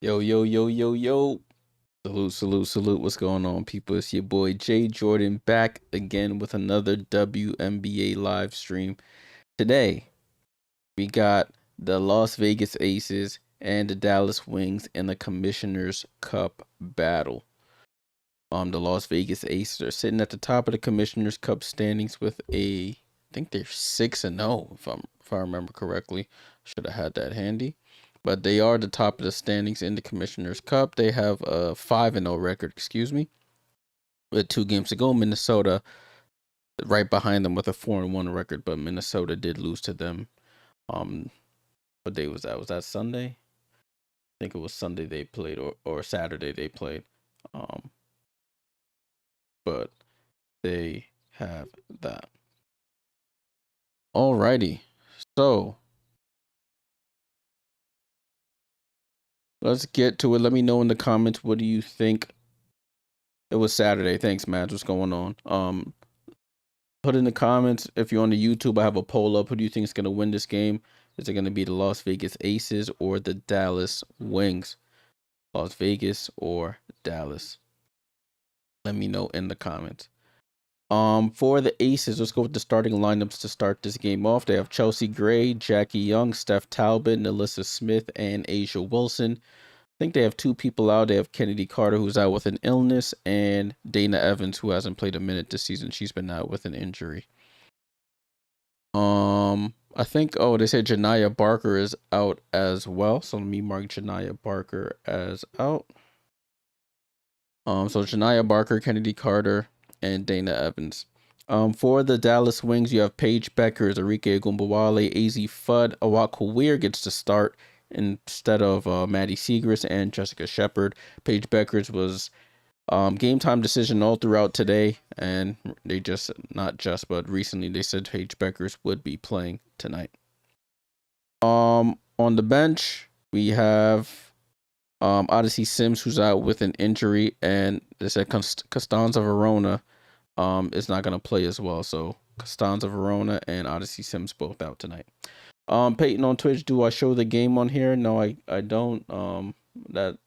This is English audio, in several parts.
Yo, yo, yo, yo, yo. Salute, salute, salute. What's going on, people? It's your boy Jay Jordan back again with another WNBA live stream. Today, we got the Las Vegas Aces and the Dallas Wings in the Commissioner's Cup battle. The Las Vegas Aces are sitting at the top of the Commissioner's Cup standings with I think they're 6-0 if I remember correctly. Should have had that handy. But they are the top of the standings in the Commissioner's Cup. They have a 5-0 record, with 2 games to go. Minnesota right behind them with a 4-1 record, but Minnesota did lose to them. What day was that? Was that Sunday? I think it was Sunday they played, or Saturday they played. But they have that. Alrighty. So let's get to it. Let me know in the comments, what do you think? It was Saturday. Thanks, Matt. What's going on? Put in the comments, if you're on the YouTube, I have a poll up. Who do you think is going to win this game? Is it going to be the Las Vegas Aces or the Dallas Wings? Las Vegas or Dallas? Let me know in the comments. For the Aces, let's go with the starting lineups to start this game off. They have Chelsea Gray, Jackie Young, Steph Talbot, Nalissa Smith, and Asia Wilson. I think they have 2 people out. They have Kennedy Carter, who's out with an illness, and Dana Evans, who hasn't played a minute this season. She's been out with an injury. I think, they said Janiyah Barker is out as well. So let me mark Janiyah Barker as out. So Janiyah Barker, Kennedy Carter, and Dana Evans. For the Dallas Wings, you have Paige Bueckers, Arike Ogunbowale, Azzi Fudd. Awako Weir gets to start instead of Maddie Segrist and Jessica Shepard. Paige Bueckers was game time decision all throughout today, and they but recently they said Paige Bueckers would be playing tonight. On the bench, we have Odyssey Sims, who's out with an injury, and they said Costanza Verona is not going to play as well. So Costanza Verona and Odyssey Sims both out tonight. Peyton on Twitch, do I show the game on here? No, I don't. That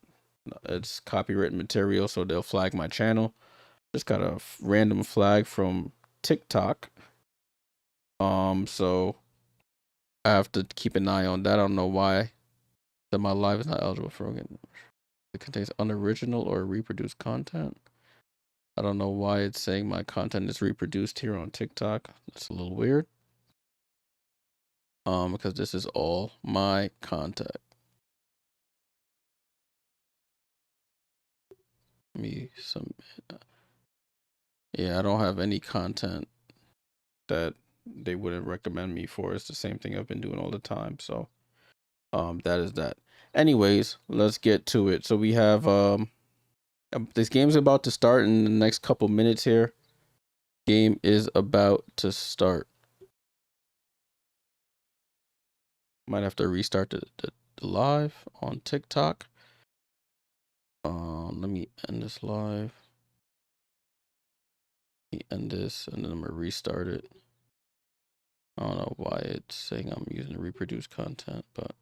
it's copyright material, so they'll flag my channel. Just got a random flag from TikTok. So I have to keep an eye on that. I don't know why that my live is not eligible for it. It contains unoriginal or reproduced content. I don't know why it's saying my content is reproduced here on TikTok. That's a little weird. Because this is all my content. Yeah, I don't have any content that they wouldn't recommend me for. It's the same thing I've been doing all the time. So that is that. Anyways, let's get to it. So we have this game's about to start in the next couple minutes here. Game is about to start. Might have to restart the live on TikTok. Let me end this live. Let me end this, and then I'm gonna restart it. I don't know why it's saying I'm using reproduced content, but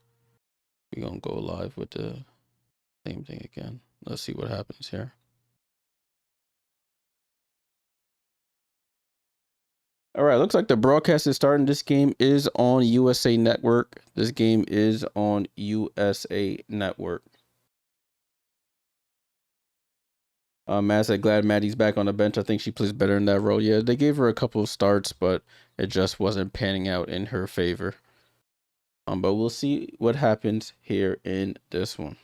we're gonna go live with the same thing again. Let's see what happens here. All right, looks like the broadcast is starting. This game is on USA Network. Matt said, glad Maddie's back on the bench. I think she plays better in that role. Yeah, they gave her a couple of starts, but it just wasn't panning out in her favor. But we'll see what happens here in this one.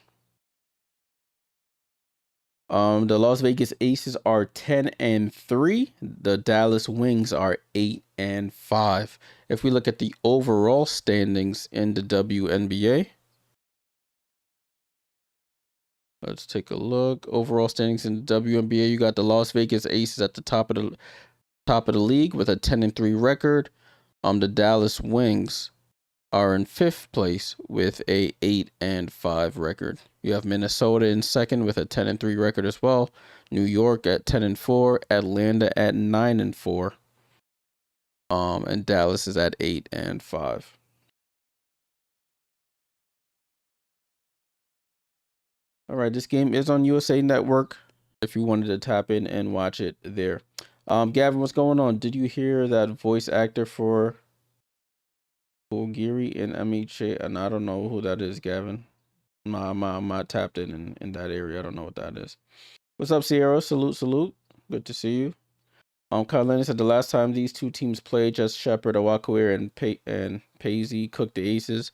The Las Vegas Aces are 10-3. The Dallas Wings are 8-5. If we look at the overall standings in the WNBA, let's take a look. Overall standings in the WNBA, you got the Las Vegas Aces at the top of the league with a 10-3 record. The Dallas Wings are in 5th place with a 8-5 record. You have Minnesota in 2nd with a 10-3 record as well. New York at 10-4, Atlanta at 9-4. And Dallas is at 8-5. All right, this game is on USA Network if you wanted to tap in and watch it there. Gavin, what's going on? Did you hear that voice actor for Bulgari in MHA? And I don't know who that is, Gavin. I'm not tapped in that area. I don't know what that is. What's up, Sierra? Salute. Good to see you. Kyle Lennon said the last time these two teams played, Just Shepard, Awakawir, and Paisy cooked the Aces.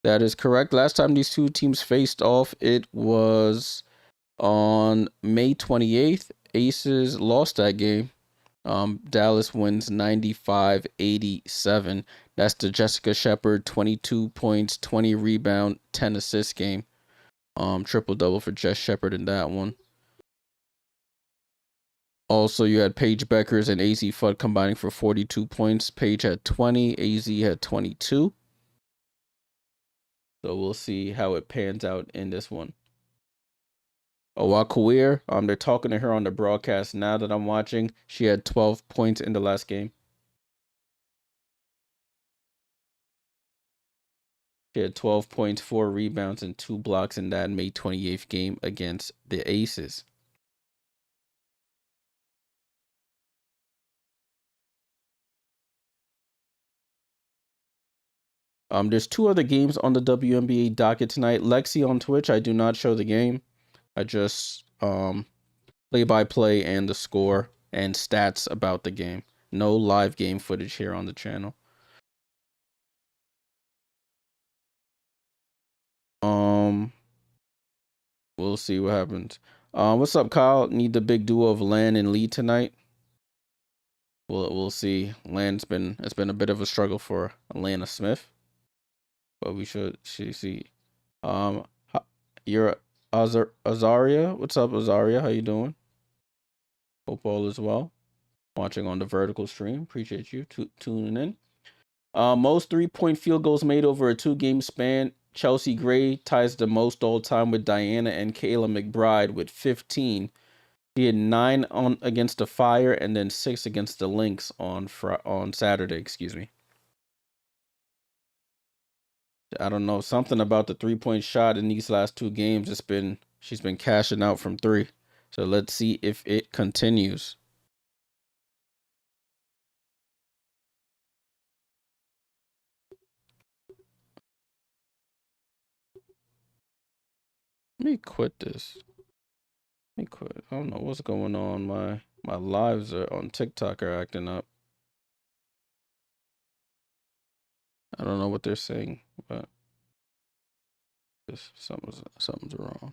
That is correct. Last time these two teams faced off, it was on May 28th. Aces lost that game. Dallas wins 95-87. That's the Jessica Shepard 22 points, 20 rebound, 10 assist game. Triple double for Jess Shepard in that one. Also, you had Paige Bueckers and Azzi Fudd combining for 42 points. Paige had 20, AZ had 22. So we'll see how it pans out in this one. Awakawir, they're talking to her on the broadcast now that I'm watching. She had 12 points in the last game. She had 12 points, 4 rebounds, and 2 blocks in that May 28th game against the Aces. There's 2 other games on the WNBA docket tonight. Lexi on Twitch, I do not show the game. I just play-by-play and the score and stats about the game. No live game footage here on the channel. We'll see what happens. What's up, Kyle? Need the big duo of Lan and Lee tonight. We'll see. It's been a bit of a struggle for Alana Smith, but we should see. You're Azaria. What's up, Azaria? How you doing? Hope all is well. Watching on the vertical stream. Appreciate you tuning in. Most 3-point field goals made over a 2-game span. Chelsea Gray ties the most all time with Diana and Kayla McBride with 15. He had 9 against the Fire and then 6 against the Lynx on Saturday. Excuse me. I don't know, something about the 3-point shot in these last 2 games. She's been cashing out from 3. So let's see if it continues. Let me quit this. I don't know what's going on. My lives are on TikTok are acting up. I don't know what they're saying, but something's wrong.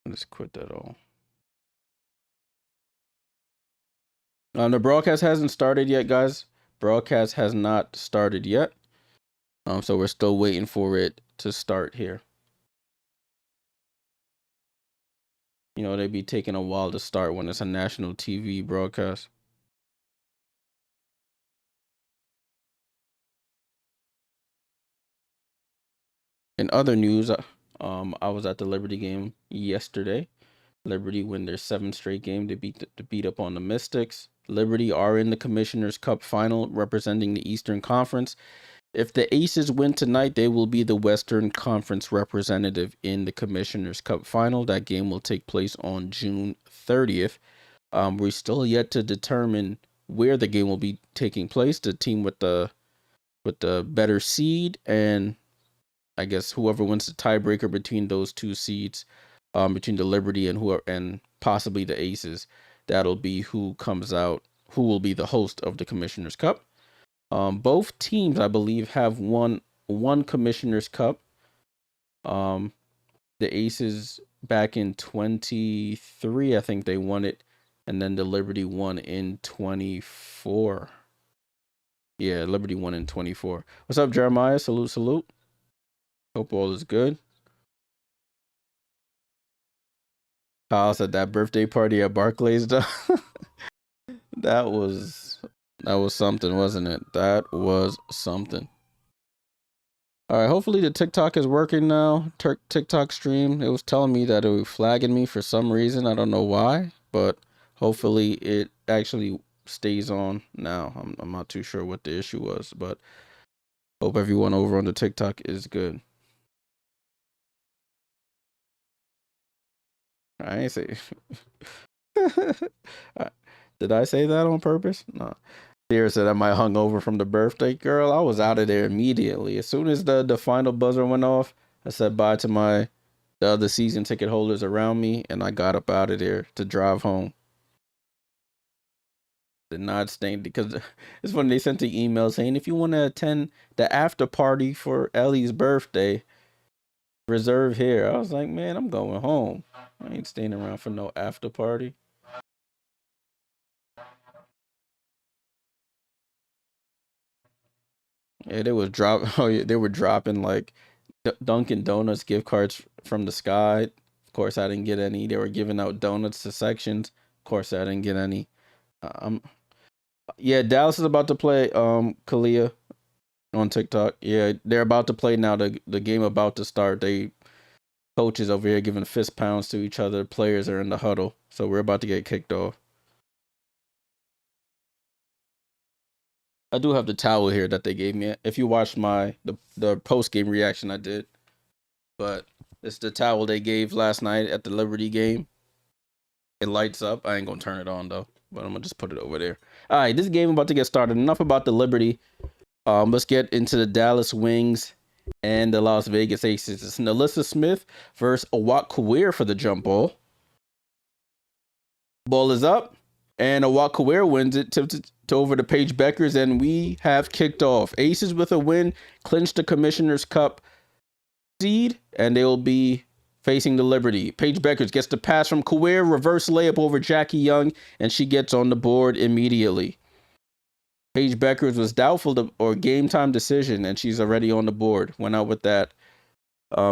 I just quit that all. The broadcast hasn't started yet, guys. Broadcast has not started yet. So we're still waiting for it to start here. You know, they be taking a while to start when it's a national TV broadcast. In other news, I was at the Liberty game yesterday. Liberty win their 7th straight game to beat up on the Mystics. Liberty are in the Commissioner's Cup final representing the Eastern Conference. If the Aces win tonight, they will be the Western Conference representative in the Commissioner's Cup final. That game will take place on June 30th. We're still yet to determine where the game will be taking place. The team with the better seed, and I guess whoever wins the tiebreaker between those 2 seeds, between the Liberty and possibly the Aces, that'll be who comes out, who will be the host of the Commissioner's Cup. Both teams, I believe, have won one Commissioner's Cup. The Aces back in 23, I think they won it, and then the Liberty won in 24. Yeah, Liberty won in 24. What's up, Jeremiah? Salute. Hope all is good. Kyle said that birthday party at Barclays, though. That was That was something, wasn't it? That was something. All right, hopefully the TikTok is working now. TikTok stream. It was telling me that it was flagging me for some reason. I don't know why, but hopefully it actually stays on now. I'm not too sure what the issue was, but hope everyone over on the TikTok is good. I ain't say. Did I say that on purpose? No. Dear said, "Am I hungover from the birthday?" Girl, I was out of there immediately. As soon as the final buzzer went off, I said bye to the other season ticket holders around me, and I got up out of there to drive home. Did not stay because it's when they sent the email saying if you want to attend the after party for Ellie's birthday, reserve here. I was like, man, I'm going home. I ain't staying around for no after party. Yeah, they was drop. Oh yeah, they were dropping like Dunkin' Donuts gift cards from the sky. Of course, I didn't get any. They were giving out donuts to sections. Of course, I didn't get any. Um, yeah, Dallas is about to play Kalia on TikTok. Yeah, they're about to play now. The game about to start. They coaches over here giving fist pounds to each other. Players are in the huddle, so we're about to get kicked off. I do have the towel here that they gave me. If you watched the post game reaction I did, but it's the towel they gave last night at the Liberty game. It lights up. I ain't gonna turn it on though, but I'm gonna just put it over there. All right, this game about to get started. Enough about the Liberty. Let's get into the Dallas Wings and the Las Vegas Aces. It's Nalissa Smith versus Awak Kawir for the jump ball. Ball is up, and Awak Kawir wins it, tipped it over to Paige Bueckers, and we have kicked off. Aces with a win, clinched the Commissioner's Cup seed, and they'll be facing the Liberty. Paige Bueckers gets the pass from Kawir, reverse layup over Jackie Young, and she gets on the board immediately. Paige Bueckers was doubtful or game time decision, and she's already on the board. Went out with that.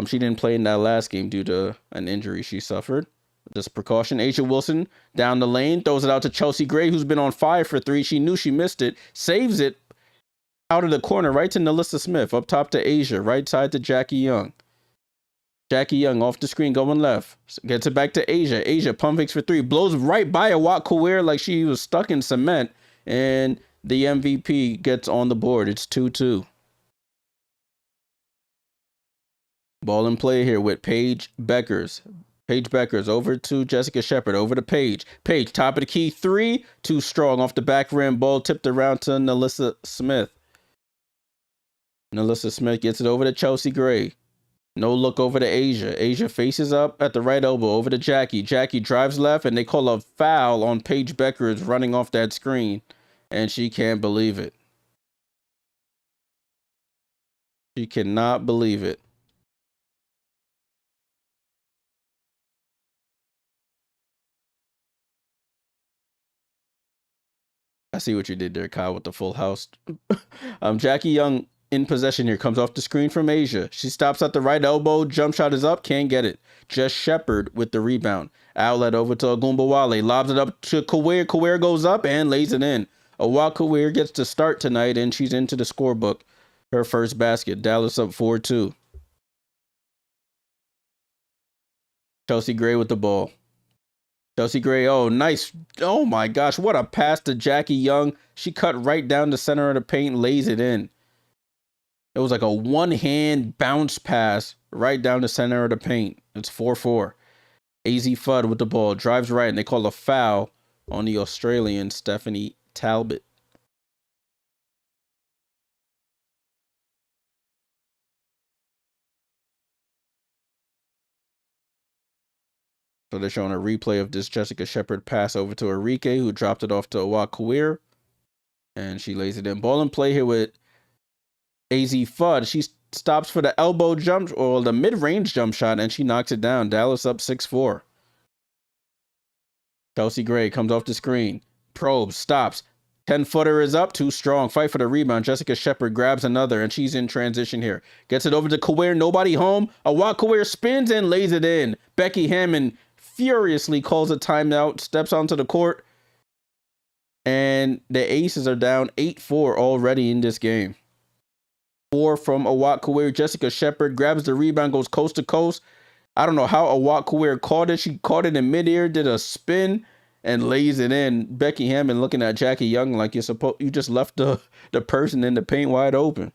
She didn't play in that last game due to an injury she suffered. Just precaution. A'ja Wilson down the lane, throws it out to Chelsea Gray, who's been on fire for three. She knew she missed it, saves it out of the corner, right to Nalissa Smith, up top to A'ja, right side to Jackie Young. Jackie Young off the screen, going left. Gets it back to A'ja. A'ja pump fakes for three. Blows right by Awak Kawir like she was stuck in cement. And the MVP gets on the board. It's 2-2. Ball in play here with Paige Bueckers. Paige Bueckers over to Jessica Shepard. Over to Paige. Paige, top of the key. Three. Too strong off the back rim. Ball tipped around to Nalissa Smith. Nalissa Smith gets it over to Chelsea Gray. No look over to A'ja. A'ja faces up at the right elbow over to Jackie. Jackie drives left, and they call a foul on Paige Bueckers running off that screen. And she can't believe it. She cannot believe it. I see what you did there, Kyle, with the full house. Jackie Young in possession here. Comes off the screen from A'ja. She stops at the right elbow. Jump shot is up. Can't get it. Just Shepard with the rebound. Outlet over to Agumbawale. Lobs it up to Kawir. Kawir goes up and lays it in. Awak Kawir gets to start tonight, and she's into the scorebook. Her first basket. Dallas up 4-2. Chelsea Gray with the ball. Chelsea Gray, oh, nice. Oh, my gosh. What a pass to Jackie Young. She cut right down the center of the paint, lays it in. It was like a one-hand bounce pass right down the center of the paint. It's 4-4. Azzi Fudd with the ball. Drives right, and they call a foul on the Australian Stephanie Talbot. So they're showing a replay of this Jessica Shepard pass over to Arike, who dropped it off to Awak Kawir. And she lays it in. Ball in play here with Azzi Fudd. She stops for the elbow jump or the mid-range jump shot, and she knocks it down. Dallas up 6-4. Chelsea Gray comes off the screen. Probes, stops. 10-footer is up, too strong. Fight for the rebound. Jessica Shepard grabs another, and she's in transition here. Gets it over to Kawir. Nobody home. Awak Kawir spins and lays it in. Becky Hammond furiously calls a timeout, steps onto the court. And the Aces are down 8-4 already in this game. 4 from Awak Kawir. Jessica Shepard grabs the rebound, goes coast to coast. I don't know how Awak Kawir caught it. She caught it in midair, did a spin, and lays it in. Becky Hammond looking at Jackie Young like you just left the person in the paint wide open.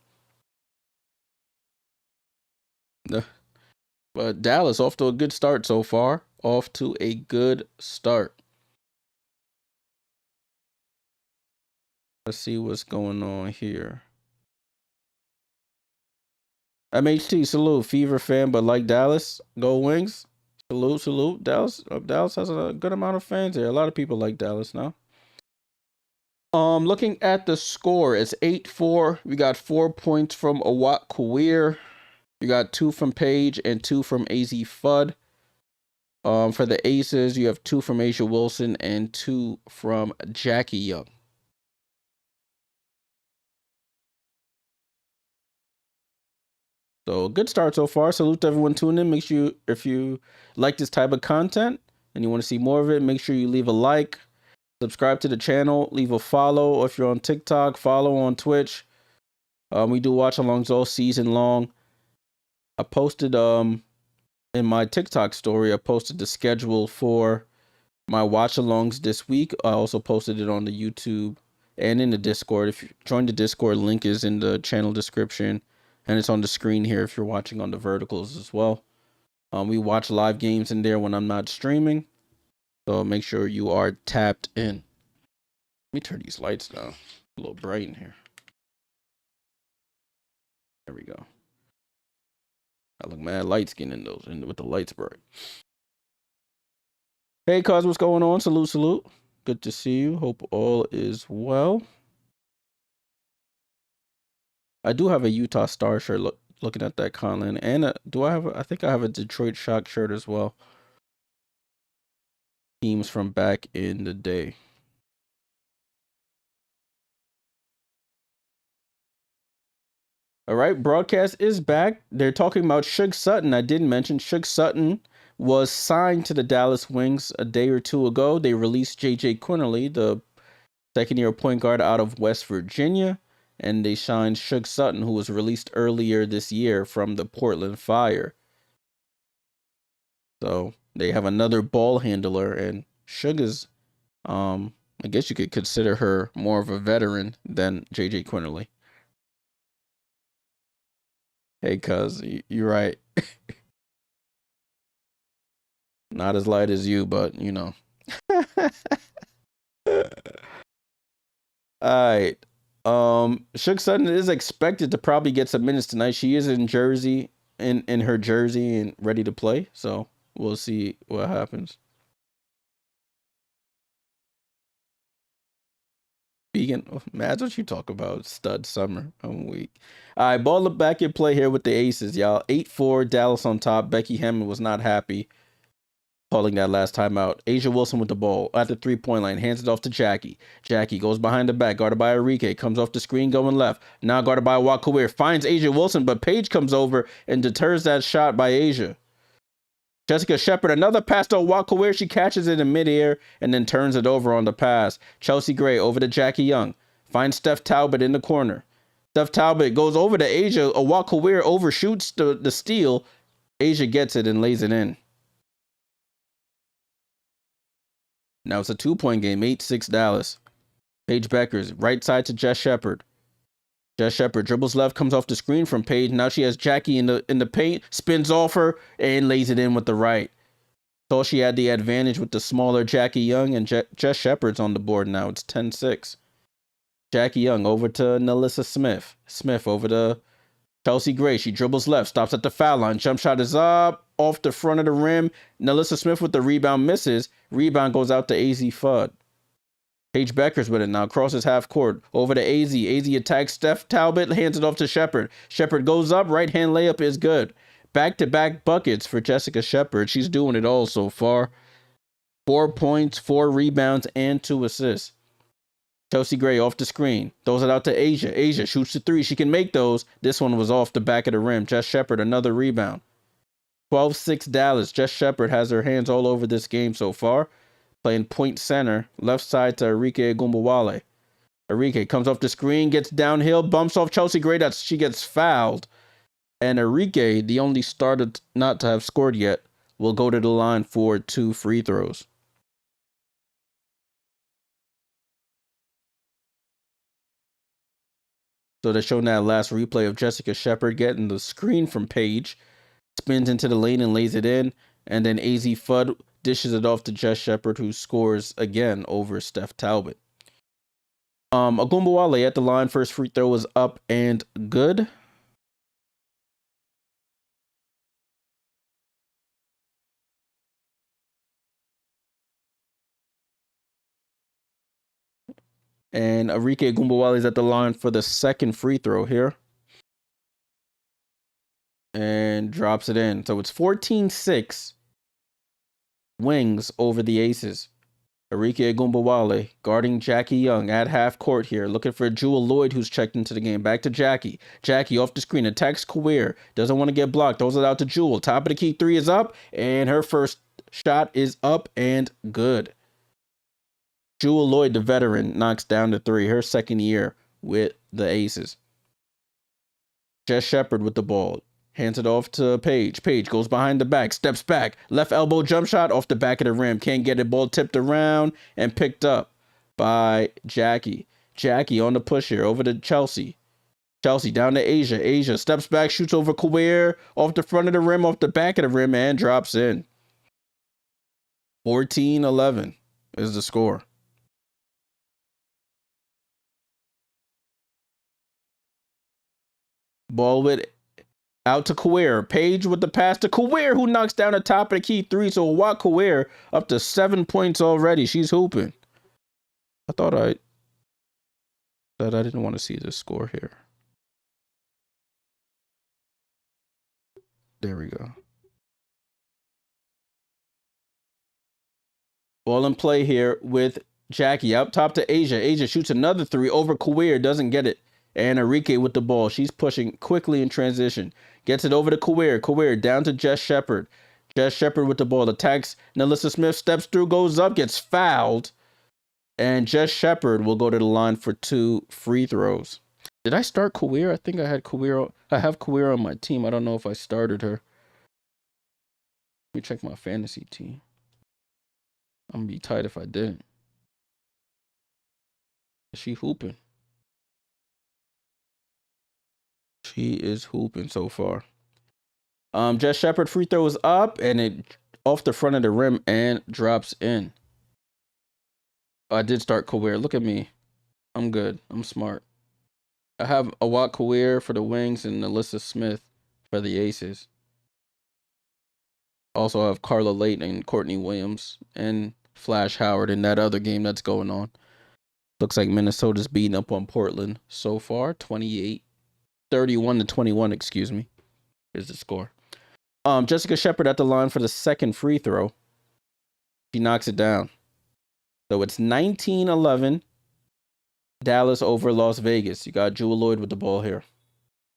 But Dallas off to a good start so far. Off to a good start. Let's see what's going on here. MHT, salute. Fever fan, but like Dallas. Go Wings. Salute, salute. Dallas has a good amount of fans here. A lot of people like Dallas now. Looking at the score, it's 8-4. We got 4 points from Awak Kawir. You got 2 from Paige and 2 from Azzi Fudd. For the Aces, you have 2 from A'ja Wilson and 2 from Jackie Young. So good start so far. Salute to everyone tuning in. Make sure if you like this type of content and you want to see more of it, make sure you leave a like, subscribe to the channel, leave a follow. Or if you're on TikTok, follow on Twitch. We do watch-alongs all season long. I posted in my TikTok story, I posted the schedule for my watch-alongs this week. I also posted it on the YouTube and in the Discord. If you join the Discord, link is in the channel description. And it's on the screen here if you're watching on the verticals as well. We watch live games in there when I'm not streaming. So make sure you are tapped in. Let me turn these lights down. A little bright in here. There we go. I look mad light skin in those with the lights bright. Hey, cuz, what's going on? Salute, salute. Good to see you. Hope all is well. I do have a Utah Star shirt. Looking at that, Colin. And I think I have a Detroit Shock shirt as well. Teams from back in the day. All right, broadcast is back. They're talking about Shug Sutton. I didn't mention Shug Sutton was signed to the Dallas Wings a day or two ago. They released J.J. Quinterly, the second-year point guard out of West Virginia, and they signed Shug Sutton, who was released earlier this year from the Portland Fire. So they have another ball handler, and Shug is, I guess you could consider her more of a veteran than J.J. Quinterly. Hey, cuz, you're right. Not as light as you, but you know. All right. Shug Sutton is expected to probably get some minutes tonight. She is in Jersey, in her jersey and ready to play. So we'll see what happens. Vegan, Mads, what you talk about? Stud summer. I'm weak. All right, ball back in play here with the Aces, y'all. 8-4, Dallas on top. Becky Hammond was not happy calling that last time out. A'ja Wilson with the ball at the three-point line, hands it off to Jackie. Jackie goes behind the back, guarded by Arike, comes off the screen going left. Now guarded by Awak Kawir, finds A'ja Wilson, but Paige comes over and deters that shot by A'ja. Jessica Shepard, another pass to Awak Kawir. She catches it in midair and then turns it over on the pass. Chelsea Gray over to Jackie Young. Finds Steph Talbot in the corner. Steph Talbot goes over to A'ja. Awak Kawir overshoots the steal. A'ja gets it and lays it in. Now it's a 2-point game, 8-6 Dallas. Paige Bueckers, right side to Jess Shepard. Jess Shepard dribbles left, comes off the screen from Paige. Now she has Jackie in the paint, spins off her, and lays it in with the right. So she had the advantage with the smaller Jackie Young, and Jess Shepard's on the board now. It's 10-6. Jackie Young over to Nalissa Smith. Smith over to Chelsea Gray. She dribbles left, stops at the foul line. Jump shot is up, off the front of the rim. Nalissa Smith with the rebound misses. Rebound goes out to Azzi Fudd. Paige Bueckers with it now, crosses half court, over to Azzi. Azzi attacks Steph Talbot, hands it off to Shepard. Shepard goes up, right hand layup is good. Back-to-back buckets for Jessica Shepard. She's doing it all so far. 4 points, 4 rebounds, and 2 assists. Chelsea Gray off the screen, throws it out to A'ja. A'ja shoots the 3. She can make those. This one was off the back of the rim. Jess Shepard, another rebound. 12-6 Dallas. Jess Shepard has her hands all over this game so far. playing point center, left side to Arike Ogunbowale. Arike comes off the screen, gets downhill, bumps off Chelsea Gray. She gets fouled. And Arike, the only starter not to have scored yet, will go to the line for 2 free throws. So they're showing that last replay of Jessica Shepard getting the screen from Paige, spins into the lane and lays it in, and then Azzi Fudd dishes it off to Jess Shepard, who scores again over Steph Talbot. Ogunbowale at the line, first free throw was up and good. And Arike Ogunbowale is at the line for the second free throw here. And drops it in. So it's 14-6 Wings over the Aces. Arike Ogunbowale guarding Jackie Young at half court here, looking for Jewel Lloyd, who's checked into the game. Back to Jackie. Jackie off the screen, attacks Kawir. Doesn't want to get blocked. Throws it out to Jewel. Top of the key, 3 is up, and her first shot is up and good. Jewel Lloyd, the veteran, knocks down the 3. Her second year with the Aces. Jess Shepard with the ball. Hands it off to Paige. Paige goes behind the back, steps back. Left elbow jump shot off the back of the rim. Can't get it. Ball tipped around and picked up by Jackie. Jackie on the push here over to Chelsea. Chelsea down to Asia. Asia steps back, shoots over Kawir off the front of the rim, off the back of the rim, and drops in. 14-11 is the score. Ball with out to Kawir. Paige with the pass to Kawir, who knocks down the top of the key 3. So Wat Kawir up to 7 points already. She's hooping. I thought I didn't want to see this score here. There we go. Ball in play here with Jackie. Up top to Asia. Asia shoots another 3 over Kawir. Doesn't get it. And Arike with the ball. She's pushing quickly in transition. Gets it over to Kawir. Kawir down to Jess Shepard. Jess Shepard with the ball. Attacks Nalissa Smith. Steps through. Goes up. Gets fouled. And Jess Shepard will go to the line for 2 free throws. Did I start Kawir? I think I had Kawir. I have Kawir on my team. I don't know if I started her. Let me check my fantasy team. I'm going to be tight if I didn't. Is she hooping? She is hooping so far. Jess Shepard free throw is up and it off the front of the rim and drops in. I did start Kawir. Look at me. I'm good. I'm smart. I have Wat Kawir for the Wings and Nalissa Smith for the Aces. Also have Carla Layton and Courtney Williams and Flash Howard in that other game that's going on. Looks like Minnesota's beating up on Portland so far. 31-21, excuse me, is the score. Jessica Shepard at the line for the second free throw. She knocks it down. So it's 19-11. Dallas over Las Vegas. You got Jewel Lloyd with the ball here.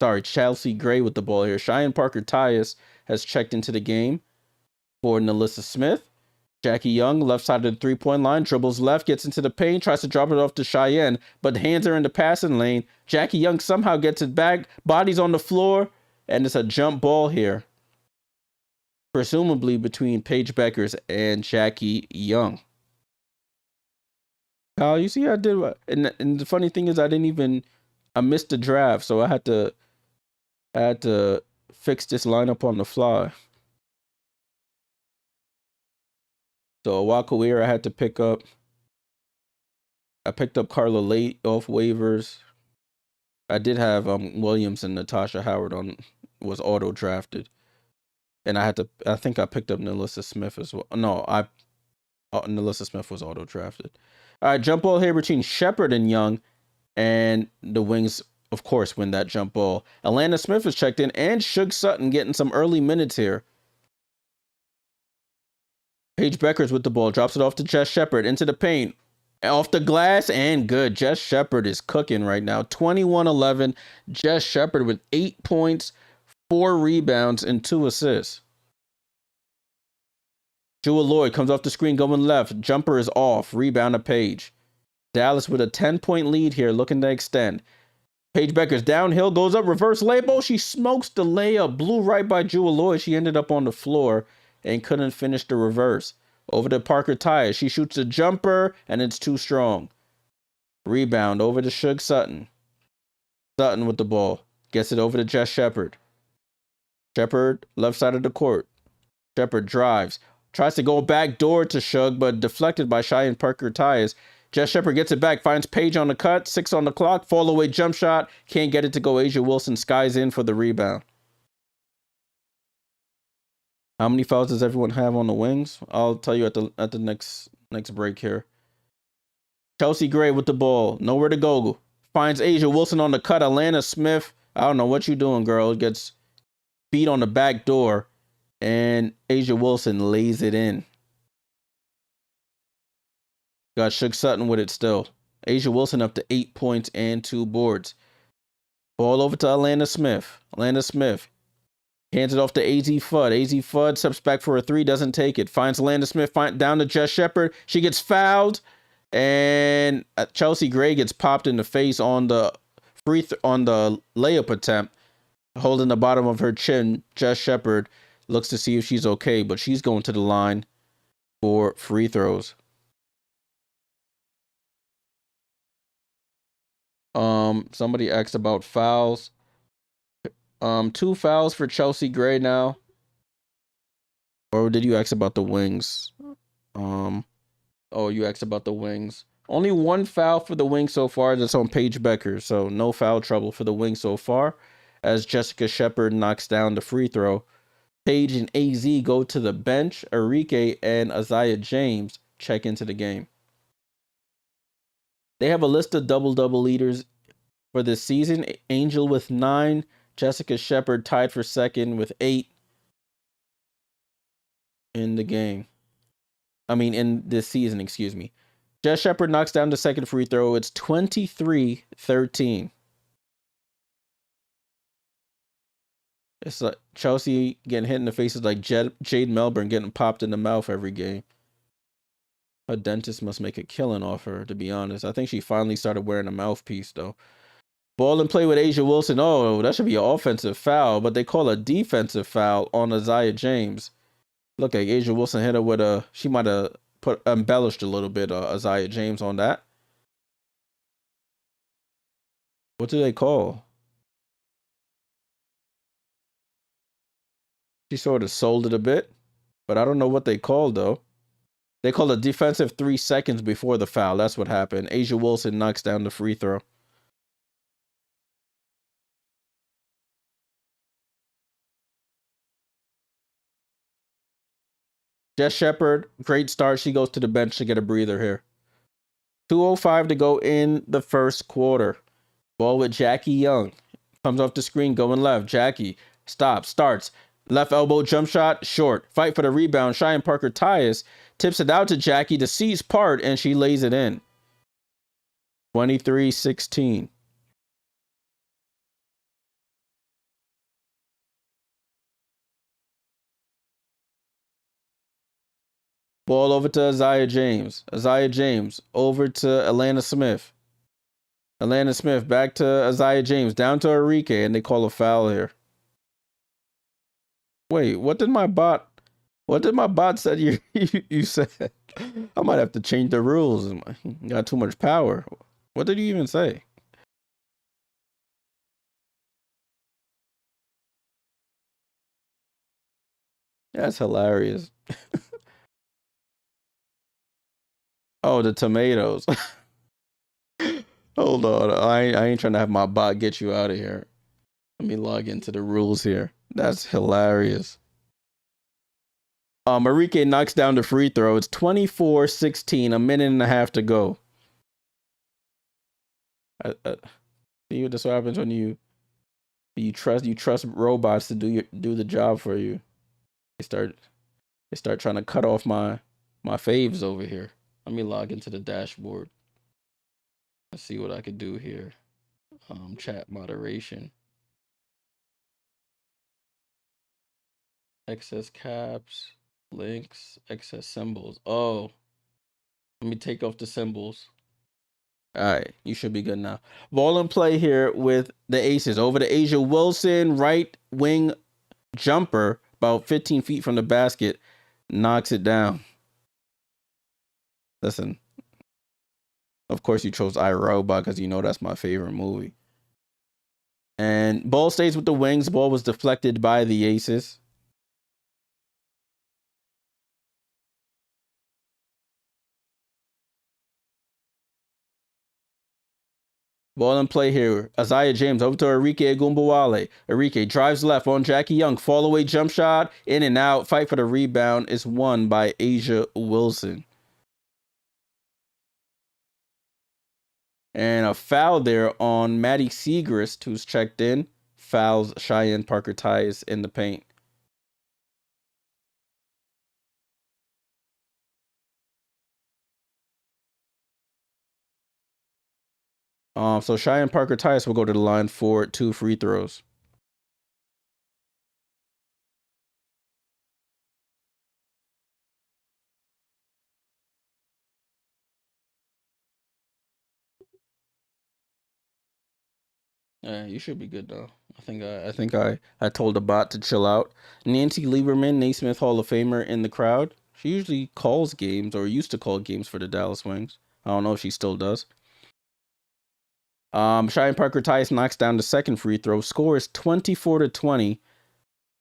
Sorry, Chelsea Gray with the ball here. Cheyenne Parker-Tyus has checked into the game for Nalissa Smith. Jackie Young, left side of the three-point line, dribbles left, gets into the paint, tries to drop it off to Cheyenne, but hands are in the passing lane. Jackie Young somehow gets it back, body's on the floor, and it's a jump ball here. Presumably between Paige Bueckers and Jackie Young. Kyle, you see I did what? And the funny thing is I missed the draft, so I had to fix this lineup on the fly. So Wat Kawir I had to pick up. I picked up Carla Late off waivers. I did have Williams and Natasha Howard was auto drafted. And I think I picked up Nalissa Smith as well. No, Nalissa Smith was auto drafted. All right, jump ball here between Shepard and Young, and the Wings, of course, win that jump ball. Alana Smith is checked in, and Shug Sutton getting some early minutes here. Paige Bueckers with the ball, drops it off to Jess Shepard into the paint, off the glass, and good. Jess Shepard is cooking right now. 21-11. Jess Shepard with 8 points, 4 rebounds, and 2 assists. Jewel Lloyd comes off the screen going left. Jumper is off. Rebound to Paige. Dallas with a 10-point lead here, looking to extend. Paige Bueckers downhill, goes up, reverse layup. Oh, she smokes the layup. Blew right by Jewel Lloyd. She ended up on the floor and couldn't finish the reverse. Over to Parker Tyus. She shoots a jumper, and it's too strong. Rebound over to Shug Sutton. Sutton with the ball. Gets it over to Jess Sheppard. Sheppard, left side of the court. Sheppard drives. Tries to go back door to Shug, but deflected by Cheyenne Parker Tyus. Jess Sheppard gets it back, finds Paige on the cut, 6 on the clock, fall away jump shot, can't get it to go. A'ja Wilson skies in for the rebound. How many fouls does everyone have on the wings? I'll tell you at the next break here. Chelsea Gray with the ball, nowhere to go. Finds A'ja Wilson on the cut. Alana Smith, I don't know what you doing, girl. Gets beat on the back door, and A'ja Wilson lays it in. Got Shug Sutton with it still. A'ja Wilson up to 8 points and 2 boards. Ball over to Alana Smith. Alana Smith hands it off to Azzi Fudd. Azzi Fudd steps back for a 3, doesn't take it. Finds Alana Smith, down to Jess Sheppard. She gets fouled, and Chelsea Gray gets popped in the face on the on the layup attempt, holding the bottom of her chin. Jess Sheppard looks to see if she's okay, but she's going to the line for free throws. Somebody asked about fouls. 2 fouls for Chelsea Gray now. Or did you ask about the wings? Oh, you asked about the wings. Only 1 foul for the wings so far. That's on Paige Bueckers. So no foul trouble for the wings so far, as Jessica Sheppard knocks down the free throw. Paige and AZ go to the bench. Arike and Isaiah James check into the game. They have a list of double-double leaders for this season. Angel with 9. Jessica Sheppard tied for second with 8 in the game. In this season, excuse me. Jess Sheppard knocks down the second free throw. It's 23-13. It's like Chelsea getting hit in the faces like Jade Melbourne getting popped in the mouth every game. Her dentist must make a killing off her, to be honest. I think she finally started wearing a mouthpiece, though. Ball and play with A'ja Wilson. Oh, that should be an offensive foul, but they call a defensive foul on Isaiah James. Look, like A'ja Wilson hit her with she might have embellished a little bit Isaiah James on that. What do they call? She sort of sold it a bit, but I don't know what they called, though. They called a defensive 3 seconds before the foul. That's what happened. A'ja Wilson knocks down the free throw. Jess Sheppard, great start. She goes to the bench to get a breather here. 2:05 to go in the first quarter. Ball with Jackie Young. Comes off the screen, going left. Jackie stops, starts. Left elbow jump shot, short. Fight for the rebound. Cheyenne Parker Tyus tips it out to Jackie to seize part, and she lays it in. 23-16. Ball over to Isaiah James. Isaiah James over to Alana Smith. Alana Smith back to Isaiah James. Down to Arike, and they call a foul here. Wait, what did my bot said you said? I might have to change the rules. You got too much power. What did you even say? That's hilarious. Oh, the tomatoes. Hold on. I ain't trying to have my bot get you out of here. Let me log into the rules here. That's hilarious. Arike knocks down the free throw. It's 24-16, a minute and a half to go. See, that's what happens when you trust robots to do the job for you. They start trying to cut off my faves over here. Let me log into the dashboard. Let's see what I could do here. Chat moderation. Excess caps. Links, excess symbols. Oh, let me take off the symbols. All right, you should be good now. Ball and play here with the Aces. Over to Asia Wilson, right wing jumper, about 15 feet from the basket, knocks it down. Listen, of course you chose iRobot because you know that's my favorite movie. And ball stays with the wings. Ball was deflected by the Aces. Ball in play here. Isaiah James over to Arike Agumbawale. Arike drives left on Jackie Young. Fall away jump shot. In and out. Fight for the rebound is won by Asia Wilson. And a foul there on Maddie Segrist, who's checked in. Fouls Cheyenne Parker Tyus in the paint. So Cheyenne Parker Tyus will go to the line for 2 free throws. Yeah, you should be good though. I think I told the bot to chill out. Nancy Lieberman, Naismith Hall of Famer in the crowd. She usually calls games or used to call games for the Dallas Wings. I don't know if she still does. Cheyenne Parker Tice knocks down the second free throw. Score is 24-20.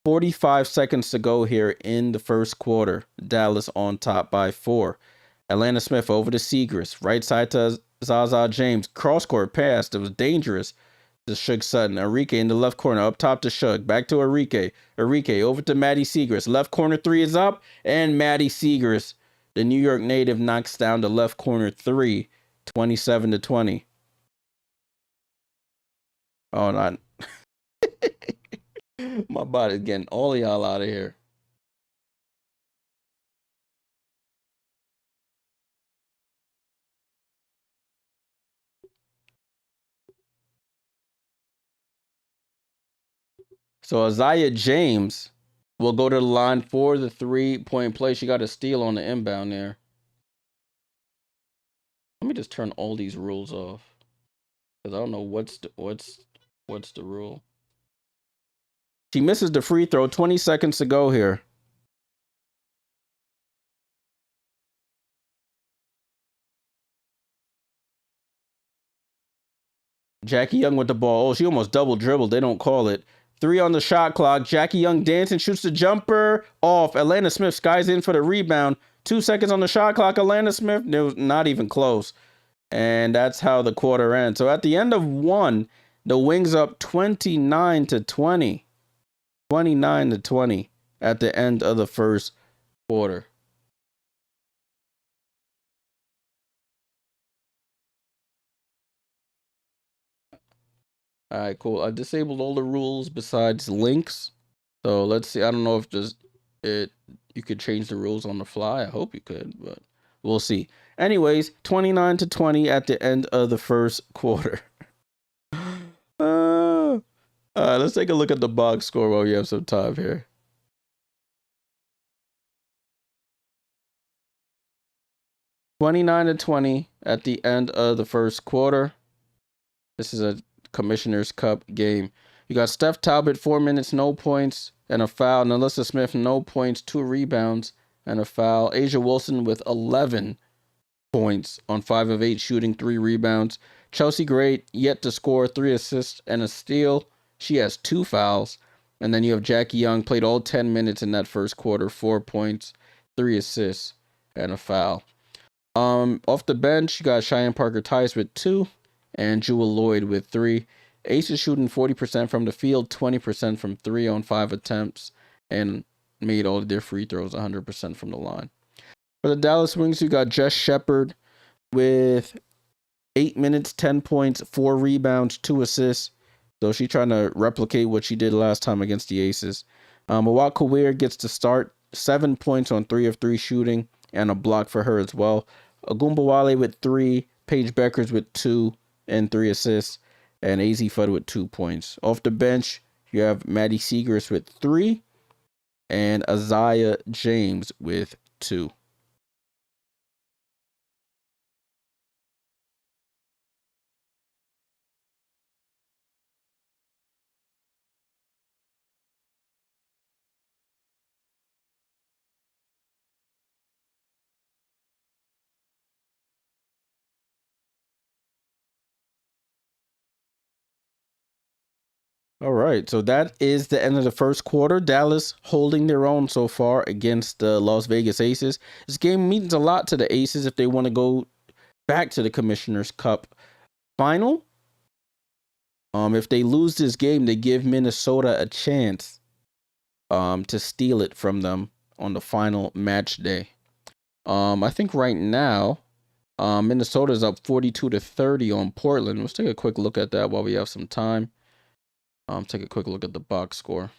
45 seconds to go here in the first quarter. Dallas on top by 4. Atlanta Smith over to Segrist. Right side to Zaza James. Cross court pass that was dangerous to Shug Sutton. Arike in the left corner. Up top to Shug. Back to Arike. Arike over to Maddie Segrist. Left corner 3 is up. And Maddie Segrist, the New York native, knocks down the left corner 3. 27-20. Oh, not. My body's getting all y'all out of here. So Isaiah James will go to the line for the 3-point play. She got a steal on the inbound there. Let me just turn all these rules off, because I don't know what's the rule. She misses the free throw. 20 seconds to go here. Jackie Young with the ball. Oh, she almost double dribbled. They don't call it. 3 on the shot clock. Jackie Young dancing, shoots the jumper off. Atlanta Smith skies in for the rebound. 2 seconds on the shot clock. Atlanta Smith, it was not even close. And that's how the quarter ends. So at the end of 1, the Wings up 29-20. 29-20 at the end of the first quarter. All right, cool. I disabled all the rules besides links. So let's see. I don't know if you could change the rules on the fly. I hope you could, but we'll see. Anyways, 29-20 at the end of the first quarter. Let's take a look at the box score while we have some time here. (29-20) at the end of the first quarter. This is a Commissioner's Cup game. You got Steph Talbot, 4 minutes, no points, and a foul. Nalissa Smith, no points, 2 rebounds, and a foul. Asia Wilson with 11 points on 5 of 8 shooting, 3 rebounds. Chelsea Gray yet to score, 3 assists and a steal. She has 2 fouls. And then you have Jackie Young, played all 10 minutes in that first quarter, 4 points, 3 assists, and a foul. Off the bench, you got Cheyenne Parker Tice with 2 and Jewel Lloyd with 3. Ace is shooting 40% from the field, 20% from 3 on 5 attempts, and made all of their free throws 100% from the line. For the Dallas Wings, you got Jess Shepard with 8 minutes, 10 points, 4 rebounds, 2 assists. So she's trying to replicate what she did last time against the Aces. Awak Kawir gets to start, 7 points on 3 of 3 shooting, and a block for her as well. Agumbawale with 3, Paige Bueckers with 2 and 3 assists, and Azzi Fudd with 2 points. Off the bench, you have Maddie Segrist with 3, and Isaiah James with 2. All right, so that is the end of the first quarter. Dallas holding their own so far against the Las Vegas Aces. This game means a lot to the Aces if they want to go back to the Commissioner's Cup final. If they lose this game, they give Minnesota a chance to steal it from them on the final match day. I think right now, Minnesota's up 42-30 on Portland. Let's take a quick look at that while we have some time. Take a quick look at the box score.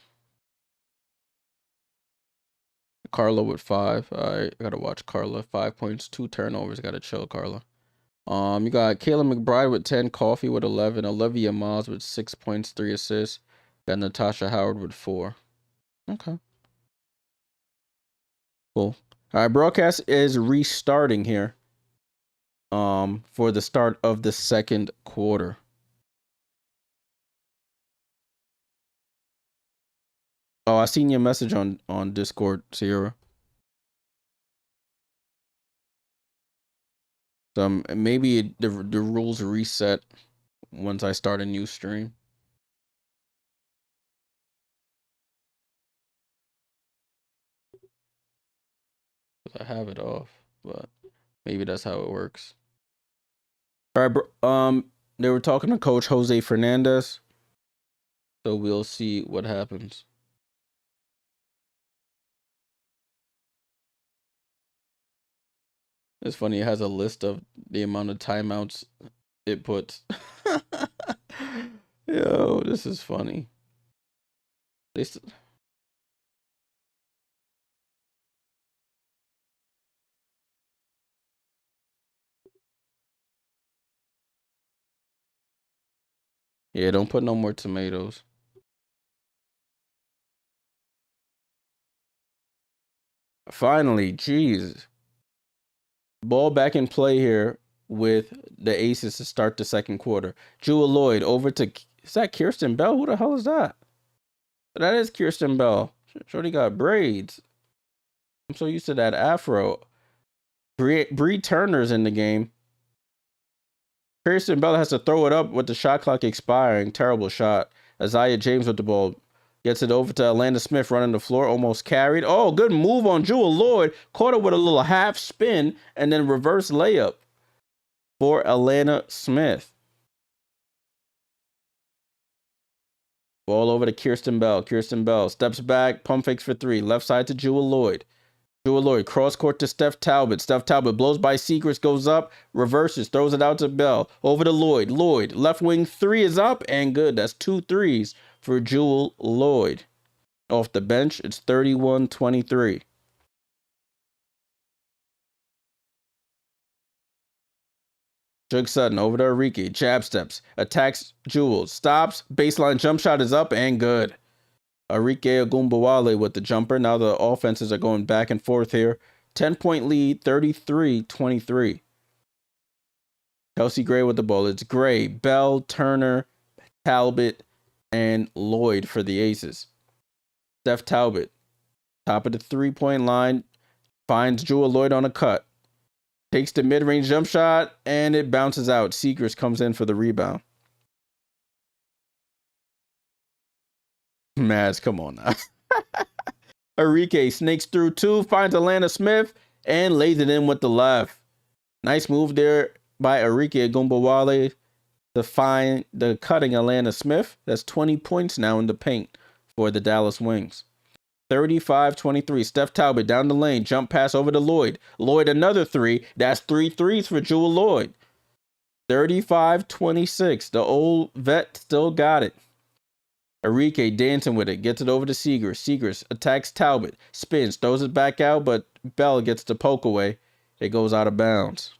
Carla with 5. I gotta watch Carla. 5 points, 2 turnovers. Gotta chill, Carla. You got Kayla McBride with 10, Coffee with 11, Olivia Miles with 6 points, 3 assists. Got Natasha Howard with 4. Okay. Cool. All right, broadcast is restarting here. For the start of the second quarter. Oh, I seen your message on Discord, Sierra. So maybe the rules reset once I start a new stream. I have it off, but maybe that's how it works. All right, bro. They were talking to Coach Jose Fernandez, so we'll see what happens. It's funny. It has a list of the amount of timeouts it puts. Yo, this is funny. Yeah, don't put no more tomatoes. Finally, jeez. Ball back in play here with the Aces to start the second quarter. Jewel Lloyd over to, is that Kirsten Bell? Who the hell is that? That is Kirsten Bell. Shorty got braids. I'm so used to that afro. Bree Turner's in the game. Kirsten Bell has to throw it up with the shot clock expiring. Terrible shot. Isaiah James with the ball. Gets it over to Alana Smith running the floor. Almost carried. Oh, good move on Jewel Lloyd. Caught her with a little half spin and then reverse layup for Alana Smith. Ball over to Kirsten Bell. Kirsten Bell steps back. Pump fakes for 3. Left side to Jewel Lloyd. Jewel Lloyd cross court to Steph Talbot. Steph Talbot blows by Secrets, goes up, reverses, throws it out to Bell. Over to Lloyd. Lloyd, left wing 3 is up and good. That's 2 threes for Jewel Lloyd. Off the bench, it's 31-23. Jug Sutton over to Arike. Jab steps. Attacks Jewel. Stops. Baseline jump shot is up and good. Arike Ogunbowale with the jumper. Now the offenses are going back and forth here. 10-point lead, 33-23. Kelsey Gray with the ball. It's Gray, Bell, Turner, Talbot, and Lloyd for the Aces. Steph Talbot, top of the 3-point line, finds Jewel Lloyd on a cut. Takes the mid-range jump shot, and it bounces out. Seekers comes in for the rebound. Maz, come on now. Arike snakes through 2, finds Alana Smith, and lays it in with the left. Nice move there by Arike Ogunbowale to find the cutting Alana Smith. That's 20 points now in the paint for the Dallas Wings. 35-23. Steph Talbot down the lane. Jump pass over to Lloyd. Lloyd another 3. That's 3 threes for Jewel Lloyd. 35-26. The old vet still got it. Arike dancing with it. Gets it over to Seegers. Seegers attacks Talbot. Spins. Throws it back out, but Bell gets the poke away. It goes out of bounds.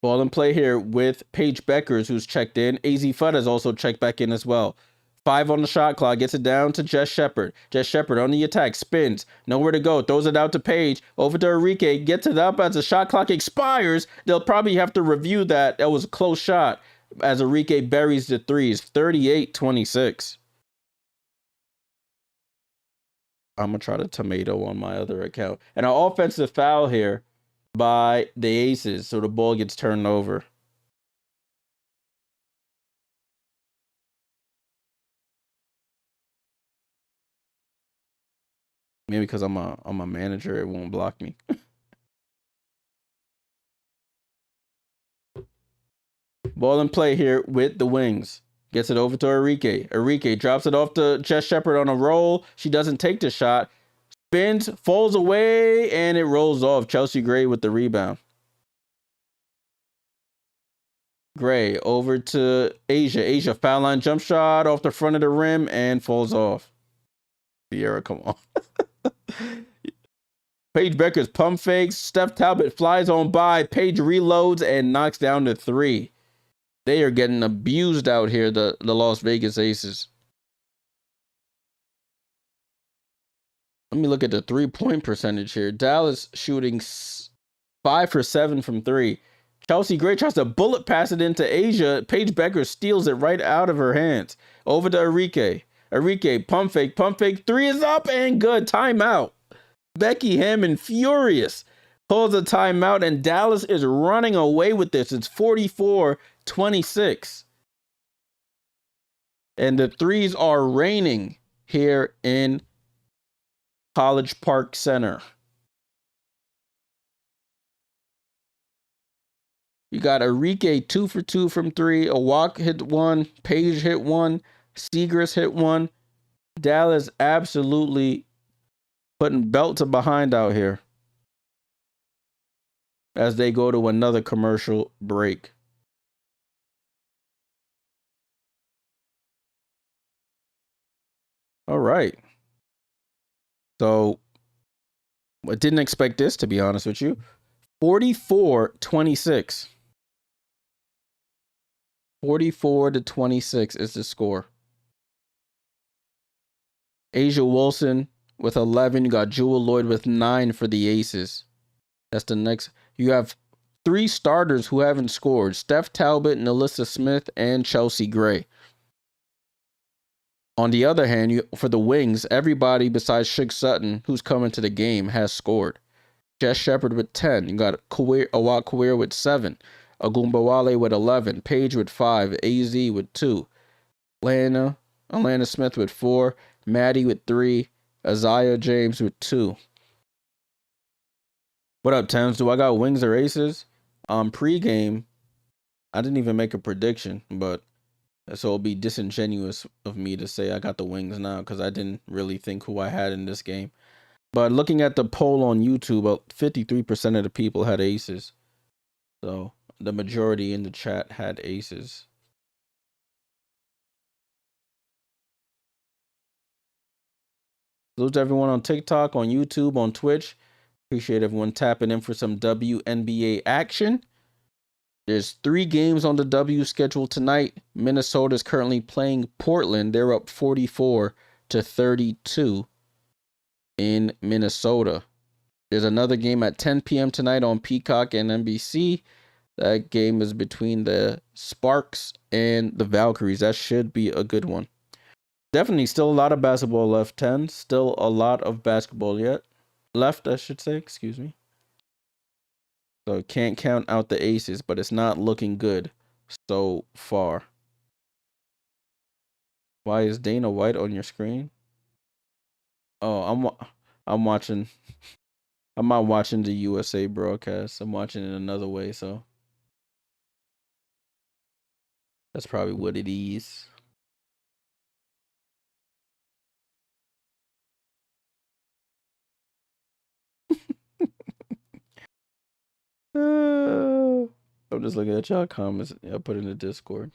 Ball in play here with Paige Bueckers, who's checked in. Azzi Fudd has also checked back in as well. 5 on the shot clock, gets it down to Jess Shepherd. Jess Shepherd on the attack, spins, nowhere to go, throws it out to Paige, over to Arike, gets it up as the shot clock expires. They'll probably have to review that. That was a close shot as Arike buries the threes, 38-26. I'm going to try the tomato on my other account. And an offensive foul here by the Aces, so the ball gets turned over. Maybe because I'm a manager, it won't block me. Ball in play here with the Wings. Gets it over to Arike. Arike drops it off to Jess Shepherd on a roll. She doesn't take the shot. Spins, falls away, and it rolls off. Chelsea Gray with the rebound. Gray over to Asia. Asia foul line jump shot off the front of the rim and falls off. Sierra, come on. Paige Bueckers pump fakes. Steph Talbot flies on by. Paige reloads and knocks down the 3. They are getting abused out here, the Las Vegas Aces. Let me look at the 3-point percentage here. Dallas shooting 5 for 7 from 3. Chelsea Gray tries to bullet pass it into Asia. Paige Bueckers steals it right out of her hands. Over to Arike. Arike, pump fake. 3 is up and good. Timeout. Becky Hammond furious. Pulls a timeout and Dallas is running away with this. It's 44-26. And the threes are raining here in College Park Center. You got Arike 2 for 2 from 3. Awak hit 1. Paige hit 1. Seagrass hit 1. Dallas absolutely putting belt to behind out here as they go to another commercial break. All right. So I didn't expect this, to be honest with you. 44-26. 44-26 is the score. Asia Wilson with 11. You got Jewel Lloyd with 9 for the Aces. That's the next. You have 3 starters who haven't scored. Steph Talbot, Nalissa Smith, and Chelsea Gray. On the other hand, for the Wings, everybody besides Shug Sutton, who's coming to the game, has scored. Jess Shepherd with 10. You got Awak Kawir with 7. Agumbawale with 11. Paige with 5. AZ with 2. Alana Smith with 4. Maddie with 3. Isaiah James with 2. What up, Thames? Do I got Wings or Aces? Pre-game, I didn't even make a prediction, but so it'll be disingenuous of me to say I got the Wings now because I didn't really think who I had in this game. But looking at the poll on YouTube, about 53% of the people had Aces. So the majority in the chat had Aces. Salute to everyone on TikTok, on YouTube, on Twitch. Appreciate everyone tapping in for some WNBA action. There's 3 games on the W schedule tonight. Minnesota is currently playing Portland. They're up 44-32 in Minnesota. There's another game at 10 p.m. tonight on Peacock and NBC. That game is between the Sparks and the Valkyries. That should be a good one. Definitely still a lot of basketball left. 10. Still a lot of basketball left, I should say. Excuse me. So can't count out the Aces, but it's not looking good so far. Why is Dana White on your screen? Oh, I'm watching. I'm not watching the USA broadcast. I'm watching it another way, so that's probably what it is. I'm just looking at y'all comments I put in the Discord.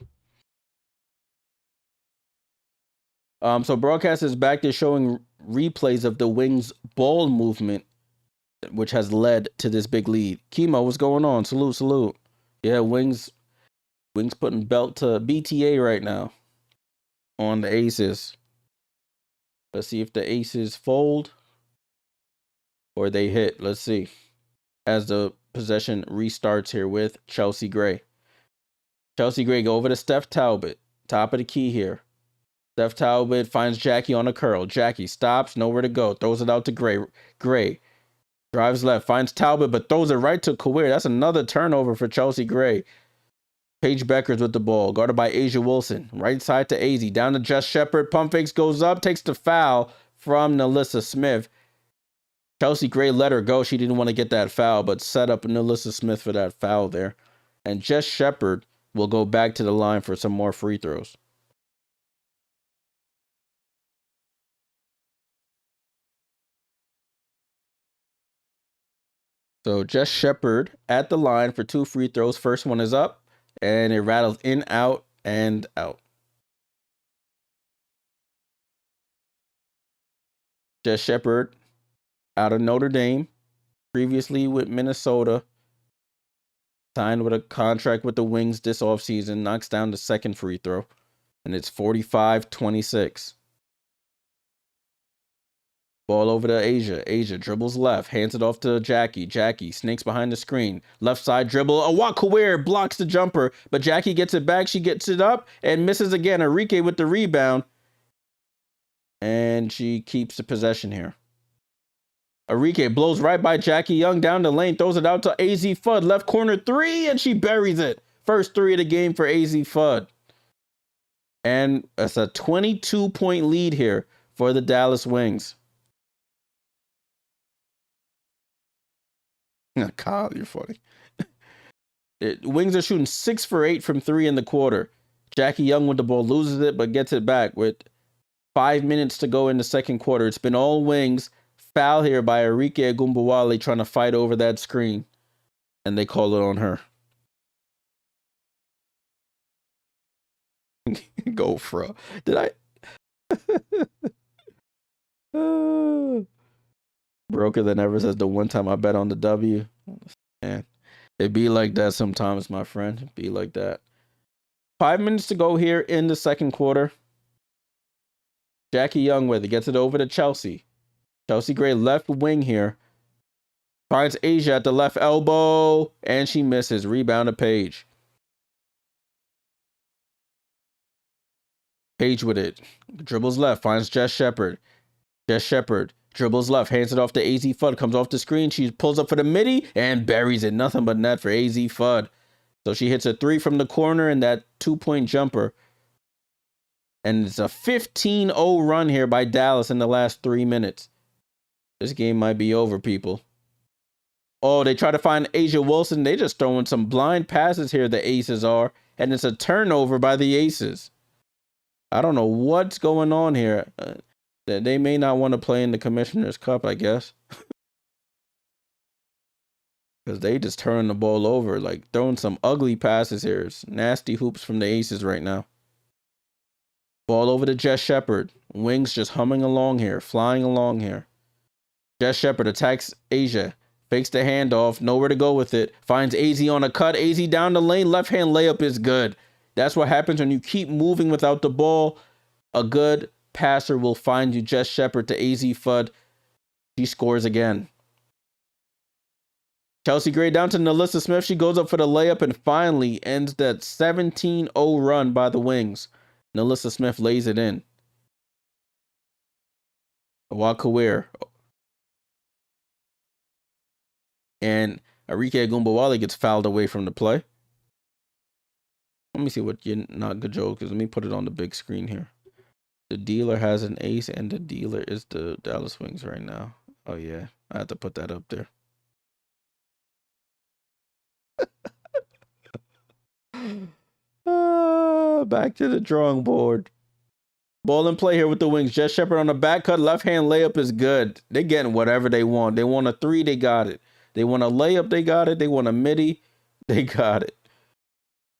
So broadcast is back. They're showing replays of the Wings ball movement, which has led to this big lead. Chemo, what's going on? Salute. Yeah, Wings putting belt to BTA right now on the Aces. Let's see if the Aces fold or they hit. Let's see. As the possession restarts here with Chelsea Gray. Chelsea Gray go over to Steph Talbot. Top of the key here. Steph Talbot finds Jackie on a curl. Jackie stops, nowhere to go. Throws it out to Gray. Gray drives left, finds Talbot, but throws it right to Kawir. That's another turnover for Chelsea Gray. Paige Bueckers with the ball, guarded by A'ja Wilson. Right side to Azzi. Down to Jess Shepard. Pump fakes, goes up, takes the foul from Nalissa Smith. Chelsea Gray let her go. She didn't want to get that foul, but set up Nalissa Smith for that foul there. And Jess Shepard will go back to the line for some more free throws. So Jess Shepard at the line for 2 free throws. First one is up, and it rattles in, out, and out. Jess Shepard out of Notre Dame, previously with Minnesota, signed with a contract with the Wings this offseason, knocks down the second free throw, and it's 45-26. Ball over to A'ja. A'ja dribbles left, hands it off to Jackie. Jackie snakes behind the screen. Left side dribble. Kawir blocks the jumper, but Jackie gets it back. She gets it up and misses again. Arike with the rebound. And she keeps the possession here. Arike blows right by Jackie Young down the lane, throws it out to Azzi Fudd. Left corner 3, and she buries it. First 3 of the game for Azzi Fudd. And it's a 22-point lead here for the Dallas Wings. Kyle, you're funny. Wings are shooting 6 for 8 from 3 in the quarter. Jackie Young with the ball loses it, but gets it back with 5 minutes to go in the second quarter. It's been all Wings. Foul here by Arike Ogunbowale trying to fight over that screen. And they call it on her. Go, Fro. Did I? Broker than ever says the one time I bet on the W. Man, it be like that sometimes, my friend. It be like that. 5 minutes to go here in the second quarter. Jackie Young with it. Gets it over to Chelsea. Chelsea Gray left wing here. Finds A'ja at the left elbow. And she misses. Rebound to Paige. Paige with it. Dribbles left. Finds Jess Shepard. Jess Shepard dribbles left. Hands it off to Azzi Fudd. Comes off the screen. She pulls up for the midi and buries it. Nothing but net for Azzi Fudd. So she hits a 3 from the corner and that 2-point jumper. And it's a 15-0 run here by Dallas in the last 3 minutes. This game might be over, people. Oh, they try to find A'ja Wilson. They just throwing some blind passes here, the Aces are. And it's a turnover by the Aces. I don't know what's going on here. They may not want to play in the Commissioner's Cup, I guess. Because they just turn the ball over, like throwing some ugly passes here. It's nasty hoops from the Aces right now. Ball over to Jess Shepard. Wings just humming along here, flying along here. Jess Shepard attacks A'ja. Fakes the handoff, nowhere to go with it. Finds Azzi on a cut. Azzi down the lane. Left hand layup is good. That's what happens when you keep moving without the ball. A good passer will find you. Jess Shepard to Azzi Fudd. She scores again. Chelsea Gray down to Nalissa Smith. She goes up for the layup and finally ends that 17-0 run by the Wings. Nalissa Smith lays it in. Kawir. And Arike Ogunbowale gets fouled away from the play. Let me see what your not good joke is. Let me put it on the big screen here. The dealer has an ace and the dealer is the Dallas Wings right now. Oh yeah, I have to put that up there. Back to the drawing board. Ball in play here with the Wings. Jess Shepard on the back cut. Left hand layup is good. They're getting whatever they want. They want a 3, they got it. They want a layup, they got it. They want a midi, they got it.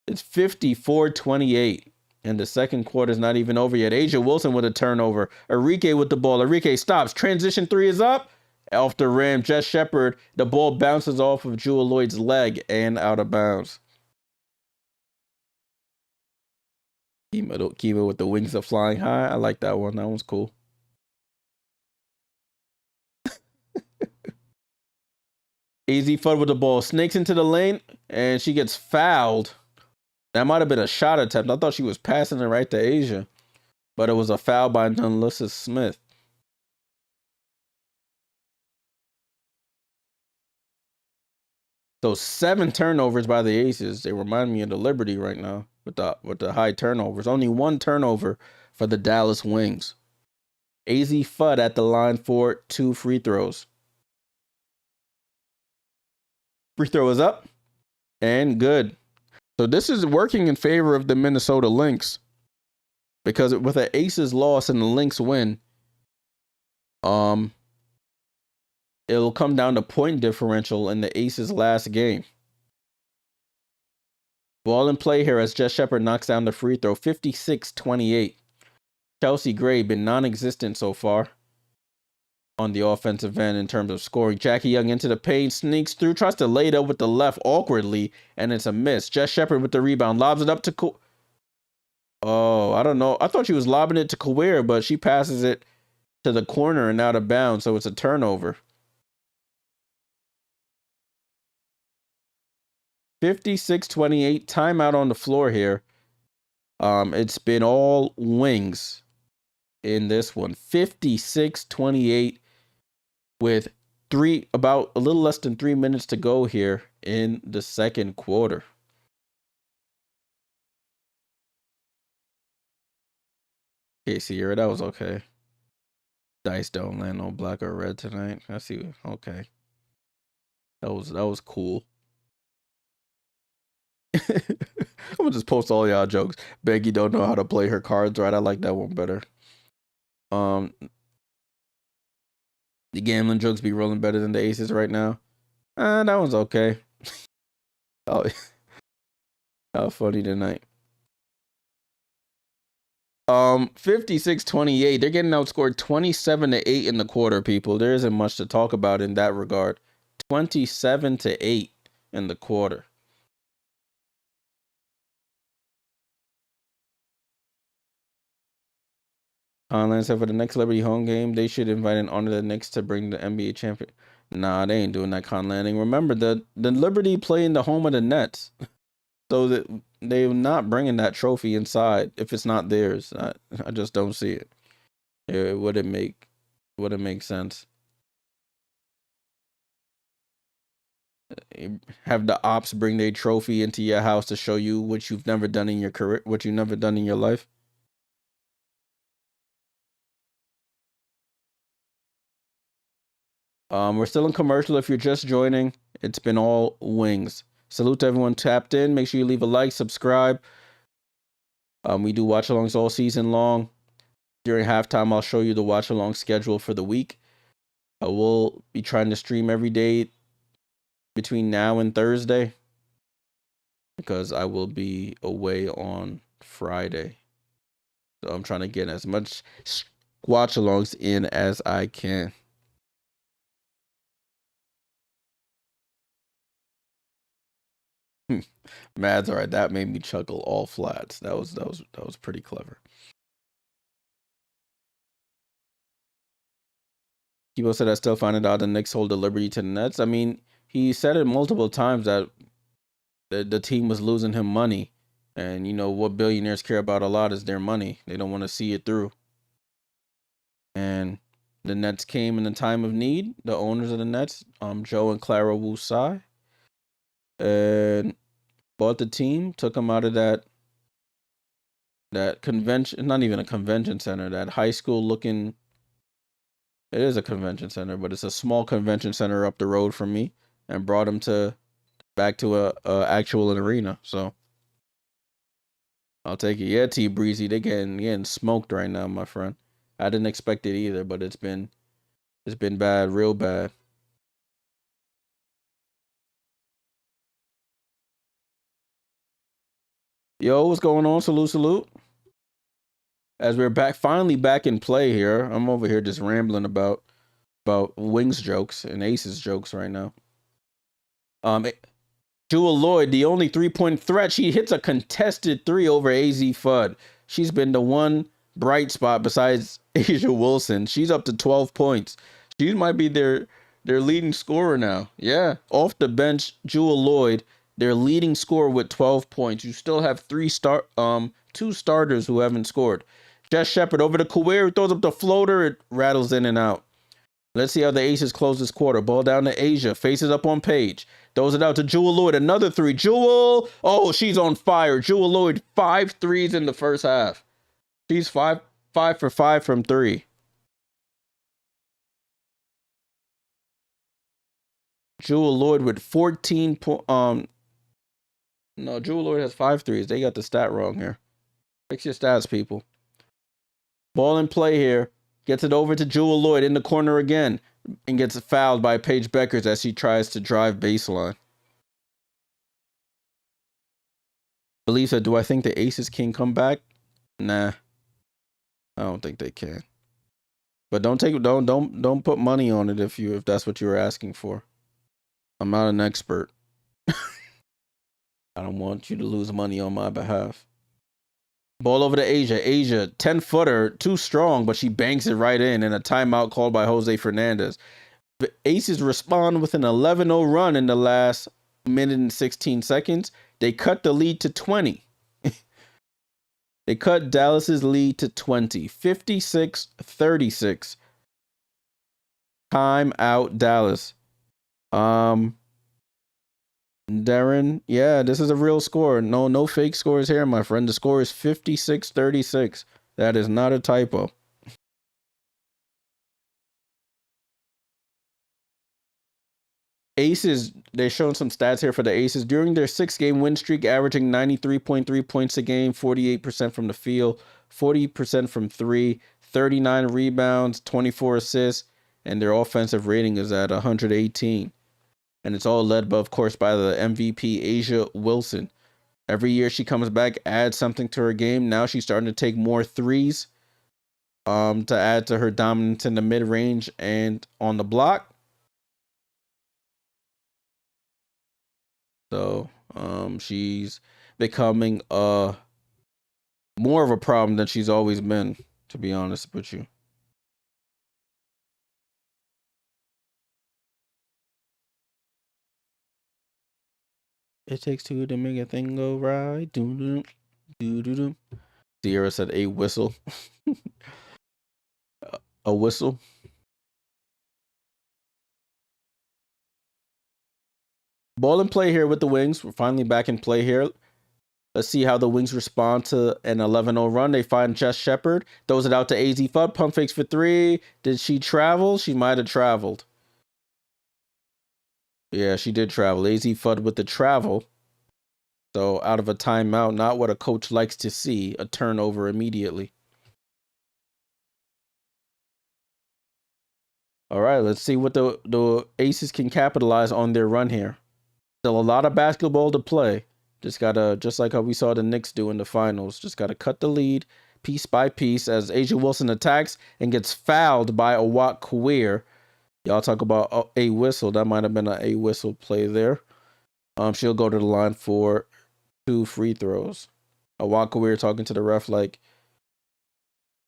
It's 54-28. And the second quarter is not even over yet. A'ja Wilson with a turnover. Arike with the ball. Arike stops. Transition 3 is up. Off the rim. Jess Shepard. The ball bounces off of Jewel Lloyd's leg and out of bounds. Kima with the wings of flying high. I like that one. That one's cool. Azzi Fudd with the ball. Snakes into the lane, and she gets fouled. That might have been a shot attempt. I thought she was passing it right to Asia, but it was a foul by Nalissa Smith. So 7 turnovers by the Aces. They remind me of the Liberty right now with the high turnovers. Only 1 turnover for the Dallas Wings. Azzi Fudd at the line for 2 free throws. Free throw is up and good. So this is working in favor of the Minnesota Lynx, because with an Aces loss and the Lynx win, it'll come down to point differential in the Aces last game. Ball in play here as Jess Shepard knocks down the free throw. 56-28. Chelsea Gray been non-existent so far on the offensive end in terms of scoring. Jackie Young into the paint, sneaks through, tries to lay it up with the left awkwardly, and it's a miss. Jess Shepard with the rebound, lobs it up to Oh, I don't know. I thought she was lobbing it to Kawir, but she passes it to the corner and out of bounds, so it's a turnover. 56-28, timeout on the floor here. It's been all Wings in this one. 56-28 with about a little less than 3 minutes to go here in the second quarter. Okay, Sierra, that was okay. Dice don't land on black or red tonight. I see. Okay, that was cool. I'm gonna just post all y'all jokes. Becky don't know how to play her cards right. I like that one better. The gambling jokes be rolling better than the Aces right now. That one's okay. Oh, how funny tonight. 56-28. They're getting outscored 27-8 in the quarter, people. There isn't much to talk about in that regard. 27-8 in the quarter. Conlan said for the next Liberty home game, they should invite and honor the Knicks to bring the NBA champion. Nah, they ain't doing that, Conlanding. Remember, the Liberty play in the home of the Nets. So that they're not bringing that trophy inside if it's not theirs. I just don't see it. It wouldn't make sense. Have the ops bring their trophy into your house to show you what you've never done in your career, what you've never done in your life. We're still in commercial. If you're just joining, it's been all Wings. Salute to everyone tapped in. Make sure you leave a like, subscribe. We do watch-alongs all season long. During halftime, I'll show you the watch-along schedule for the week. I will be trying to stream every day between now and Thursday, because I will be away on Friday. So I'm trying to get as much watch-alongs in as I can. Mads, all right, that made me chuckle all flats. That was pretty clever. People said I still find it odd the Knicks hold the Liberty to the Nets. I mean, he said it multiple times that the team was losing him money. And you know what billionaires care about a lot is their money. They don't want to see it through. And the Nets came in the time of need. The owners of the Nets, Joe and Clara Wu Tsai, and bought the team, took them out of that convention, not even a convention center, that high school looking. It is a convention center, but it's a small convention center up the road from me, and brought them back to a actual arena. So I'll take it. Yeah, T Breezy, they getting smoked right now, my friend. I didn't expect it either, but it's been bad, real bad. Yo, what's going on? Salute. As we're finally back in play here. I'm over here just rambling about Wings jokes and Aces jokes right now. Jewel Lloyd, the only 3-point threat, she hits a contested 3 over Azzi Fudd. She's been the one bright spot besides Asia Wilson. She's up to 12 points. She might be their leading scorer now. Yeah, off the bench, Jewel Lloyd, their leading scorer with 12 points. You still have two starters who haven't scored. Jess Shepard over to Kuwait, throws up the floater, it rattles in and out. Let's see how the Aces close this quarter. Ball down to Asia, faces up on Paige. Throws it out to Jewel Lloyd, another three. Jewel, oh, she's on fire. Jewel Lloyd, 5 threes in the first half. She's 5 for 5 from 3. Jewel Lloyd with 14 no, Jewel Lloyd has 5 threes. They got the stat wrong here. Fix your stats, people. Ball in play here. Gets it over to Jewel Lloyd in the corner again and gets fouled by Paige Bueckers as she tries to drive baseline. Believes that, do I think the Aces can come back? Nah. I don't think they can. But don't put money on it if that's what you were asking for. I'm not an expert. I don't want you to lose money on my behalf. Ball over to Asia. Asia, 10-footer, too strong, but she banks it right in a timeout called by Jose Fernandez. The Aces respond with an 11-0 run in the last minute and 16 seconds. They cut the lead to 20. They cut Dallas's lead to 20. 56-36. Time out Dallas. Darren, yeah, this is a real score. No fake scores here, my friend. The score is 56-36. That is not a typo. Aces, they're showing some stats here for the Aces. During their 6-game win streak, averaging 93.3 points a game, 48% from the field, 40% from 3, 39 rebounds, 24 assists, and their offensive rating is at 118. And it's all led, of course, by the MVP, Asia Wilson. Every year she comes back, adds something to her game. Now she's starting to take more threes to add to her dominance in the mid-range and on the block. So she's becoming more of a problem than she's always been, to be honest with you. It takes two to make a thing go right. Doo-doo, doo-doo-doo. Sierra said a whistle. A whistle. Ball in play here with the Wings. We're finally back in play here. Let's see how the Wings respond to an 11-0 run. They find Jess Shepard. Throws it out to Azzi Fudd. Pump fakes for 3. Did she travel? She might have traveled. Yeah, she did travel. Azzi Fudd with the travel. So out of a timeout, not what a coach likes to see, a turnover immediately. All right, let's see what the Aces can capitalize on their run here. Still a lot of basketball to play. Just like how we saw the Knicks do in the finals. Just gotta cut the lead piece by piece as Asia Wilson attacks and gets fouled by Awak Kuwait. Y'all talk about a whistle. That might have been a whistle play there. She'll go to the line for 2 free throws. Awak Kuwait talking to the ref like,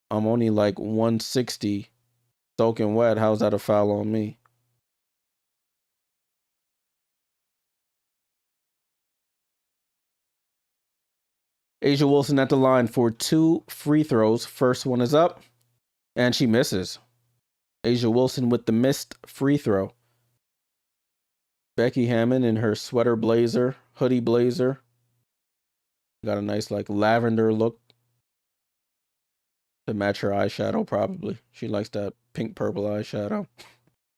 I'm only like 160 soaking wet. How's that a foul on me? Asia Wilson at the line for 2 free throws. First one is up, and she misses. Asia Wilson with the missed free throw. Becky Hammond in her sweater blazer, hoodie blazer. Got a nice like lavender look to match her eyeshadow, probably. She likes that pink purple eyeshadow.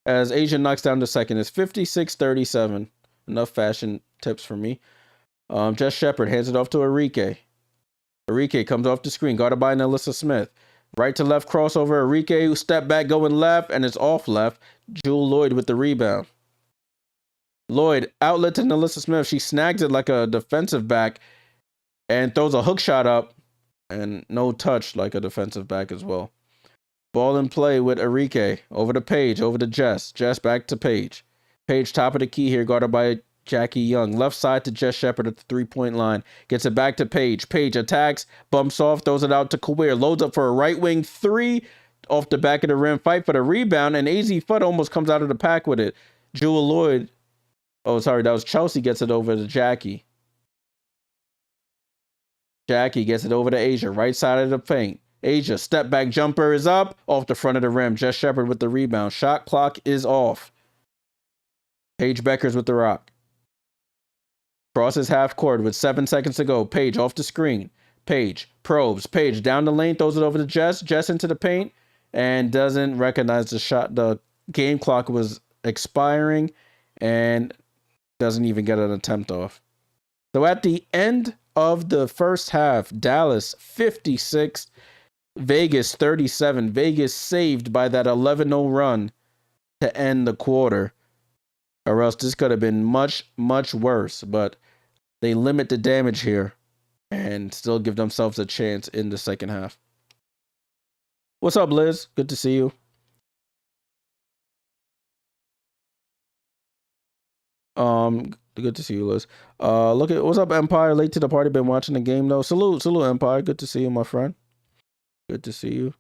As Asia knocks down the second, it's 56-37. Enough fashion tips for me. Jess Shepard hands it off to Arike. Arike comes off the screen, guarded by Nelissa Smith. Right to left crossover. Arike, who step back going left, and it's off left. Jewel Lloyd with the rebound. Lloyd, outlet to Nelissa Smith. She snags it like a defensive back and throws a hook shot up, and no touch like a defensive back as well. Ball in play with Arike. Over to Paige, over to Jess. Jess back to Paige. Paige top of the key here, guarded by Jackie Young, left side to Jess Shepard at the 3-point line. Gets it back to Paige. Paige attacks, bumps off, throws it out to Kawir. Loads up for a right wing three off the back of the rim. Fight for the rebound, and Azzi Fudd almost comes out of the pack with it. Jewel Lloyd. Oh, sorry, that was Chelsea gets it over to Jackie. Jackie gets it over to Asia, right side of the paint. Asia, step back jumper is up, off the front of the rim. Jess Shepard with the rebound. Shot clock is off. Paige Bueckers with the rock. Crosses half court with 7 seconds to go. Paige off the screen. Paige probes. Paige down the lane, throws it over to Jess. Jess into the paint and doesn't recognize the shot. The game clock was expiring and doesn't even get an attempt off. So at the end of the first half, Dallas 56, Vegas 37. Vegas saved by that 11-0 run to end the quarter. Or else this could have been much, much worse. But they limit the damage here and still give themselves a chance in the second half. What's up, Liz? Good to see you. Good to see you, Liz. Look at what's up, Empire. Late to the party. Been watching the game though. Salute, Empire. Good to see you, my friend. Good to see you.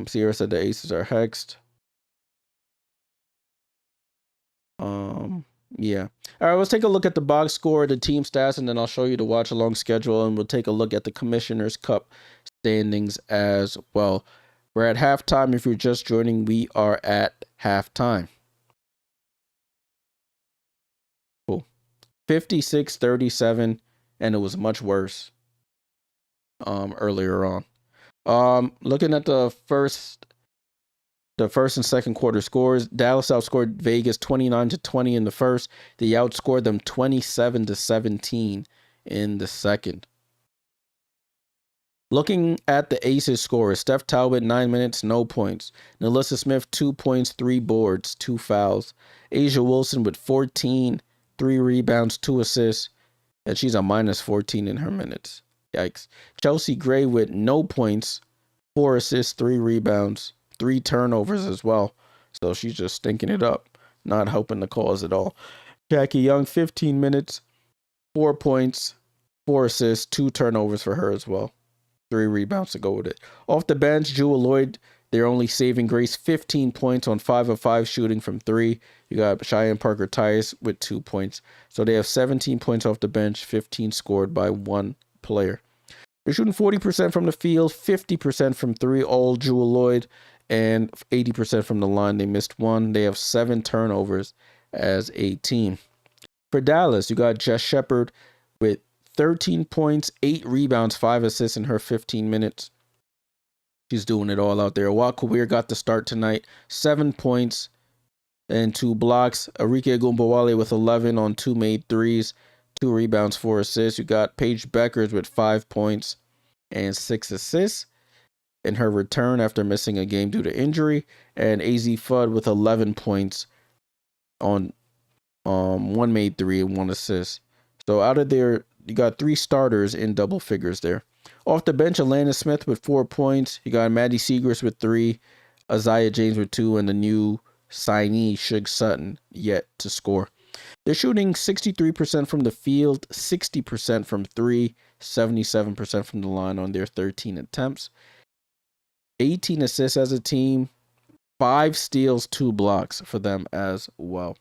Sierra said the aces are hexed. Yeah. All right, let's take a look at the box score, the team stats, and then I'll show you the watch along schedule, and we'll take a look at the Commissioner's Cup standings as well. We're at halftime. If you're just joining, we are at halftime. Cool. 56-37, and it was much worse earlier on. Looking at the first and second quarter scores, Dallas outscored Vegas 29-20 in the first. They outscored them 27-17 in the second. Looking at the Aces scores, Steph Talbot, 9 minutes, no points. Nalissa Smith, 2 points, 3 boards, 2 fouls. Asia Wilson with 14, 3 rebounds, 2 assists, and she's a minus 14 in her minutes. Yikes. Chelsea Gray with no points, 4 assists, 3 rebounds, 3 turnovers as well. So she's just stinking it up, not helping the cause at all. Jackie Young, 15 minutes, 4 points, 4 assists, 2 turnovers for her as well. 3 rebounds to go with it. Off the bench, Jewel Lloyd, they're only saving grace, 15 points on 5 of 5 shooting from 3. You got Cheyenne Parker Tice with 2 points. So they have 17 points off the bench, 15 scored by 1 player. They're shooting 40% from the field, 50% from 3, all Jewel Lloyd, and 80% from the line. They missed 1. They have 7 turnovers as a team. For Dallas, you got Jess Shepard with 13 points, 8 rebounds, 5 assists in her 15 minutes. She's doing it all out there. Kawir got the start tonight. 7 points and 2 blocks. Arike Gumbawale with 11 on 2 made threes, 2 rebounds, 4 assists. You got Paige Bueckers with 5 points and 6 assists in her return after missing a game due to injury. And Azzi Fudd with 11 points on 1 made 3 and 1 assist. So out of there, you got 3 starters in double figures there. Off the bench, Alana Smith with 4 points. You got Maddie Segrist with 3, Isaiah James with 2, and the new signee, Shug Sutton, yet to score. They're shooting 63% from the field, 60% from 3, 77% from the line on their 13 attempts. 18 assists as a team, 5 steals, 2 blocks for them as well.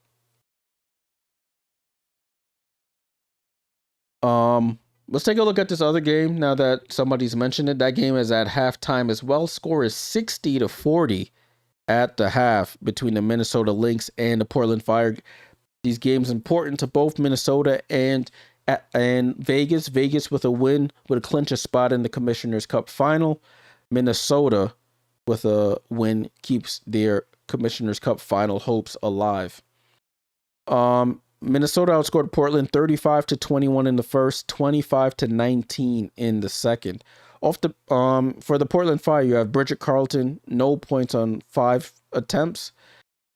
Let's take a look at this other game now that somebody's mentioned it. That game is at halftime as well. Score is 60-40 at the half between the Minnesota Lynx and the Portland Fire. These games important to both Minnesota and Vegas. Vegas with a win would clinch a spot in the Commissioner's Cup final. Minnesota with a win keeps their Commissioner's Cup final hopes alive. Minnesota outscored Portland 35-21 in the first, 25-19 in the second. Off the for the Portland Fire, you have Bridget Carlton, no points on 5 attempts.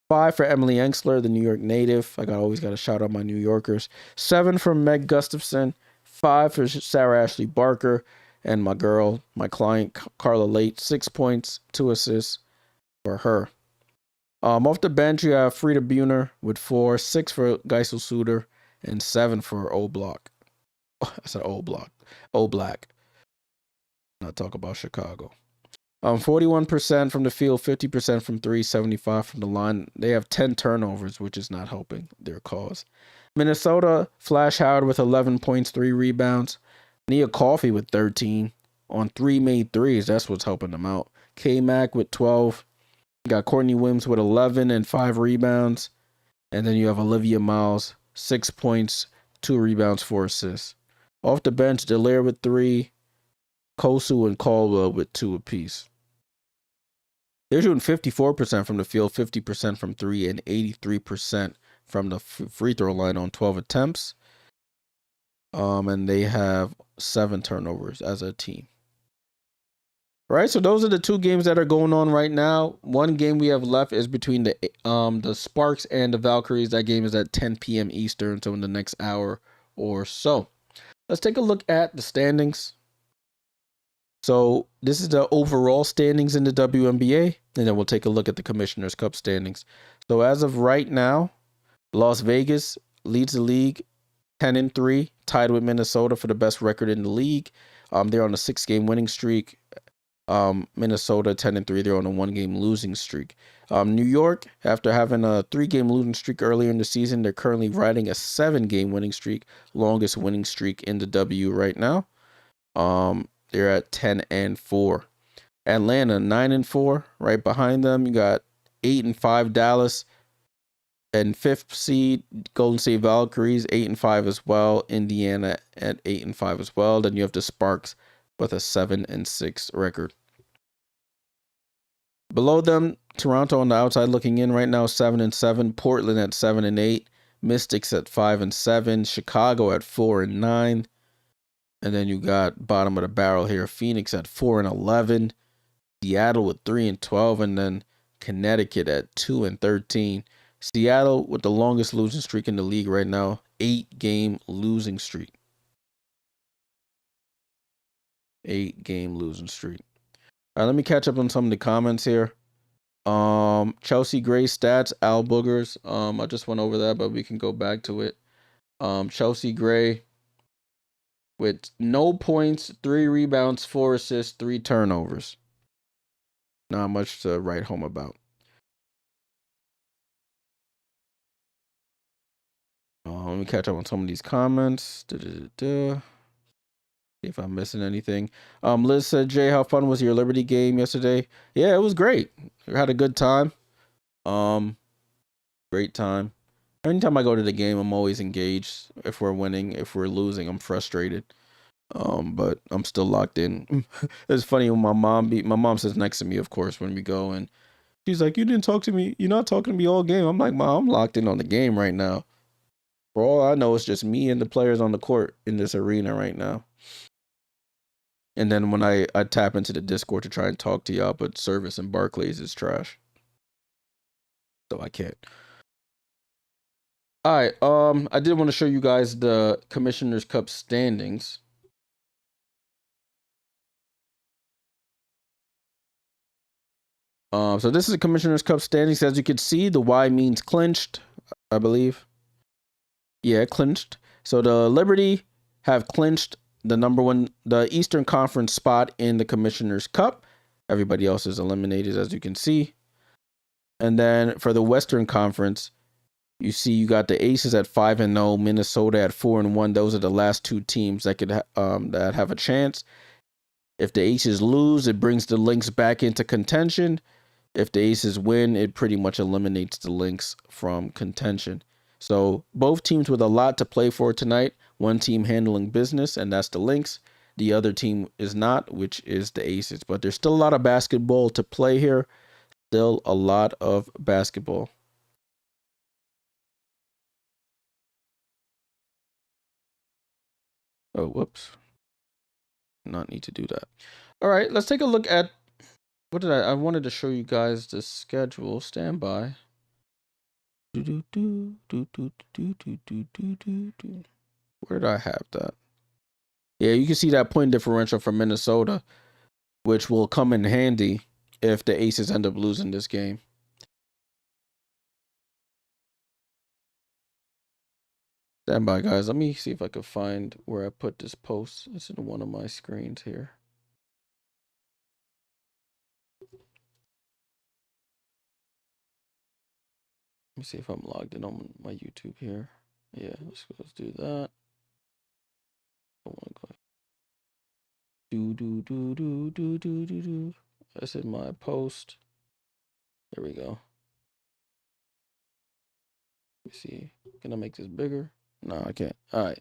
5 for Emily Ensler, the New York native. Always got to shout out my New Yorkers. 7 from Meg Gustafson. 5 for Sarah Ashley Barker. And my girl, my client, Carla Late, 6 points, 2 assists for her. Off the bench, you have Frieda Buhner with 4, 6 for Geisel Suter, and 7 for O'Block. I said O'Block. O'Black. Not talk about Chicago. 41% from the field, 50% from 3, 75 from the line. They have 10 turnovers, which is not helping their cause. Minnesota, Flash Howard with 11 points, 3 rebounds. Nia Coffey with 13 on 3 made threes. That's what's helping them out. K-Mac with 12. You got Courtney Williams with 11 and 5 rebounds. And then you have Olivia Miles, 6 points, 2 rebounds, 4 assists. Off the bench, Delaire with 3. Kosu and Caldwell with 2 apiece. They're shooting 54% from the field, 50% from 3, and 83% from the free throw line on 12 attempts. And they have 7 turnovers as a team. All right, so those are the 2 games that are going on right now. One game we have left is between the Sparks and the Valkyries. That game is at 10 p.m. Eastern, so in the next hour or so. Let's take a look at the standings. So this is the overall standings in the WNBA, and then we'll take a look at the Commissioner's Cup standings. So as of right now, Las Vegas leads the league 10-3, tied with Minnesota for the best record in the league. They're on a 6-game winning streak. Minnesota 10-3, they're on a 1-game losing streak. New York, after having a 3-game losing streak earlier in the season, they're currently riding a 7-game winning streak, longest winning streak in the W right now. They're at 10-4. Atlanta 9-4. Right behind them, you got 8-5 Dallas, and 5th seed Golden State Valkyries 8-5 as well. Indiana at 8-5 as well. Then you have the Sparks with a 7-6 record. Below them, Toronto on the outside looking in right now 7-7. Portland at 7-8. Mystics at 5-7. Chicago at 4-9. And then you got bottom of the barrel here, Phoenix at 4-11, Seattle with 3-12, and then Connecticut at 2-13. Seattle with the longest losing streak in the league right now, 8-game losing streak. 8-game losing streak. All right, let me catch up on some of the comments here. Chelsea Gray stats, Al Boogers. I just went over that, but we can go back to it. Chelsea Gray with no points, 3 rebounds, 4 assists, 3 turnovers. Not much to write home about. Let me catch up on some of these comments. See if I'm missing anything. Liz said, Jay, how fun was your Liberty game yesterday? Yeah, it was great. I had a good time. Great time. Anytime I go to the game, I'm always engaged. If we're winning, if we're losing, I'm frustrated. But I'm still locked in. It's funny when my mom sits next to me, of course, when we go, and she's like, you didn't talk to me. You're not talking to me all game. I'm like, Mom, I'm locked in on the game right now. For all I know, it's just me and the players on the court in this arena right now. And then when I tap into the Discord to try and talk to y'all, but service in Barclays is trash. So I can't. All right. I did want to show you guys the Commissioner's Cup standings. So this is the Commissioner's Cup standings. As you can see, the Y means clinched, I believe. Yeah, clinched. So the Liberty have clinched the Eastern Conference spot in the Commissioner's Cup. Everybody else is eliminated, as you can see. And then for the Western Conference, you see you got the Aces at 5-0, Minnesota at 4-1. Those are the last 2 teams that could that have a chance. If the Aces lose, it brings the Lynx back into contention. If the Aces win, it pretty much eliminates the Lynx from contention. So both teams with a lot to play for tonight. One team handling business, and that's the Lynx. The other team is not, which is the Aces. But there's still a lot of basketball to play here. Still a lot of basketball. Oh, whoops. Not need to do that. All right, let's take a look at what did I wanted to show you guys the schedule. Stand by. Where did I have that? Yeah, you can see that point differential for Minnesota, which will come in handy if the Aces end up losing this game. Stand by, guys. Let me see if I can find where I put this post. It's in one of my screens here. Let me see if I'm logged in on my YouTube here. Yeah, let's do that. I want to go do. That's in my post. There we go. Let me see. Can I make this bigger? No, I can't. All right.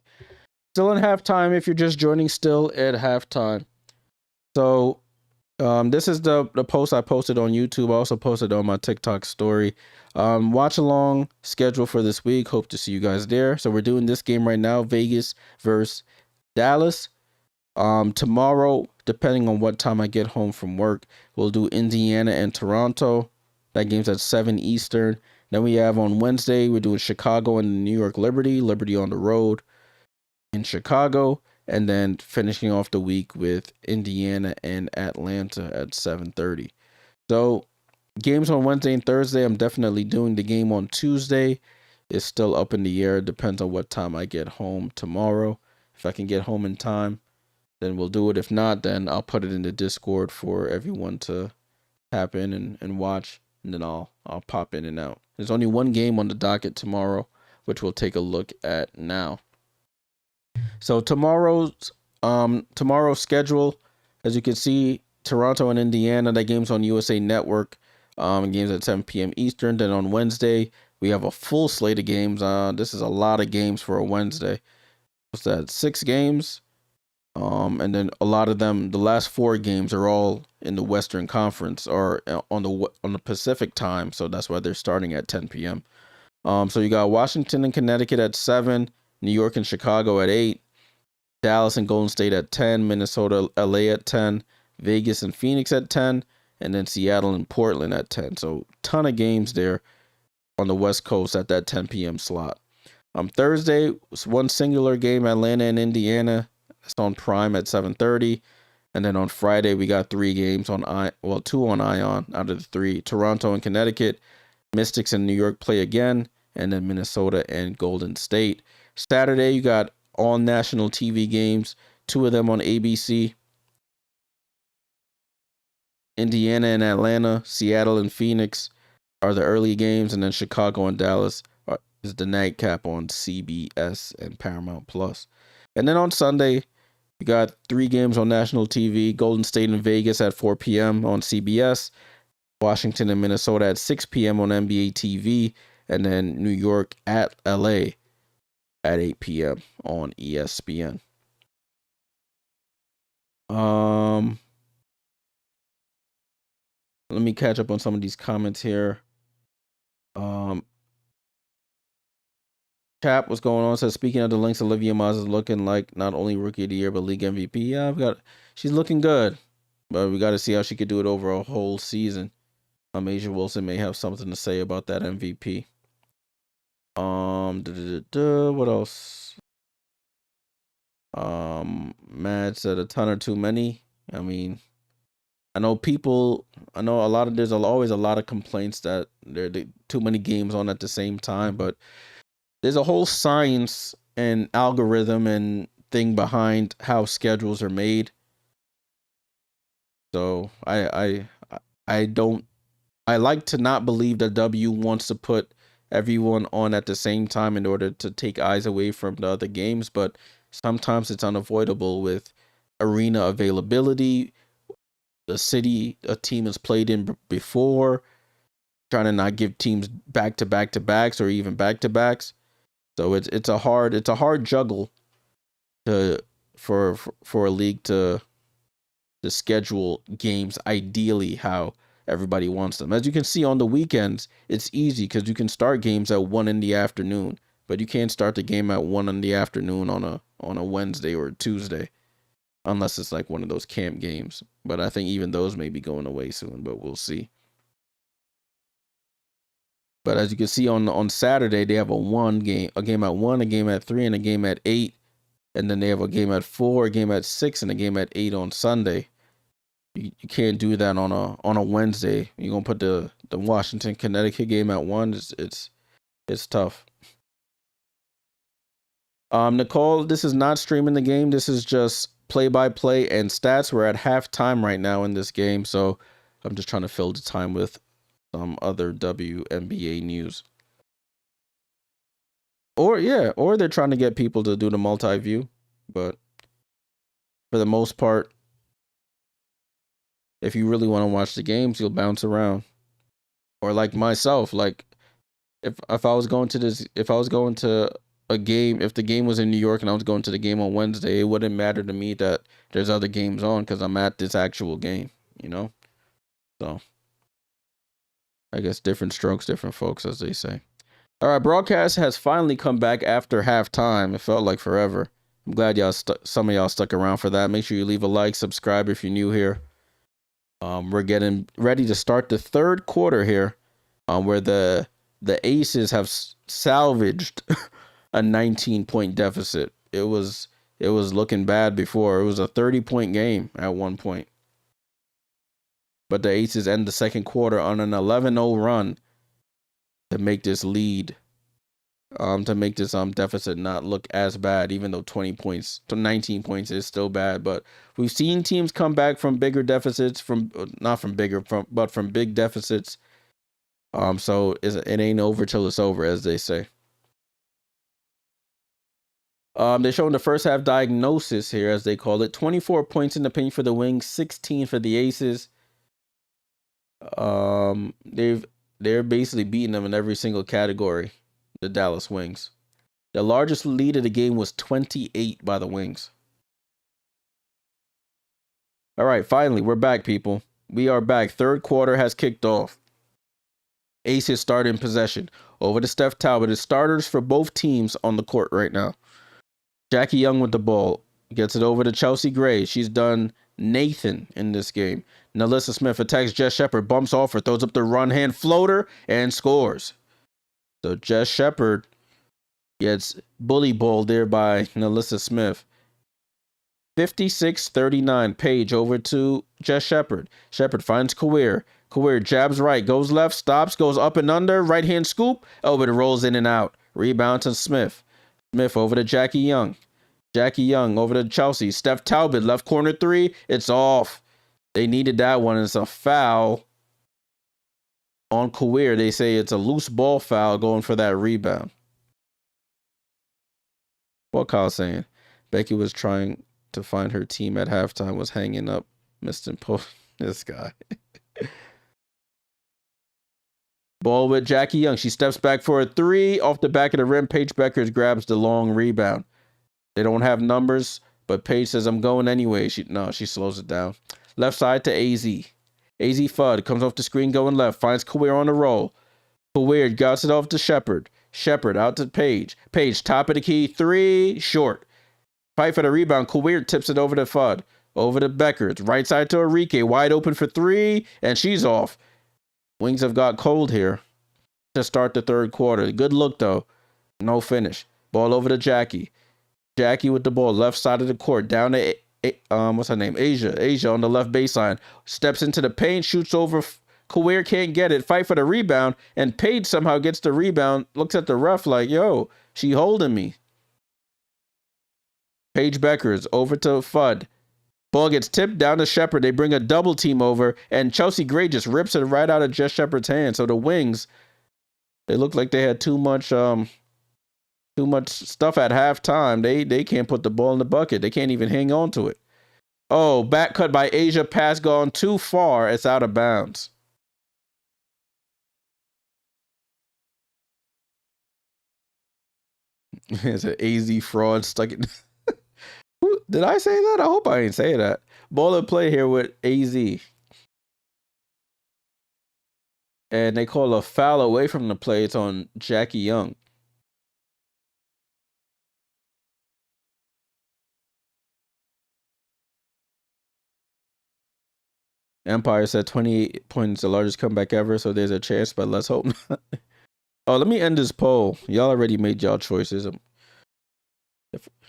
Still in halftime. If you're just joining, still at halftime. So, this is the post I posted on YouTube. I also posted on my TikTok story. Watch along schedule for this week. Hope to see you guys there. So we're doing this game right now, Vegas versus Dallas. Tomorrow, depending on what time I get home from work, we'll do Indiana and Toronto. That game's at 7 Eastern. Then we have on Wednesday, we're doing Chicago and the New York Liberty. Liberty on the road in Chicago. And then finishing off the week with Indiana and Atlanta at 7:30. So games on Wednesday and Thursday. I'm definitely doing the game on Tuesday. It's still up in the air. It depends on what time I get home tomorrow. If I can get home in time, then we'll do it. If not, then I'll put it in the Discord for everyone to tap in and watch. And then I'll pop in and out. There's only one game on the docket tomorrow, which we'll take a look at now. So tomorrow's schedule, as you can see, Toronto and Indiana, that game's on USA Network. Games at 7 p.m. Eastern. Then on Wednesday, we have a full slate of games. This is a lot of games for a Wednesday. What's that? 6 games. And then a lot of them, the last 4 games are all in the Western Conference or on the Pacific time. So that's why they're starting at 10 p.m. So you got Washington and Connecticut at 7, New York and Chicago at 8, Dallas and Golden State at 10, Minnesota, LA at 10, Vegas and Phoenix at 10, and then Seattle and Portland at 10. So ton of games there on the West Coast at that 10 p.m. slot. Thursday was one singular game, Atlanta and Indiana. It's on Prime at 7:30. And then on Friday, we got 3 games on 2 on Ion out of the 3. Toronto and Connecticut, Mystics and New York play again, and then Minnesota and Golden State. Saturday, you got all national TV games, 2 of them on ABC. Indiana and Atlanta, Seattle and Phoenix are the early games, and then Chicago and Dallas is the nightcap on CBS and Paramount Plus. And then on Sunday, you got 3 games on national TV, Golden State and Vegas at 4 p.m. on CBS, Washington and Minnesota at 6 p.m. on NBA TV, and then New York at LA at 8 p.m. on ESPN. Let me catch up on some of these comments here. Cap, what's going on? Says, speaking of the links, Olivia Moss is looking like not only rookie of the year, but league MVP. Yeah, she's looking good, but we got to see how she could do it over a whole season. Asia Wilson may have something to say about that MVP. What else? Mad said a ton or too many. I mean, there's always a lot of complaints that there are too many games on at the same time, but there's a whole science and algorithm and thing behind how schedules are made. So I like to not believe that W wants to put everyone on at the same time in order to take eyes away from the other games, but sometimes it's unavoidable with arena availability, the city a team has played in before, trying to not give teams back to back to backs or even back to backs. So it's a hard juggle for a league to schedule games ideally how everybody wants them. As you can see on the weekends, it's easy because you can start games at 1 in the afternoon, but you can't start the game at 1 in the afternoon on a Wednesday or a Tuesday, unless it's like one of those camp games. But I think even those may be going away soon, but we'll see. But as you can see on Saturday, they have a game at 1, a game at 3, and a game at 8. And then they have a game at 4, a game at 6, and a game at 8 on Sunday. You can't do that on a Wednesday. You're gonna put the Washington Connecticut game at 1. It's tough. Nicole, this is not streaming the game. This is just play-by-play and stats. We're at halftime right now in this game, so I'm just trying to fill the time with some other WNBA news. Or they're trying to get people to do the multi-view, but for the most part, if you really want to watch the games, you'll bounce around. Or like myself, like if I was going to a game, if the game was in New York and I was going to the game on Wednesday, it wouldn't matter to me that there's other games on because I'm at this actual game, you know? So I guess different strokes, different folks, as they say. All right, broadcast has finally come back after halftime. It felt like forever. I'm glad some of y'all stuck around for that. Make sure you leave a like, subscribe if you're new here. We're getting ready to start the third quarter here, where the Aces have salvaged a 19-point deficit. It was looking bad before. It was a 30-point game at one point. But the Aces end the second quarter on an 11-0 run to make this lead, to make this deficit not look as bad, even though 20 points to 19 points is still bad. But we've seen teams come back from bigger deficits, from big deficits. So it ain't over till it's over, as they say. They're showing the first half diagnosis here, as they call it. 24 points in the paint for the Wings, 16 for the Aces. They're basically beating them in every single category, the Dallas Wings. The largest lead of the game was 28 by the Wings. All right, finally, we're back, people. We are back. Third quarter has kicked off. Aces start in possession. Over to Steph Talbot. The starters for both teams on the court right now. Jackie Young with the ball. Gets it over to Chelsea Gray. She's done Nathan in this game. Nalissa Smith attacks Jess Shepard. Bumps off her. Throws up the run hand floater and scores. So Jess Shepard gets bully balled there by Nalissa Smith. 56-39. Paige over to Jess Shepard. Shepard finds Kawir. Kawir jabs right. Goes left. Stops. Goes up and under. Right hand scoop. Over to rolls in and out. Rebound to Smith. Smith over to Jackie Young. Jackie Young over to Chelsea. Steph Talbot, left corner three. It's off. They needed that one. It's a foul on Kawir. They say it's a loose ball foul going for that rebound. What Kyle's saying? Becky was trying to find her team at halftime, was hanging up. Mr. Post. This guy. Ball with Jackie Young. She steps back for a three. Off the back of the rim, Paige Bueckers grabs the long rebound. They don't have numbers, but Paige says, I'm going anyway. She slows it down. Left side to Azzi. Azzi Fudd comes off the screen going left. Finds Kawir on the roll. Kawir guts it off to Shepard. Shepard out to Paige. Paige, top of the key. Three. Short. Fight for the rebound. Kawir tips it over to Fudd. Over to Bueckers. Right side to Arike. Wide open for three. And she's off. Wings have got cold here to start the third quarter. Good look, though. No finish. Ball over to Jackie. Jackie with the ball. Left side of the court. Down to, what's her name? Asia. Asia on the left baseline. Steps into the paint. Shoots over. Kawir can't get it. Fight for the rebound. And Paige somehow gets the rebound. Looks at the ref like, yo, she holding me. Paige Bueckers over to Fudd. Ball gets tipped down to Shepard. They bring a double team over, and Chelsea Gray just rips it right out of Jess Shepard's hand. So the Wings, they look like they had too much stuff at halftime. They can't put the ball in the bucket. They can't even hang on to it. Oh, back cut by Asia. Pass gone too far. It's out of bounds. It's an AZ fraud stuck in. Did I say that? I hope I ain't say that. Ball in play here with AZ. And they call a foul away from the play. It's on Jackie Young. Empire said 28 points, the largest comeback ever, so there's a chance, but let's hope not. Oh, let me end this poll. Y'all already made y'all choices.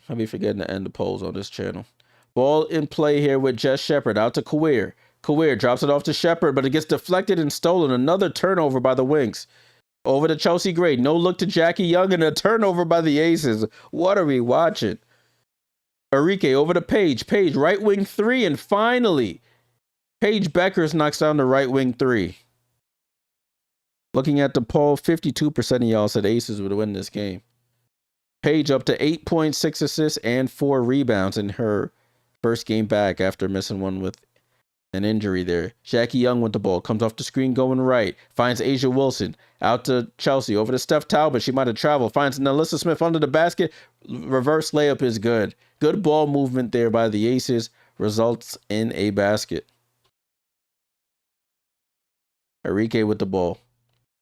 I'll be forgetting to end the polls on this channel. Ball in play here with Jess Shepard. Out to Kawir. Kawir drops it off to Shepard, but it gets deflected and stolen. Another turnover by the Wings. Over to Chelsea Gray. No look to Jackie Young and a turnover by the Aces. What are we watching? Arike over to Paige. Paige, right wing three. And finally, Paige Bueckers knocks down the right wing three. Looking at the poll, 52% of y'all said Aces would win this game. Paige up to 8.6 assists and 4 rebounds in her first game back after missing one with an injury there. Jackie Young with the ball. Comes off the screen going right. Finds Asia Wilson. Out to Chelsea. Over to Steph Talbot. She might have traveled. Finds Nalissa Smith under the basket. Reverse layup is good. Good ball movement there by the Aces. Results in a basket. Arike with the ball.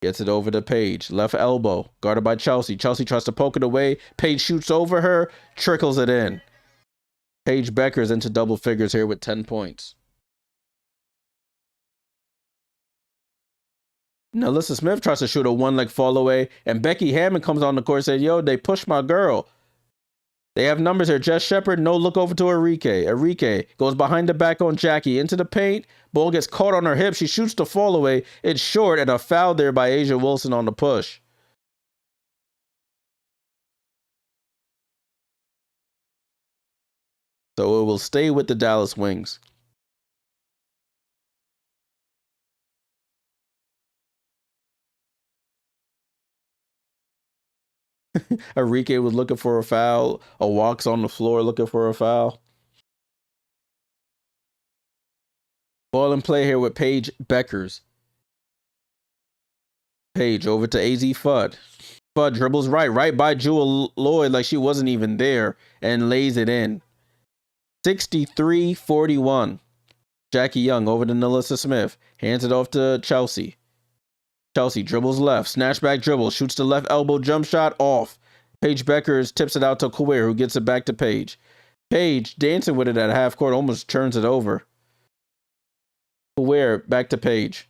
Gets it over to Paige. Left elbow. Guarded by Chelsea. Chelsea tries to poke it away. Paige shoots over her. Trickles it in. Paige Bueckers into double figures here with 10 points. Nalissa Smith tries to shoot a one-leg fall away. And Becky Hammond comes on the court and says, yo, they pushed my girl. They have numbers here. Jess Shepard, no look over to Arike. Arike goes behind the back on Jackie. Into the paint. Ball gets caught on her hip. She shoots the fall away. It's short and a foul there by Asia Wilson on the push. So it will stay with the Dallas Wings. Arike was looking for a foul. A walks on the floor looking for a foul. Ball in play here with Paige Bueckers. Paige over to Azzi Fudd. Fudd dribbles right by Jewel Lloyd like she wasn't even there and lays it in. 63-41. Jackie Young over to Nalissa Smith. Hands it off to Chelsea. Chelsea dribbles left. Snatchback dribble. Shoots the left elbow jump shot off. Paige Bueckers tips it out to Kawir, who gets it back to Paige. Paige dancing with it at half court, almost turns it over. Kawir back to Paige.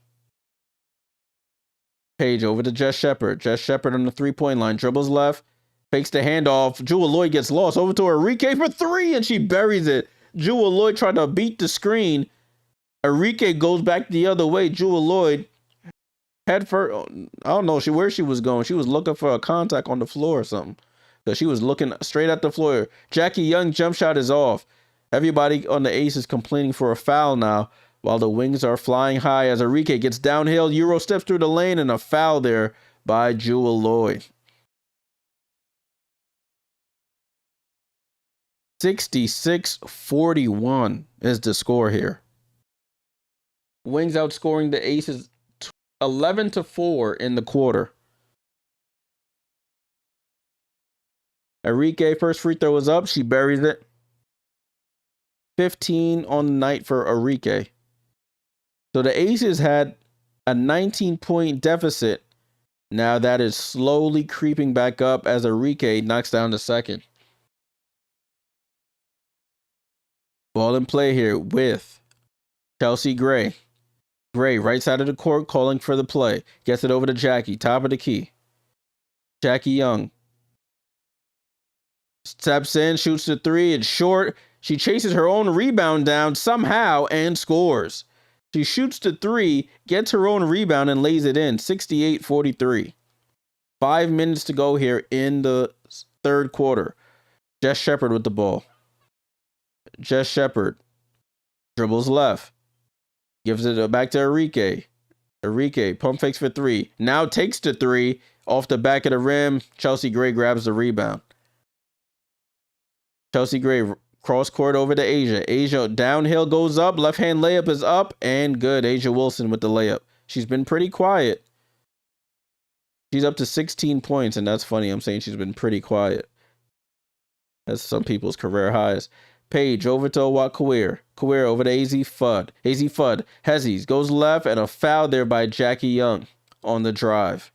Paige over to Jess Shepard. Jess Shepard on the three-point line. Dribbles left. Fakes the handoff. Jewel Lloyd gets lost. Over to Arike for three, and she buries it. Jewel Lloyd tried to beat the screen. Arike goes back the other way. Jewel Lloyd head first. I don't know where she was going. She was looking for a contact on the floor or something. Because she was looking straight at the floor. Jackie Young jump shot is off. Everybody on the Aces complaining for a foul now, while the Wings are flying high as Arike gets downhill, Euro steps through the lane, and a foul there by Jewel Lloyd. 66-41 is the score here. Wings outscoring the Aces 11-4 in the quarter. Arike first free throw is up. She buries it. 15 on the night for Arike. So the Aces had a 19-point deficit. Now that is slowly creeping back up as Arike knocks down the second. Ball in play here with Chelsea Gray. Gray, right side of the court, calling for the play. Gets it over to Jackie, top of the key. Jackie Young steps in, shoots the three. It's short. She chases her own rebound down somehow and scores. She shoots the three, gets her own rebound, and lays it in. 68-43. 5 minutes to go here in the third quarter. Jess Shepard with the ball. Jess Shepard dribbles left. Gives it back to Arike. Arike pump fakes for three. Now takes the three off the back of the rim. Chelsea Gray grabs the rebound. Chelsea Gray cross court over to Asia. Asia downhill goes up. Left hand layup is up and good. Asia Wilson with the layup. She's been pretty quiet. She's up to 16 points, and that's funny. I'm saying she's been pretty quiet. That's some people's career highs. Paige over to Kawir. Kawir over to Azzi Fudd. Azzi Fudd. Hezzies goes left, and a foul there by Jackie Young on the drive.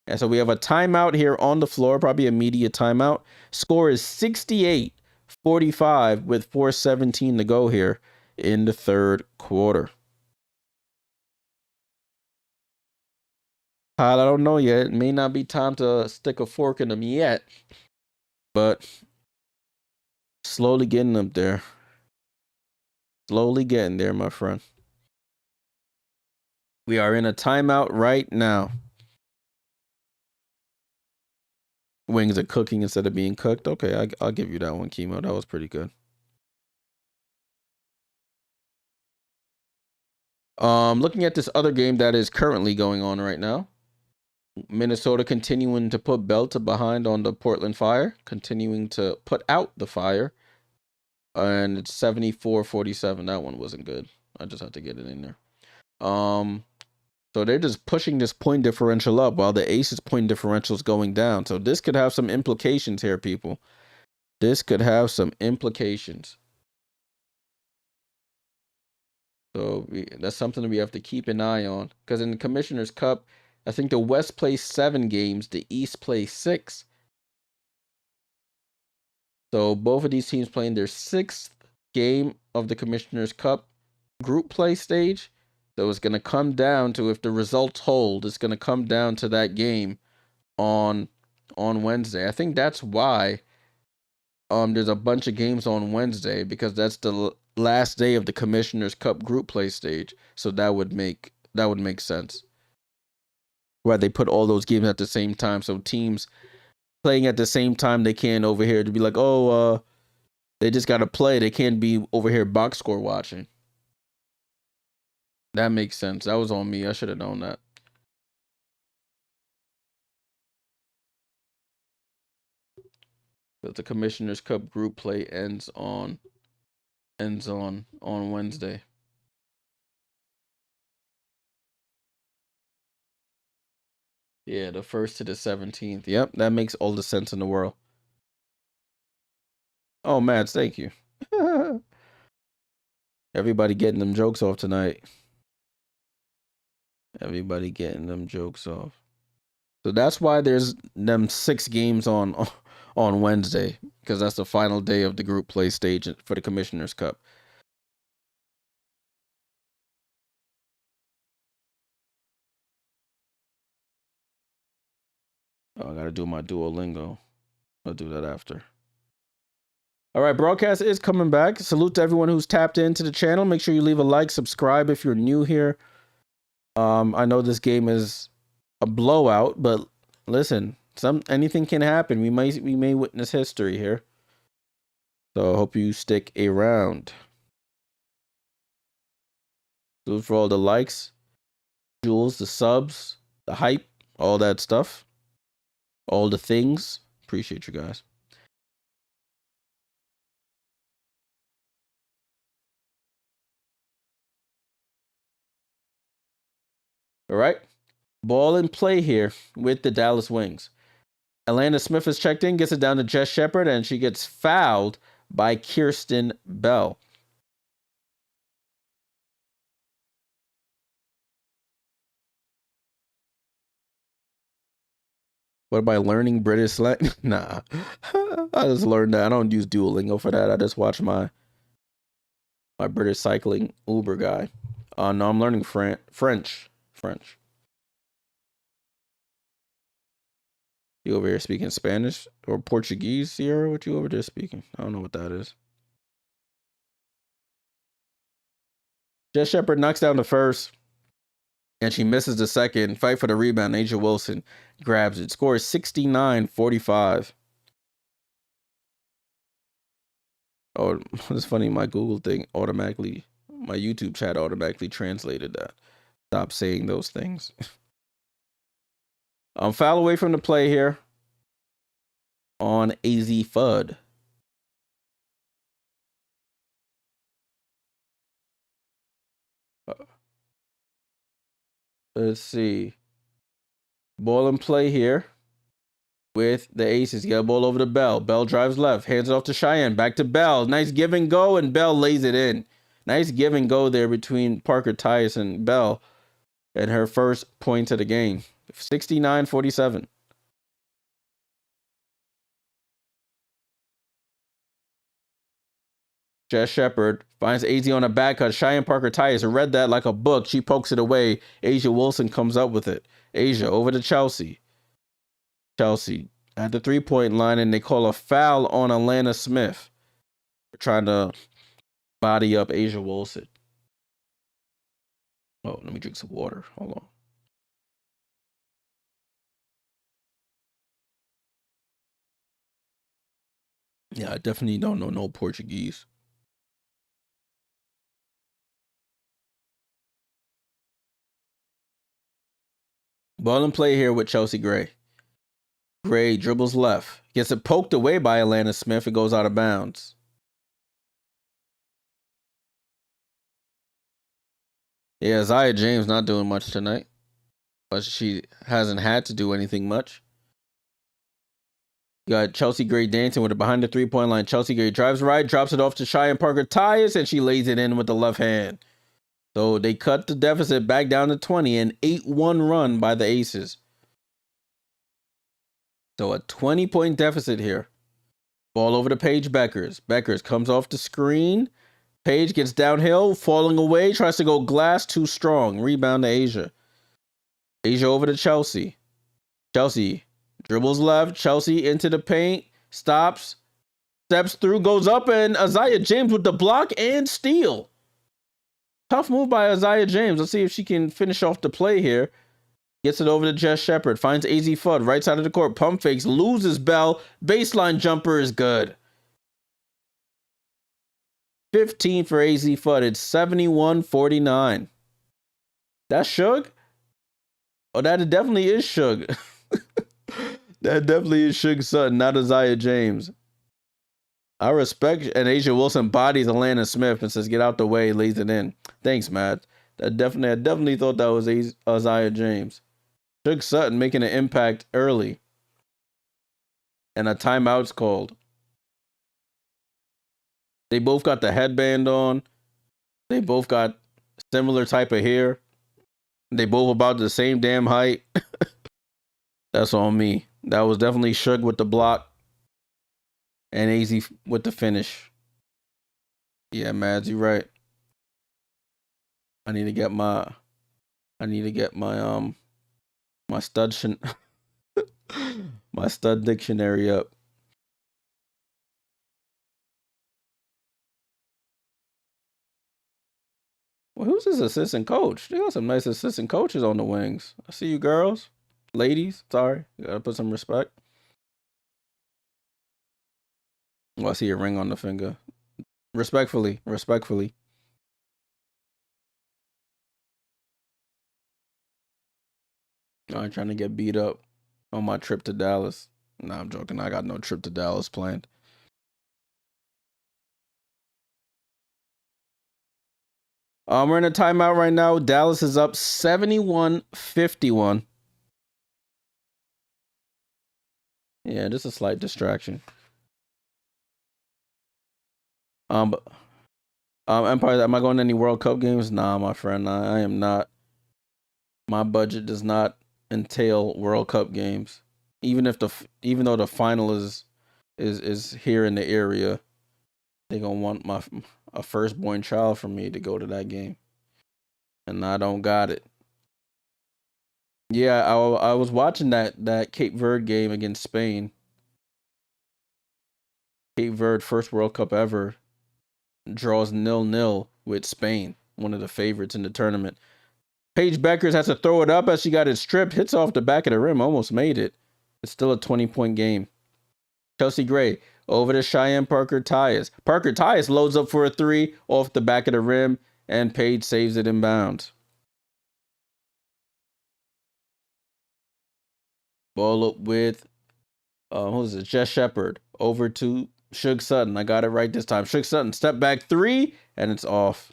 And so we have a timeout here on the floor, probably a media timeout. Score is 68-45 with 4:17 to go here in the third quarter. I don't know yet. It may not be time to stick a fork in them yet, but slowly getting up there. Slowly getting there, my friend. We are in a timeout right now. Wings are cooking instead of being cooked. Okay, I'll give you that one, Chemo. That was pretty good. Looking at this other game that is currently going on right now. Minnesota continuing to put Belta behind on the Portland Fire, continuing to put out the fire. And it's 74-47. That one wasn't good. I just had to get it in there. So they're just pushing this point differential up while the Aces point differential is going down. So this could have some implications here, people. This could have some implications. So that's something that we have to keep an eye on. Because in the Commissioner's Cup, I think the West plays 7 games, the East plays 6. So both of these teams playing their 6th game of the Commissioner's Cup group play stage. So it's going to come down to, if the results hold, it's going to come down to that game on Wednesday. I think that's why there's a bunch of games on Wednesday, because that's the last day of the Commissioner's Cup group play stage. So that would make sense. Why they put all those games at the same time, so teams playing at the same time they can over here to be like, oh, they just got to play. They can't be over here box score watching. That makes sense. That was on me. I should have known that. But the Commissioner's Cup group play ends on Wednesday. Yeah, the 1st to the 17th. Yep, that makes all the sense in the world. Oh, Mads, thank you. Everybody getting them jokes off tonight. Everybody getting them jokes off. So that's why there's them 6 games on Wednesday, because that's the final day of the group play stage for the Commissioner's Cup. Oh, I gotta do my Duolingo. I'll do that after. All right, broadcast is coming back. Salute to everyone who's tapped into the channel. Make sure you leave a like, subscribe if you're new here. I know this game is a blowout, but listen, anything can happen. We may witness history here. So I hope you stick around. Salute for all the likes, Jules, the subs, the hype, all that stuff, all the things. Appreciate you guys. All right. Ball in play here with the Dallas Wings. Alana Smith is checked in, gets it down to Jess Shepard, and she gets fouled by Kirsten Bell. What am I learning British slang? Nah. I just learned that. I don't use Duolingo for that. I just watch my British cycling Uber guy. No, I'm learning French. You over here speaking Spanish or Portuguese, Sierra? What you over there speaking? I don't know what that is. Jess Shepard knocks down the first, and she misses the second. Fight for the rebound. Asia Wilson grabs it. Score is 69-45. Oh, it's funny. My Google thing automatically, my YouTube chat automatically translated that. Stop saying those things. Foul away from the play here on Azzi Fudd. Let's see. Ball in play here with the Aces. Get a ball over to Bell. Bell drives left. Hands it off to Cheyenne. Back to Bell. Nice give and go, and Bell lays it in. Nice give and go there between Parker Tyus and Bell. And her first point of the game. 69-47. Jess Shepard finds AZ on a back cut. Cheyenne Parker Tyus read that like a book. She pokes it away. Asia Wilson comes up with it. Asia over to Chelsea. Chelsea at the 3-point line, and they call a foul on Alana Smith. They're trying to body up Asia Wilson. Oh, let me drink some water. Hold on. Yeah, I definitely don't know no Portuguese. Ball and play here with Chelsea Gray. Gray dribbles left. Gets it poked away by Alana Smith. It goes out of bounds. Yeah, Zaya James not doing much tonight. But she hasn't had to do anything much. You got Chelsea Gray dancing with it behind the three-point line. Chelsea Gray drives right, drops it off to Cheyenne Parker Tyus, and she lays it in with the left hand. So they cut the deficit back down to 20, an 8-1 run by the Aces. So a 20-point deficit here. Ball over to Paige Bueckers. Bueckers comes off the screen. Paige gets downhill, falling away, tries to go glass, too strong. Rebound to Asia. Asia over to Chelsea. Chelsea dribbles left. Chelsea into the paint. Stops. Steps through. Goes up. And Azzi James with the block and steal. Tough move by Azzi James. Let's see if she can finish off the play here. Gets it over to Jess Shepard. Finds Azzi Fudd. Right side of the court. Pump fakes. Loses Bell. Baseline jumper is good. 15 for Azzi Fudd. It's 71-49. That's Shug? Oh, that definitely is Shug. That definitely is Shug Sutton, not Azzi James. I respect, and Asia Wilson bodies Alana Smith and says, "Get out the way," lays it in. Thanks, Matt. I definitely thought that was Azzi James. Shug Sutton making an impact early. And a timeout's called. They both got the headband on. They both got similar type of hair. They both about the same damn height. That's on me. That was definitely Shug with the block. And Azzi with the finish. Yeah, Mads, you're right. I need to get my my stud my stud dictionary up. Well, who's this assistant coach? They got some nice assistant coaches on the wings. I see you girls. Ladies, sorry. You gotta put some respect. Oh, I see a ring on the finger. Respectfully. I ain't trying to get beat up on my trip to Dallas. Nah, I'm joking. I got no trip to Dallas planned. We're in a timeout right now. Dallas is up 71-51. Yeah, just a slight distraction. Empire, am I going to any World Cup games? Nah, my friend, I am not. My budget does not entail World Cup games. Even though the final is here in the area, they gonna want a firstborn child from me to go to that game, and I don't got it. Yeah, I was watching that Cape Verde game against Spain. Cape Verde first World Cup ever draws 0-0 with Spain, one of the favorites in the tournament. Paige Bueckers has to throw it up as she got it stripped, hits off the back of the rim, almost made it. It's still a 20-point game. Chelsea Gray over to Cheyenne Parker Tyus. Parker Tyus loads up for a three off the back of the rim, and Paige saves it in bounds. Ball up with who's it? Jess Shepard over to Shug Sutton. I got it right this time. Shug Sutton step back three, and it's off.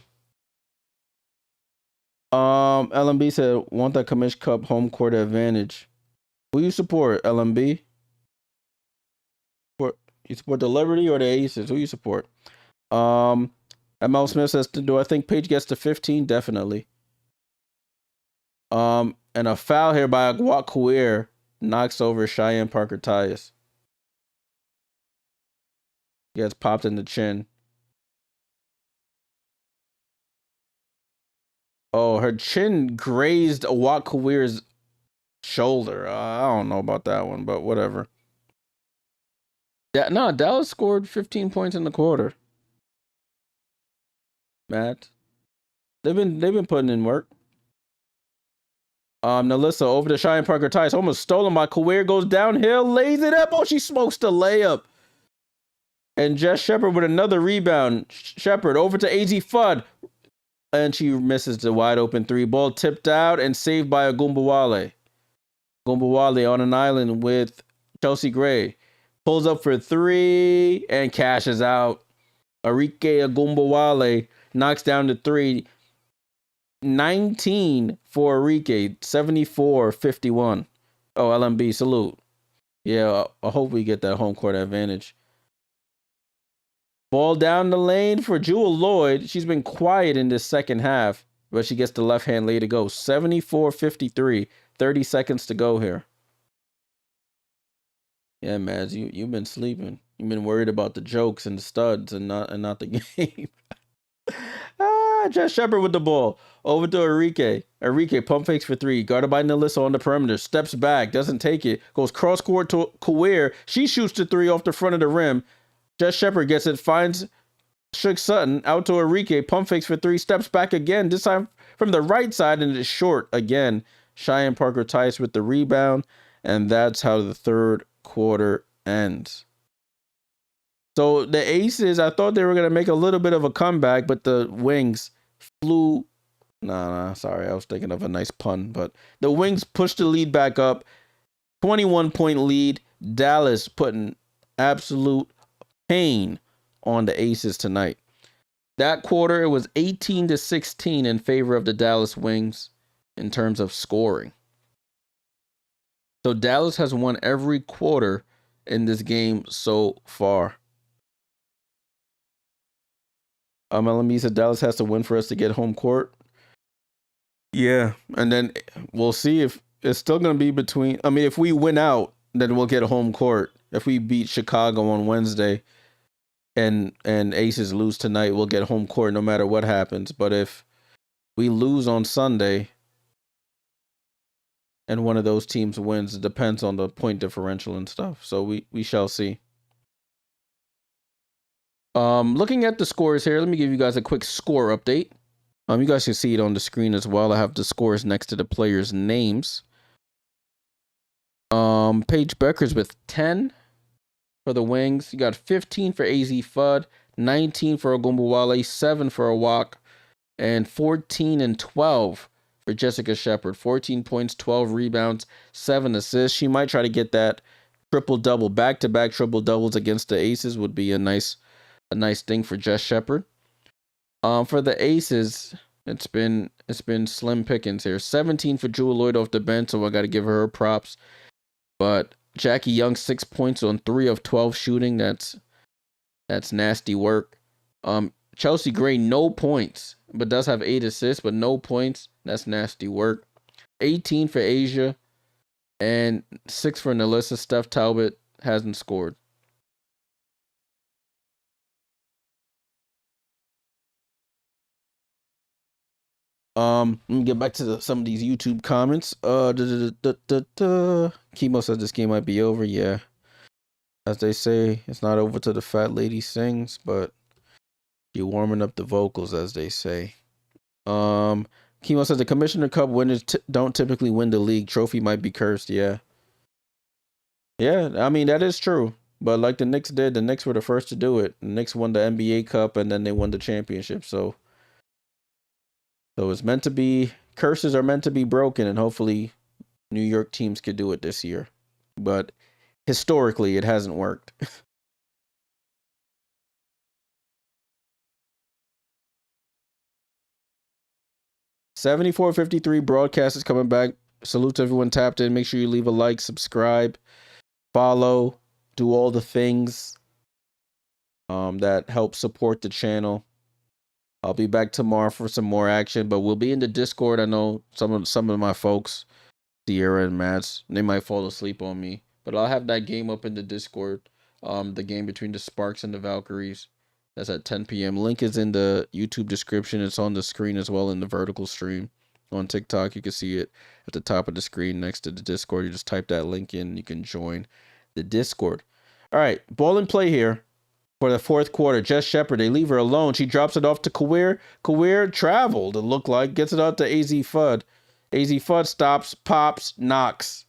LMB said want that Commish Cup home court advantage. Who you support, LMB? You support the Liberty or the Aces? Who you support? ML Smith says, do I think Paige gets to 15? Definitely. And a foul here by Watchalong knocks over Cheyenne Parker Tyus. Gets popped in the chin. Oh, her chin grazed Watchalong's shoulder. I don't know about that one, but whatever. No, Dallas scored 15 points in the quarter. Matt, they've been putting in work. Nalissa over to Cheyenne Parker Tice. Almost stolen by Kawir. Goes downhill. Lays it up. Oh, she smokes the layup. And Jess Shepard with another rebound. Shepard over to Azzi Fudd. And she misses the wide open three. Ball tipped out and saved by Agumbawale. Agumbawale on an island with Chelsea Gray. Pulls up for three and cashes out. Arike Agumbawale knocks down the three. 19 for Arike. 74-51. Oh, LMB, salute. Yeah, I hope we get that home court advantage. Ball down the lane for Jewel Lloyd. She's been quiet in this second half, but she gets the left hand lay to go. 74-53. 30 seconds to go here. Yeah, Mads, you've been sleeping. You've been worried about the jokes and the studs and not the game. Jess Shepard with the ball. Over to Arike. Arike pump fakes for three. Guarded by Nalissa on the perimeter. Steps back. Doesn't take it. Goes cross court to Kawir. She shoots the three off the front of the rim. Jess Shepard gets it. Finds Shook Sutton. Out to Arike. Pump fakes for three. Steps back again. This time from the right side and it's short again. Cheyenne Parker Tice with the rebound. And that's how the third quarter ends. So the Aces, I thought they were going to make a little bit of a comeback, but the Wings flew. Sorry. I was thinking of a nice pun, but the Wings pushed the lead back up. 21-point lead. Dallas putting absolute pain on the Aces tonight. That quarter, it was 18-16 in favor of the Dallas Wings in terms of scoring. So Dallas has won every quarter in this game so far. LME said Dallas has to win for us to get home court. Yeah, and then we'll see if it's still going to be between. I mean, if we win out, then we'll get a home court. If we beat Chicago on Wednesday and Aces lose tonight, we'll get home court no matter what happens. But if we lose on Sunday and one of those teams wins, it depends on the point differential and stuff. So we shall see. Looking at the scores here, let me give you guys a quick score update. You guys can see it on the screen as well. I have the scores next to the players' names. Paige Bueckers with 10 for the Wings. You got 15 for Azzi Fudd, 19 for Agumbawale, 7 for Awak, and 14 and 12 for Jessica Shepard. 14 points, 12 rebounds, 7 assists. She might try to get that triple-double, back-to-back triple-doubles against the Aces would be a nice thing for Jess Shepard. For the Aces, it's been slim pickings here. 17 for Jewel Lloyd off the bench, so I got to give her props. But Jackie Young 6 points on 3 of 12 shooting. That's nasty work. Chelsea Gray no points, but does have 8 assists, but no points. That's nasty work. 18 for Asia and 6 for Nalissa. Steph Talbot hasn't scored. Let me get back to some of these YouTube comments. Chemo says this game might be over. Yeah. As they say, it's not over till the fat lady sings, but you're warming up the vocals, as they say. Chemo says the Commissioner Cup winners don't typically win the league. Trophy might be cursed. Yeah. Yeah, I mean, that is true. But like the Knicks did, the Knicks were the first to do it. The Knicks won the NBA Cup, and then they won the championship. So it's meant to be, curses are meant to be broken, and hopefully New York teams could do it this year. But historically, it hasn't worked. $74.53 broadcast is coming back. Salute to everyone tapped in. Make sure you leave a like, subscribe, follow, do all the things that help support the channel. I'll be back tomorrow for some more action, but we'll be in the Discord. I know some of my folks, Sierra and Mads, they might fall asleep on me, but I'll have that game up in the Discord. The game between the Sparks and the Valkyries. That's at 10 p.m. Link is in the YouTube description. It's on the screen as well in the vertical stream. On TikTok, you can see it at the top of the screen next to the Discord. You just type that link in, and you can join the Discord. All right, ball in play here. For the fourth quarter, Jess Shepard, they leave her alone. She drops it off to Kawir. Kawir traveled, it looked like. Gets it out to Azzi Fudd. Azzi Fudd stops, pops, knocks.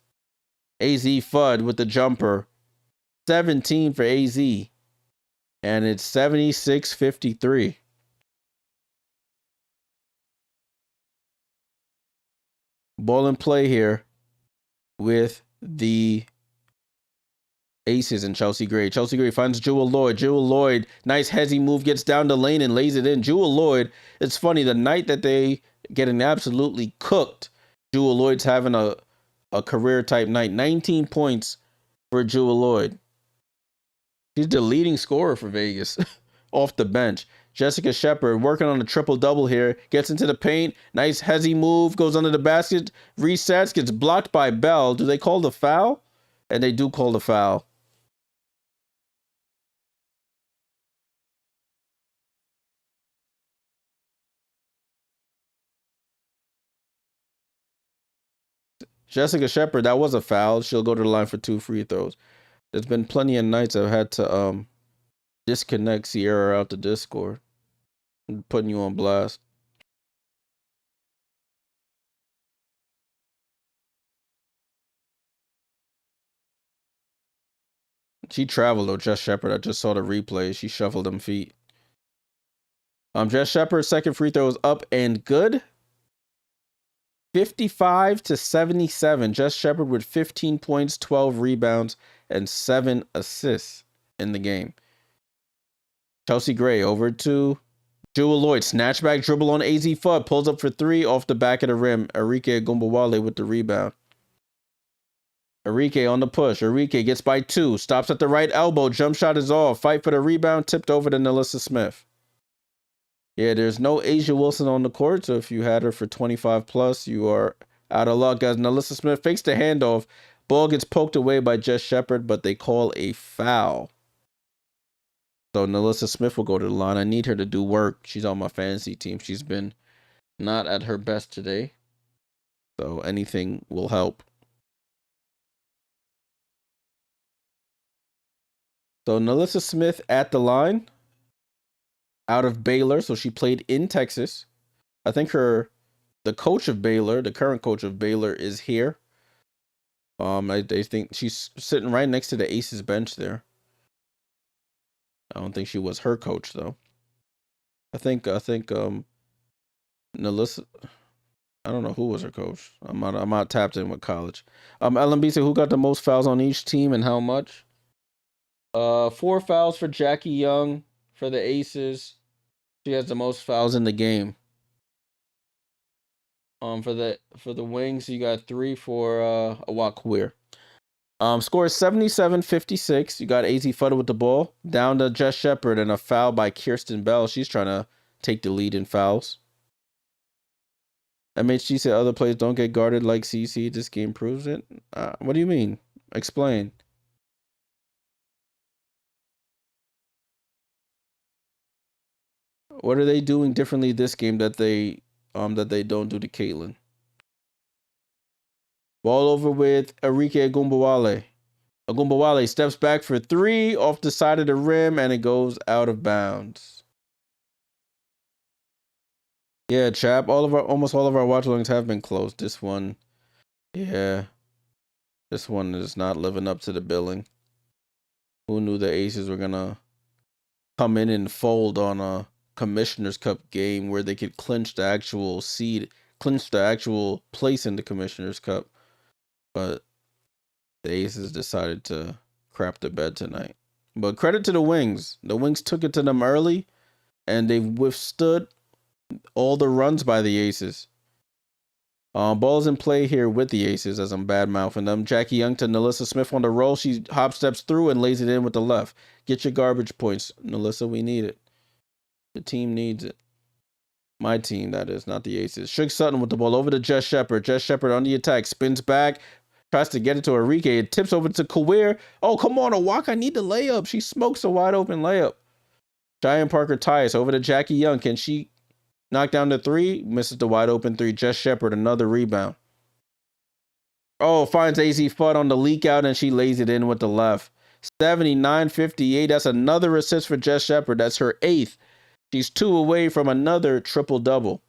Azzi Fudd with the jumper. 17 for AZ. And it's 76-53. Ball in play here with the Aces and Chelsea Gray. Chelsea Gray finds Jewel Lloyd. Jewel Lloyd, nice hezzy move, gets down the lane and lays it in. Jewel Lloyd, it's funny, the night that they getting absolutely cooked, Jewel Lloyd's having a career type night. 19 points for Jewel Lloyd. She's the leading scorer for Vegas off the bench. Jessica Shepard working on a triple-double here. Gets into the paint. Nice hezzy move. Goes under the basket. Resets. Gets blocked by Bell. Do they call the foul? And they do call the foul. Jessica Shepard, that was a foul. She'll go to the line for 2 free throws. There's been plenty of nights I've had to disconnect Sierra out the Discord. I'm putting you on blast. She traveled though, Jess Shepard. I just saw the replay. She shuffled them feet. Jess Shepard's second free throw is up and good. 55-77. Jess Shepard with 15 points, 12 rebounds, and 7 assists in the game. Chelsea Gray over to Jewel Lloyd. Snatchback dribble on Azzi Fudd. Pulls up for 3 off the back of the rim. Arike Gumbawale with the rebound. Arike on the push. Arike gets by 2. Stops at the right elbow. Jump shot is off. Fight for the rebound. Tipped over to Nalissa Smith. Yeah, there's no Asia Wilson on the court, so if you had her for 25 plus, you are out of luck. As Nalissa Smith fakes the handoff, ball gets poked away by Jess Shepard, but they call a foul. So Nalissa Smith will go to the line. I need her to do work. She's on my fantasy team. She's been not at her best today, so anything will help. So Nalissa Smith at the line. Out of Baylor, so she played in Texas. I think the coach of Baylor, the current coach of Baylor, is here. I think she's sitting right next to the Aces bench there. I don't think she was her coach though. I think Nalissa. I don't know who was her coach. I'm not tapped in with college. LMB said who got the most fouls on each team and how much? 4 fouls for Jackie Young for the Aces. She has the most fouls in the game. For the Wings, you got 3 for Awak. Score is 77-56. You got Azzi Fudd with the ball. Down to Jess Shepard and a foul by Kirsten Bell. She's trying to take the lead in fouls. MHG said other players don't get guarded like CC. This game proves it. What do you mean? Explain. What are they doing differently this game that they don't do to Caitlin? Ball over with Arike Gumbawale. Gumbawale steps back for 3 off the side of the rim and it goes out of bounds. Yeah, chap. Almost all of our watchalongs have been closed. This one, yeah. This one is not living up to the billing. Who knew the Aces were gonna come in and fold on a Commissioner's Cup game where they could clinch the actual seed, clinch the actual place in the Commissioner's Cup? But the Aces decided to crap the bed tonight. But credit to the Wings. The Wings took it to them early, and they've withstood all the runs by the Aces. Ball's in play here with the Aces as I'm bad-mouthing them. Jackie Young to Nalissa Smith on the roll. She hop steps through and lays it in with the left. Get your garbage points, Nalissa. We need it. The team needs it. My team, that is, not the Aces. Shug Sutton with the ball over to Jess Shepard. Jess Shepard on the attack. Spins back. Tries to get it to Arike. It tips over to Kawir. Oh, come on, Awak. I need the layup. She smokes a wide-open layup. Cheyenne Parker Tyus over to Jackie Young. Can she knock down the 3? Misses the wide-open 3. Jess Shepard, another rebound. Oh, finds Azzi Fudd on the leak out, and she lays it in with the left. 79-58. That's another assist for Jess Shepard. That's her 8th. She's 2 away from another triple-double.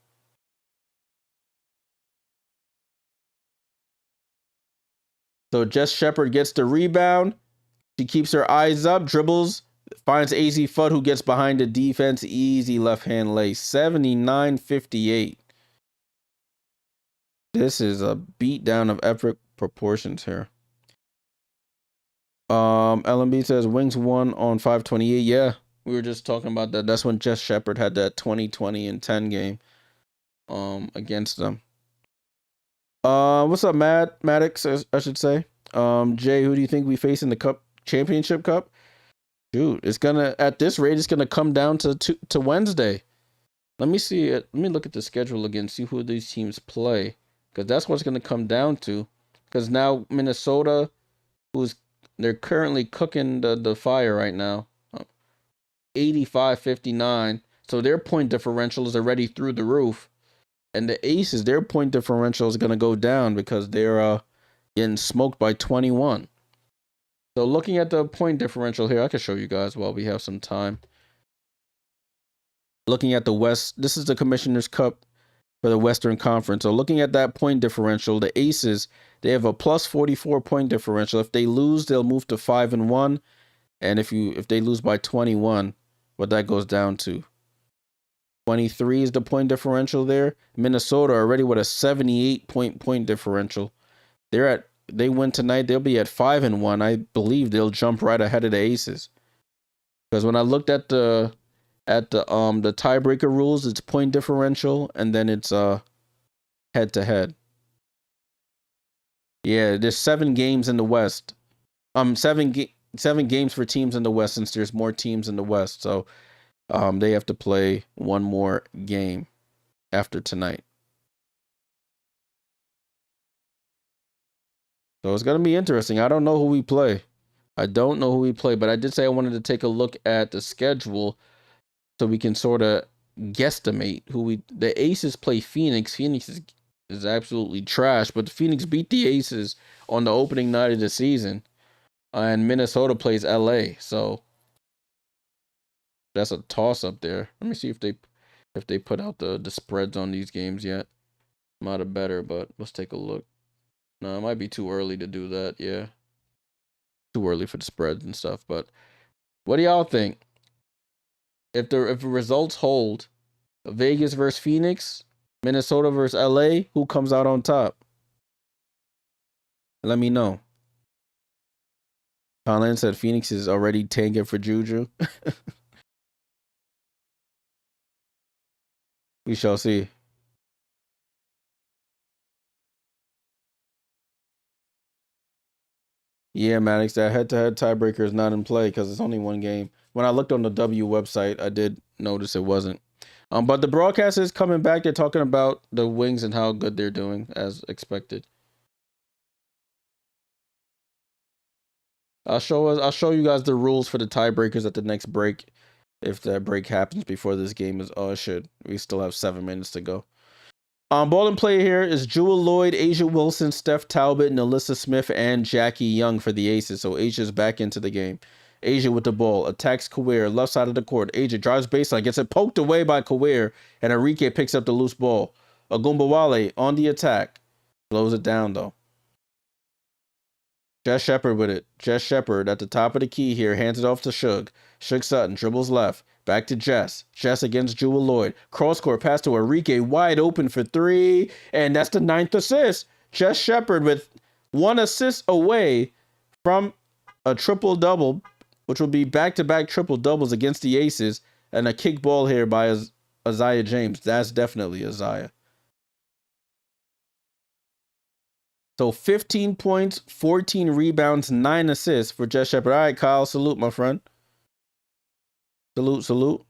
So Jess Shepard gets the rebound. She keeps her eyes up, dribbles, finds Azzi Fudd, who gets behind the defense. Easy left-hand lay. 79-58. This is a beatdown of epic proportions here. LMB says Wings won on 528. Yeah, we were just talking about that. That's when Jess Shepard had that 20-20 and 10 game against them. What's up, Maddox, I should say. Jay, who do you think we face in the cup championship cup? Dude, it's gonna, at this rate, it's gonna come down to Wednesday. Let me see it. Let me look at the schedule again, see who these teams play, because that's what's gonna come down to. Because now Minnesota, they're currently cooking the fire right now, 85-59. So their point differential is already through the roof, and the Aces, their point differential is gonna go down because they're getting smoked by 21. So looking at the point differential here, I can show you guys while we have some time. Looking at the West, this is the Commissioner's Cup for the Western Conference. So looking at that point differential, the Aces, they have a plus 44 point differential. If they lose, they'll move to 5-1. And if they lose by 21, what that goes down to 23 is the point differential there. Minnesota already with a 78 point differential. They win tonight, they'll be at 5-1. I believe they'll jump right ahead of the Aces. Because when I looked at the tiebreaker rules, it's point differential and then it's head to head. Yeah, there's 7 games in the West. 7 games for teams in the West, since there's more teams in the West. So they have to play one more game after tonight. So it's going to be interesting. I don't know who we play. But I did say I wanted to take a look at the schedule so we can sort of guesstimate the Aces play Phoenix. Phoenix is absolutely trash, but Phoenix beat the Aces on the opening night of the season. And Minnesota plays LA. So that's a toss up there. Let me see if they put out the spreads on these games yet. Might have better, but let's take a look. No, it might be too early to do that. Yeah. Too early for the spreads and stuff. But what do y'all think? If the results hold, Vegas versus Phoenix, Minnesota versus LA, who comes out on top? Let me know. Colin said Phoenix is already tanking for Juju. We shall see. Yeah, Maddox, that head-to-head tiebreaker is not in play because it's only one game. When I looked on the W website, I did notice it wasn't. But the broadcast is coming back. They're talking about the Wings and how good they're doing, as expected. I'll show you guys the rules for the tiebreakers at the next break, if that break happens before this game is. Oh, it should. We still have 7 minutes to go. Ball and play here is Jewel Lloyd, Asia Wilson, Steph Talbot, Nalissa Smith, and Jackie Young for the Aces. So Asia's back into the game. Asia with the ball, attacks Kawir, left side of the court. Asia drives baseline, gets it poked away by Kawir, and Arike picks up the loose ball. Agumbawale on the attack. Slows it down, though. Jess Shepard with it. Jess Shepard at the top of the key here, hands it off to Shug. Shug Sutton dribbles left. Back to Jess. Jess against Jewel Lloyd. Cross-court pass to Arike, wide open for 3. And that's the 9th assist. Jess Shepard with 1 assist away from a triple-double, which will be back-to-back triple-doubles against the Aces. And a kick ball here by Isaiah James. That's definitely Isaiah. So 15 points, 14 rebounds, 9 assists for Jess Shepard. All right, Kyle, salute, my friend. Salute.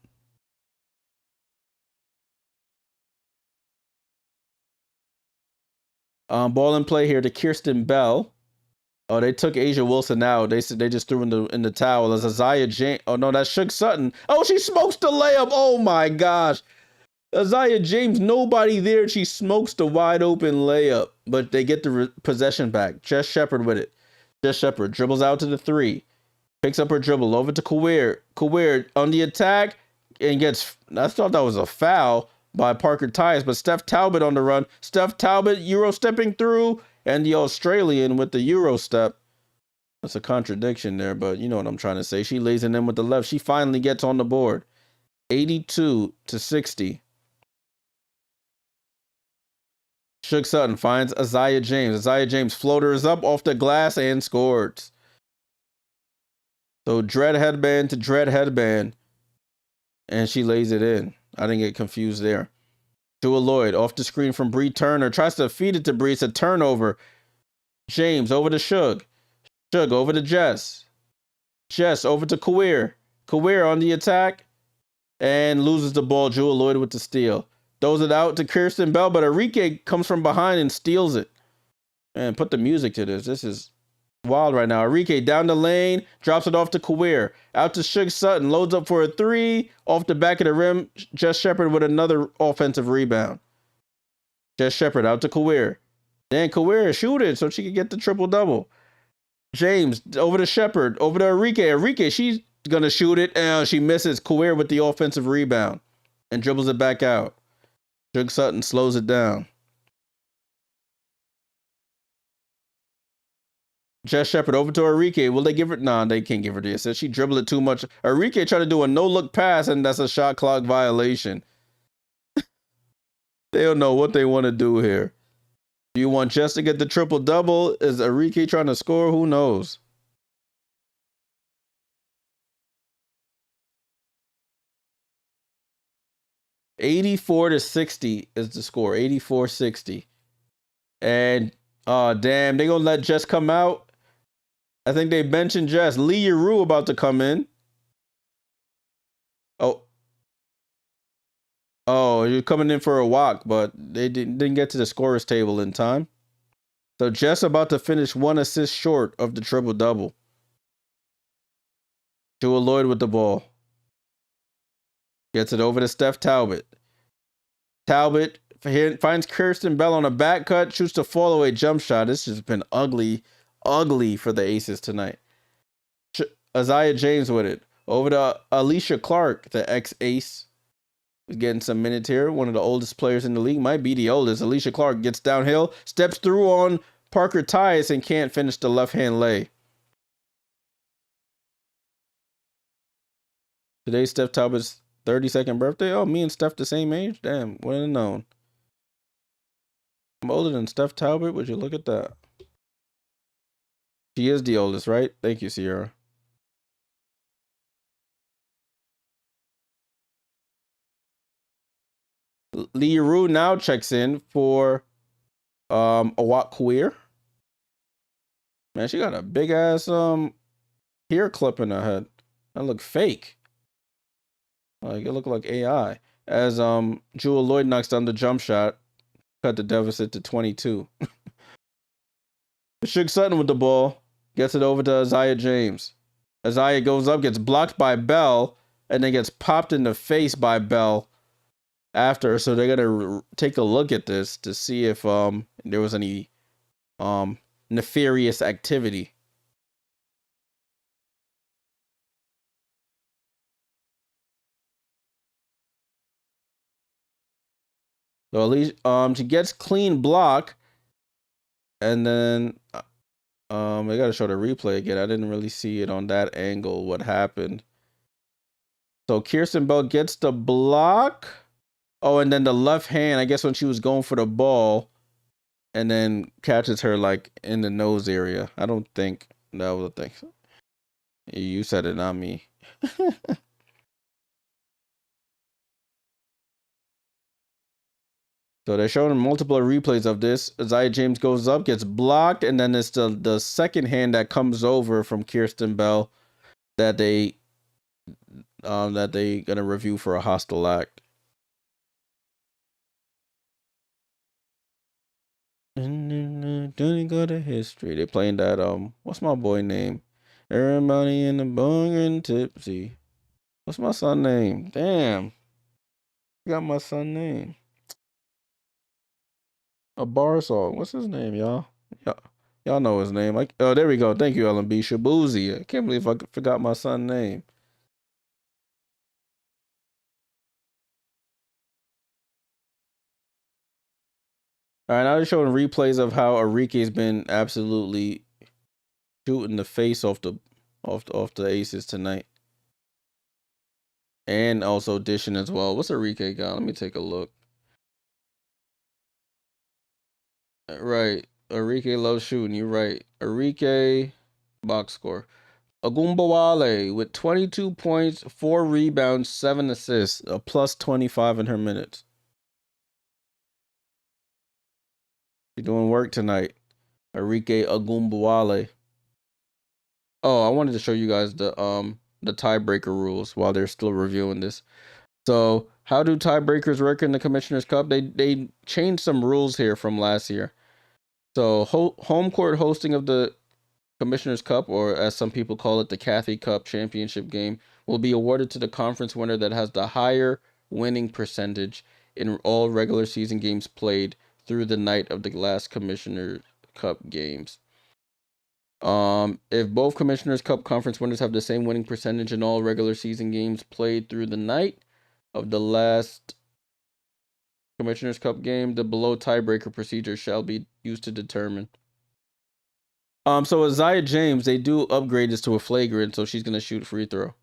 Ball and play here to Kirsten Bell. Oh, they took Asia Wilson out. They said they just threw in the towel. As Isaiah James. Oh no, that's Shug Sutton. Oh, she smokes the layup. Oh my gosh. Isaiah James, nobody there. She smokes the wide open layup, but they get the possession back. Jess Shepard with it. Jess Shepard dribbles out to the 3. Picks up her dribble over to Kawir. Kawir on the attack and gets, I thought that was a foul by Parker Tyus, but Steph Talbot on the run. Steph Talbot Euro stepping through and the Australian with the Euro step. That's a contradiction there, but you know what I'm trying to say. She lays it in with the left. She finally gets on the board. 82-60. Shook Sutton finds Azzi James. Azzi James floater is up off the glass and scores. So dread headband to dread headband. And she lays it in. I didn't get confused there. Jewel Lloyd off the screen from Bree Turner. Tries to feed it to Bree. It's a turnover. James over to Shug. Shug over to Jess. Jess over to Kawir. Kawir on the attack. And loses the ball. Jewel Lloyd with the steal. Throws it out to Kirsten Bell, but Arike comes from behind and steals it. Man, put the music to this. This is wild right now. Arike down the lane, drops it off to Kawir. Out to Shug Sutton, loads up for a three. Off the back of the rim, Jess Shepard with another offensive rebound. Jess Shepard out to Kawir. Then Kawir shoot it so she can get the triple-double. James over to Shepard, over to Arike. Arike, she's going to shoot it, and she misses. Kawir with the offensive rebound and dribbles it back out. Shug Sutton slows it down. Jess Shepard over to Arike. Will they give it? Nah, they can't give her the assist. She dribbled it too much. Arike tried to do a no-look pass, and that's a shot clock violation. They don't know what they want to do here. Do you want Jess to get the triple-double? Is Arike trying to score? Who knows? $84-60 is the score. 84-60. And damn, they gonna let Jess come out. I think they mentioned Jess. Lee Yeru about to come in. Oh, you're coming in for a walk, but they didn't get to the scorer's table in time. So Jess about to finish one assist short of the triple-double. Jewel Lloyd with the ball. Gets it over to Steph Talbot. Talbot finds Kirsten Bell on a back cut, shoots the fall-away jump shot. This has been ugly for the Aces tonight. Azzi James with it. Over to Alicia Clark, the ex-ace. Is getting some minutes here. One of the oldest players in the league. Might be the oldest. Alicia Clark gets downhill, steps through on Parker Tyus, and can't finish the left-hand lay. Today's Steph Talbot's 32nd birthday. Oh, me and Steph the same age? Damn, wouldn't have known. I'm older than Steph Talbot. Would you look at that? She is the oldest, right? Thank you, Sierra. Lee Yeru now checks in for Awak Queer. Man, she got a big ass hair clip in her head. That look fake. Like it looked like AI. As Jewel Lloyd knocks down the jump shot, cut the deficit to 22. Shug Sutton with the ball, gets it over to Azzi James. Azzi goes up, gets blocked by Bell, and then gets popped in the face by Bell after. So they're gonna take a look at this to see if there was any nefarious activity. So at least she gets clean block, and then I gotta show the replay again. I didn't really see it on that angle what happened. So Kirsten Bell gets the block. Oh, and then the left hand, I guess when she was going for the ball, and then catches her like in the nose area. I don't think that was a thing. You said it, not me. So they're showing multiple replays of this. Azzi James goes up, gets blocked, and then it's the second hand that comes over from Kirsten Bell that they gonna review for a hostile act. Don't go to history. They playing that what's my boy name? Everybody in the bong and tipsy. What's my son name? Damn. I got my son name. A bar song. What's his name, y'all? Y'all know his name. Like, oh, there we go. Thank you, LMB. Shabuzi. I can't believe I forgot my son's name. All right, now they're showing replays of how Arike's been absolutely shooting the face off the Aces tonight, and also dishing as well. What's Arike got? Let me take a look. Right, Arike loves shooting. You're right. Arike box score. Ogunbowale with 22 points, 4 rebounds, 7 assists, a plus 25 in her minutes. She's doing work tonight. Arike Ogunbowale. Oh, I wanted to show you guys the tiebreaker rules while they're still reviewing this. So, how do tiebreakers work in the Commissioner's Cup? They changed some rules here from last year. So, home court hosting of the Commissioner's Cup, or as some people call it, the Cathy Cup championship game, will be awarded to the conference winner that has the higher winning percentage in all regular season games played through the night of the last Commissioner's Cup games. If both Commissioner's Cup conference winners have the same winning percentage in all regular season games played through the night of the last Commissioner's Cup game, the below tiebreaker procedure shall be used to determine. So Isaiah James, they do upgrade this to a flagrant, so she's gonna shoot free throw.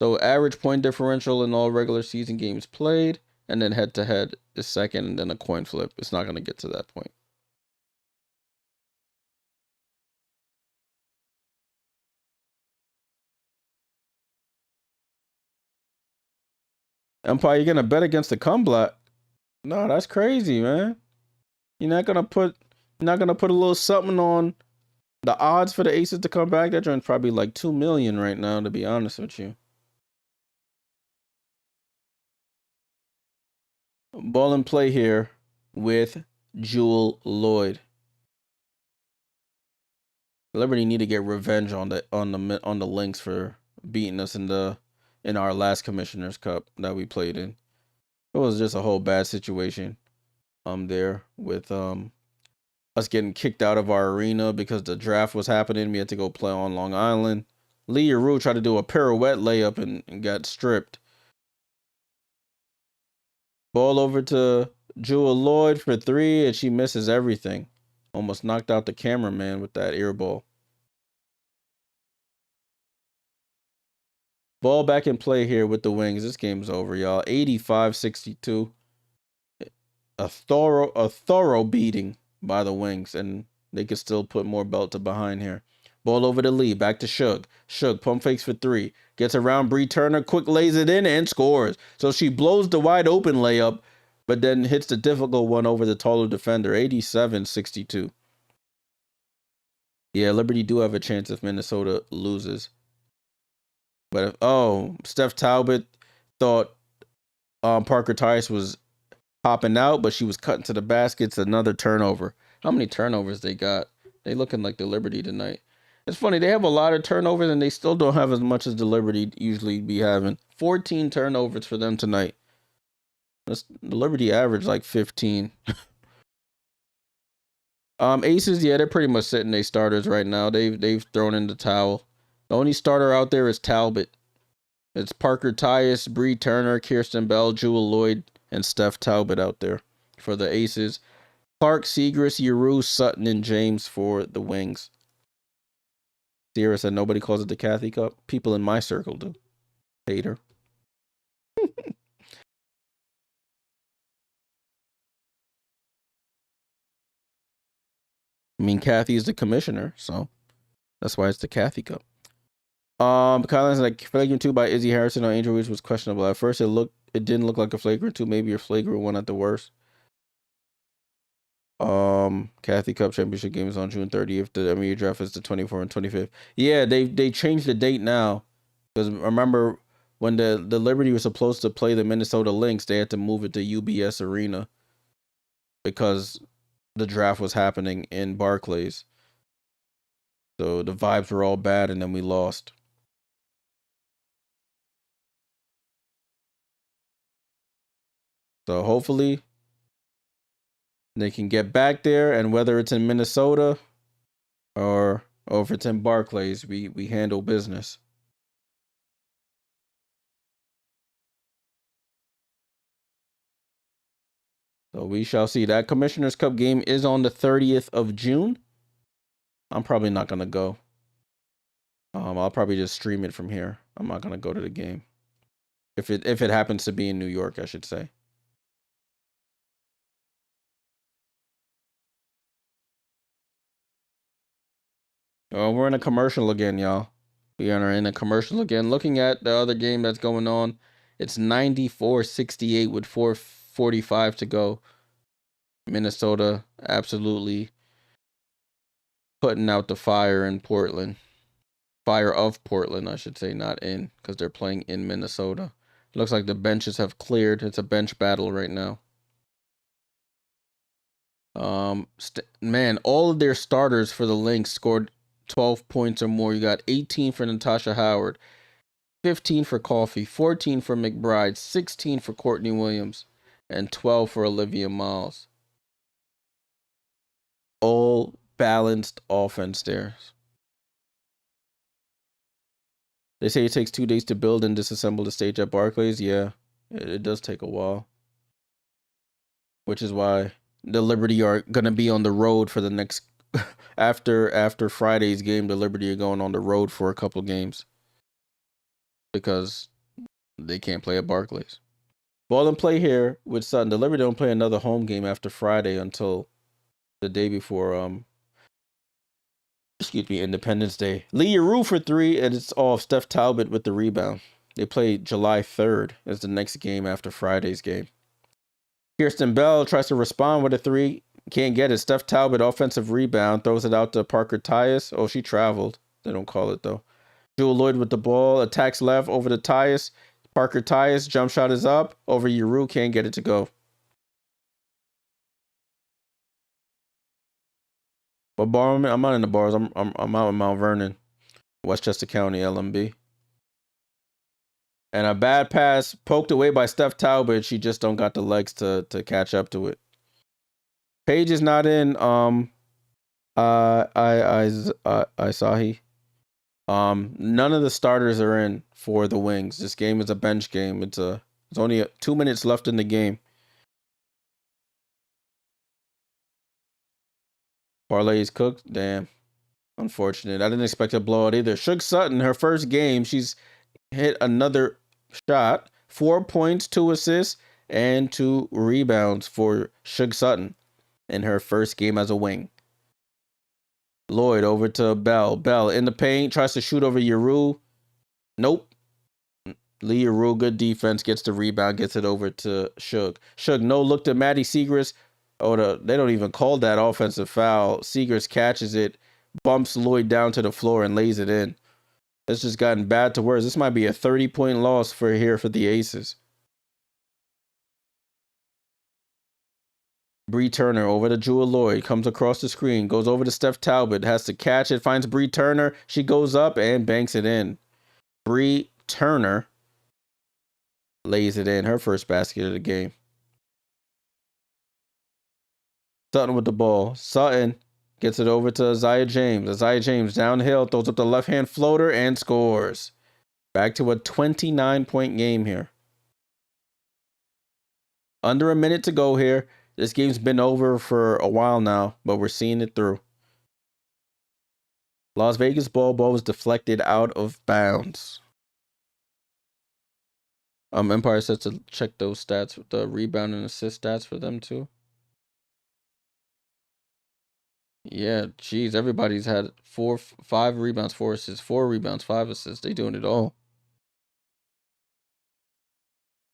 So average point differential in all regular season games played, and then head to head is second, and then a coin flip. It's not gonna get to that point. Empire, you're gonna bet against the comeback? No, that's crazy, man. You're not gonna put a little something on the odds for the Aces to come back. That joint's probably like 2 million right now, to be honest with you. Ball and play here with Jewel Lloyd. Liberty need to get revenge on the Lynx for beating us in our last Commissioner's Cup that we played in. It was just a whole bad situation there with us getting kicked out of our arena because the draft was happening. We had to go play on Long Island. Lee Rue tried to do a pirouette layup and got stripped. Ball over to Jewel Lloyd for 3, and she misses everything. Almost knocked out the cameraman with that air ball. Ball back in play here with the Wings. This game's over, y'all. 85-62. A thorough beating by the Wings, and they could still put more belt to behind here. Ball over to Lee. Back to Shug. Shug pump fakes for 3. Gets around Bree Turner. Quick lays it in and scores. So she blows the wide open layup, but then hits the difficult one over the taller defender. 87-62. Yeah, Liberty do have a chance if Minnesota loses. But Steph Talbot thought Parker Tice was popping out, but she was cutting to the baskets. Another turnover. How many turnovers they got? They looking like the Liberty tonight. It's funny, they have a lot of turnovers and they still don't have as much as the Liberty usually be having. 14 turnovers for them tonight. The Liberty average like 15. Aces, yeah, they're pretty much sitting their starters right now. They've thrown in the towel. The only starter out there is Talbot. It's Parker Tyus, Bree Turner, Kirsten Bell, Jewel Lloyd, and Steph Talbot out there for the Aces. Clark, Segrist, Yeru, Sutton, and James for the Wings. Sierra said nobody calls it the Cathy Cup. People in my circle do. Hater. I mean, Cathy is the commissioner, so that's why it's the Cathy Cup. Kylan's like flagrant 2 by Izzy Harrison on Angel Reese was questionable. At first, it didn't look like a flagrant 2, maybe a flagrant 1 at the worst. Cathy Cup championship game is on June 30th. The NBA draft is the 24th and 25th. Yeah, they changed the date now because remember when the Liberty was supposed to play the Minnesota Lynx, they had to move it to UBS Arena because the draft was happening in Barclays. So the vibes were all bad, and then we lost. So hopefully they can get back there, and whether it's in Minnesota or if it's in Barclays, we handle business. So we shall see. That Commissioner's Cup game is on the 30th of June. I'm probably not going to go. I'll probably just stream it from here. I'm not going to go to the game. If it happens to be in New York, I should say. Oh, we're in a commercial again, y'all. We are in a commercial again. Looking at the other game that's going on, it's 94-68 with 4:45 to go. Minnesota absolutely putting out the fire in Portland. Fire of Portland, I should say, not in, because they're playing in Minnesota. Looks like the benches have cleared. It's a bench battle right now. Man, all of their starters for the Lynx scored 12 points or more. You got 18 for Natasha Howard, 15 for Coffey, 14 for McBride, 16 for Courtney Williams, and 12 for Olivia Miles. All balanced offense there. They say it takes 2 days to build and disassemble the stage at Barclays. Yeah, it does take a while. Which is why the Liberty are going to be on the road for the next... after Friday's game, the Liberty are going on the road for a couple games. Because they can't play at Barclays. Ball and play here with Sutton. The Liberty don't play another home game after Friday until the day before... Independence Day. Leah Rue for 3, and it's off. Steph Talbot with the rebound. They play July 3rd as the next game after Friday's game. Kirsten Bell tries to respond with a 3. Can't get it. Steph Talbot, offensive rebound, throws it out to Parker Tyus. Oh, she traveled. They don't call it, though. Jewel Lloyd with the ball. Attacks left over to Tyus. Parker Tyus. Jump shot is up. Over Yeru. Can't get it to go. But bar, I'm not in the bars. I'm out in Mount Vernon, Westchester County, LMB. And a bad pass poked away by Steph Talbot. She just don't got the legs to catch up to it. Paige is not in. Isahi. None of the starters are in for the Wings. This game is a bench game. It's only 2 minutes left in the game. Parlay's cooked. Damn. Unfortunate. I didn't expect a blowout either. Shug Sutton, her first game, she's hit another shot. 4 points, 2 assists, and 2 rebounds for Shug Sutton in her first game as a wing. Lloyd over to Bell. Bell in the paint, tries to shoot over Yeru. Nope. Lee Yeru, good defense, gets the rebound, gets it over to Shug. Shug no look to Maddie Segrist. They don't even call that offensive foul. Segrist catches it, bumps Lloyd down to the floor, and lays it in. It's just gotten bad to worse. This might be a 30-point loss for the Aces. Bree Turner over to Jewel Lloyd. Comes across the screen. Goes over to Steph Talbot. Has to catch it. Finds Bree Turner. She goes up and banks it in. Bree Turner lays it in. Her first basket of the game. Sutton with the ball. Sutton gets it over to Isaiah James. Isaiah James downhill. Throws up the left-hand floater and scores. Back to a 29-point game here. Under a minute to go here. This game's been over for a while now, but we're seeing it through. Las Vegas ball was deflected out of bounds. Empire says to check those stats, the rebound and assist stats for them too. Yeah, geez, everybody's had 5 rebounds, 4 assists, 4 rebounds, 5 assists. They doing it all.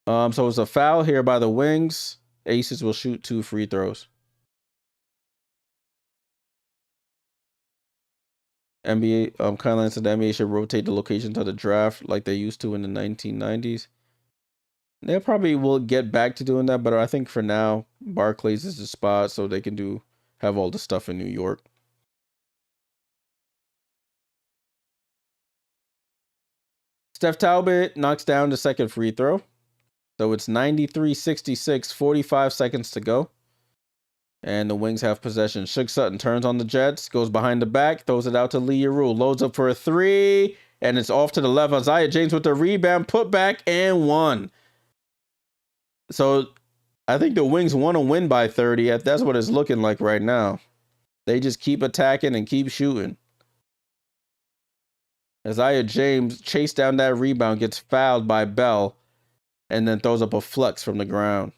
So it's a foul here by the Wings. Aces will shoot 2 free throws. NBA, Kylan said the NBA should rotate the locations of the draft like they used to in the 1990s. They probably will get back to doing that, but I think for now, Barclays is the spot so they can have all the stuff in New York. Steph Talbot knocks down the second free throw. So it's 93-66, 45 seconds to go. And the Wings have possession. Shug Sutton turns on the Jets, goes behind the back, throws it out to Lee Yeru, loads up for a 3, and it's off to the left. Isaiah James with the rebound, put back, and 1. So I think the Wings want to win by 30. That's what it's looking like right now. They just keep attacking and keep shooting. Isaiah James chased down that rebound, gets fouled by Bell, and then throws up a flex from the ground.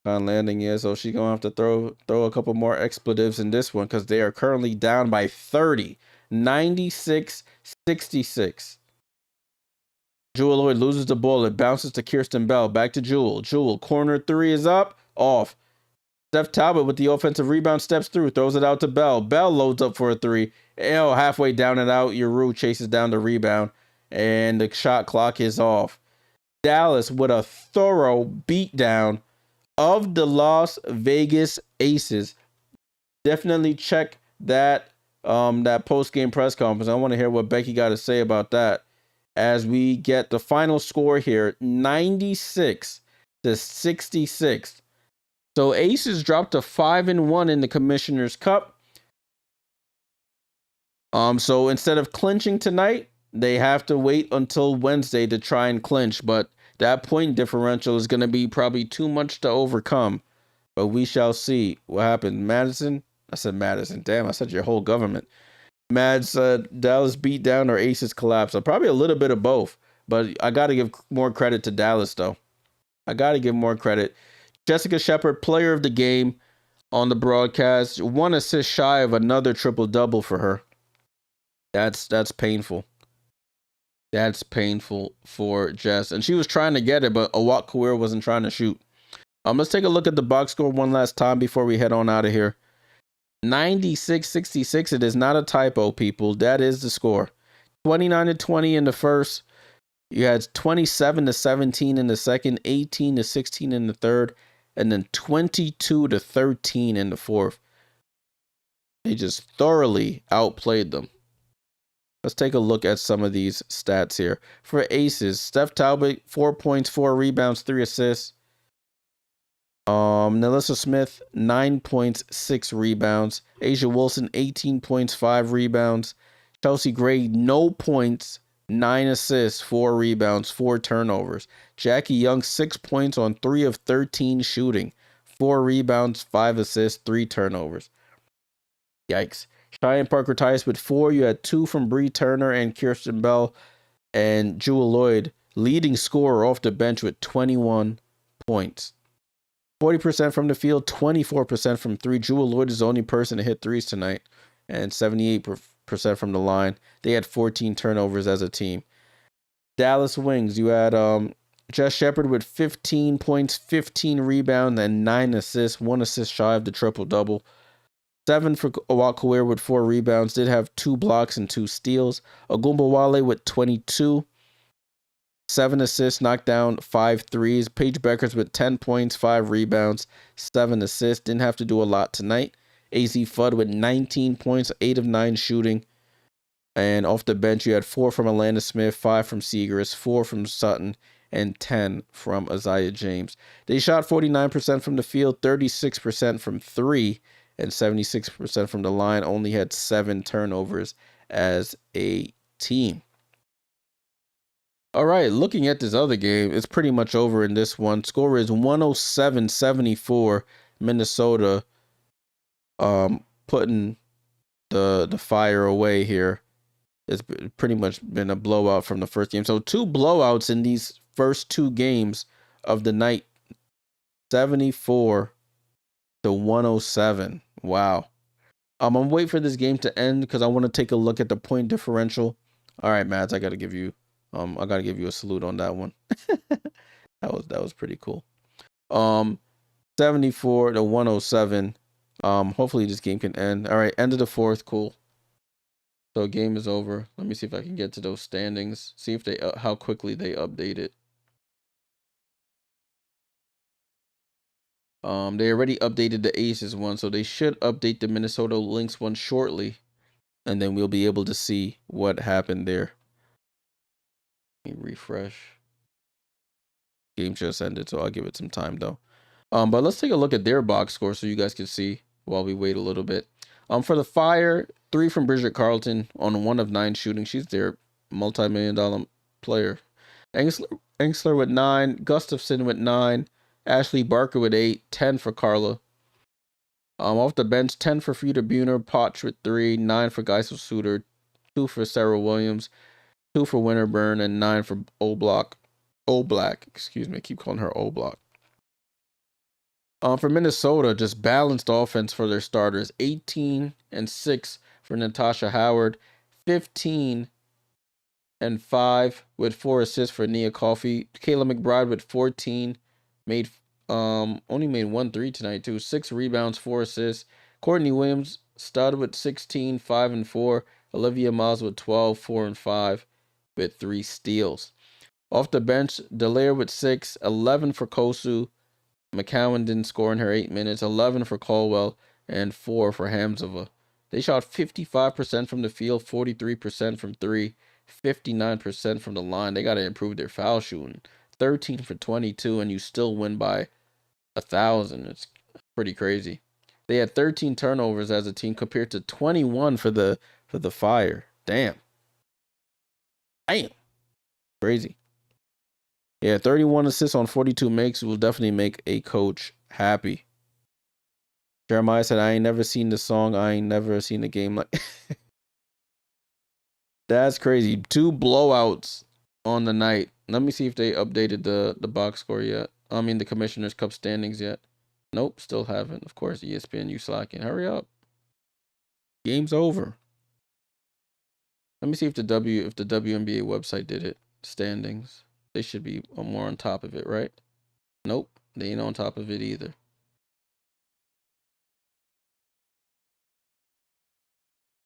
On landing, yeah, so she's gonna have to throw a couple more expletives in this one because they are currently down by 30. 96-66. Jewel Lloyd loses the ball. It bounces to Kirsten Bell. Back to Jewel. Jewel, corner three is up. Off. Steph Talbot with the offensive rebound steps through. Throws it out to Bell. Bell loads up for a three. Halfway down and out. Yeru chases down the rebound. And the shot clock is off. Dallas with a thorough beatdown of the Las Vegas Aces. Definitely check that that post-game press conference. I want to hear what Becky got to say about that. As we get the final score here, 96-66. So Aces dropped to 5-1 in the Commissioner's Cup. So instead of clinching tonight, they have to wait until Wednesday to try and clinch. But that point differential is going to be probably too much to overcome. But we shall see what happens. Madison? I said Madison. Damn, I said your whole government. Mads said Dallas beat down or Aces collapse. So probably a little bit of both. But I got to give more credit to Dallas, though. I got to give more credit. Jessica Shepard, player of the game on the broadcast. 1 assist shy of another triple-double for her. That's painful. That's painful for Jess. And she was trying to get it, but Awak Kawir wasn't trying to shoot. Let's take a look at the box score one last time before we head on out of here. 96-66. It is not a typo, people. That is the score. 29-20 in the first. You had 27-17 in the second, 18-16 in the third, and then 22-13 in the fourth. They just thoroughly outplayed them. Let's take a look at some of these stats here. For Aces, Steph Talbot, 4 points, 4 rebounds, 3 assists. Nalissa Smith, 9 points, 6 rebounds. Asia Wilson, 18 points, 5 rebounds. Chelsea Gray, no points, 9 assists, 4 rebounds, 4 turnovers. Jackie Young, 6 points on 3 of 13 shooting. 4 rebounds, 5 assists, 3 turnovers. Yikes. Cheyenne Parker Tice with 4. You had 2 from Bree Turner and Kirsten Bell. And Jewel Lloyd, leading scorer off the bench with 21 points. 40% from the field, 24% from 3. Jewel Lloyd is the only person to hit 3s tonight. And 78% from the line. They had 14 turnovers as a team. Dallas Wings, you had Jess Shepard with 15 points, 15 rebounds, and 9 assists. 1 assist shy of the triple-double. 7 for Awak Kawir with 4 rebounds. Did have 2 blocks and 2 steals. Ogunbowale with 22. 7 assists, knocked down 5 threes. Paige Bueckers with 10 points, 5 rebounds, 7 assists. Didn't have to do a lot tonight. Azzi Fudd with 19 points, 8 of 9 shooting. And off the bench, you had 4 from Alana Smith, 5 from Seagrass, 4 from Sutton, and 10 from Isaiah James. They shot 49% from the field, 36% from 3, and 76% from the line. Only had 7 turnovers as a team. All right, looking at this other game, it's pretty much over in this one. Score is 107-74. Minnesota putting the fire away here. It's pretty much been a blowout from the first game. So 2 blowouts in these first 2 games of the night. 74-107. Wow. I'm gonna wait for this game to end because I want to take a look at the point differential. All right, Mads, I gotta give you a salute on that one. that was pretty cool. 74-107. Hopefully this game can end. All right, end of the fourth. Cool. So game is over. Let me see if I can get to those standings. See if they how quickly they update it. They already updated the Aces one, so they should update the Minnesota Lynx one shortly, and then we'll be able to see what happened there. Let me refresh. Game just ended, so I'll give it some time though. But let's take a look at their box score so you guys can see while we wait a little bit. For the Fire, 3 from Bridget Carlton on 1 of 9 shooting. She's their multi-million-dollar player. Engsler with 9. Gustafson with 9. Ashley Barker with 8. 10 for Carla. Off the bench, 10 for Frieda Buhner. Potch with 3. 9 for Geisel Suter. 2 for Sarah Williams. 2 for Winterburn. And 9 for Black. Excuse me. I keep calling her Black. For Minnesota, just balanced offense for their starters. 18 and 6 for Natasha Howard. 15 and 5 with 4 assists for Nia Coffey. Kayla McBride with 14. Only made 1 3 tonight too. 6 rebounds, 4 assists. Courtney Williams, stud with 16, 5 and 4. Olivia Miles with 12, 4 and 5 with 3 steals. Off the bench, Dallaire with 6, 11 for Kosu. McCowan didn't score in her 8 minutes. 11 for Caldwell and 4 for Hamzova. They shot 55% from the field, 43% from 3, 59% from the line. They got to improve their foul shooting. 13 for 22, and you still win by 1,000. It's pretty crazy. They had 13 turnovers as a team compared to 21 for the Fire. Damn. Crazy. Yeah, 31 assists on 42 makes will definitely make a coach happy. Jeremiah said, I ain't never seen the song. I ain't never seen a game like That's crazy. 2 blowouts on the night. Let me see if they updated the box score yet. I mean the Commissioner's Cup standings yet. Nope, still haven't. Of course, ESPN, you slacking. Hurry up. Game's over. Let me see if the WNBA website did it. Standings. They should be more on top of it, right? Nope, they ain't on top of it either.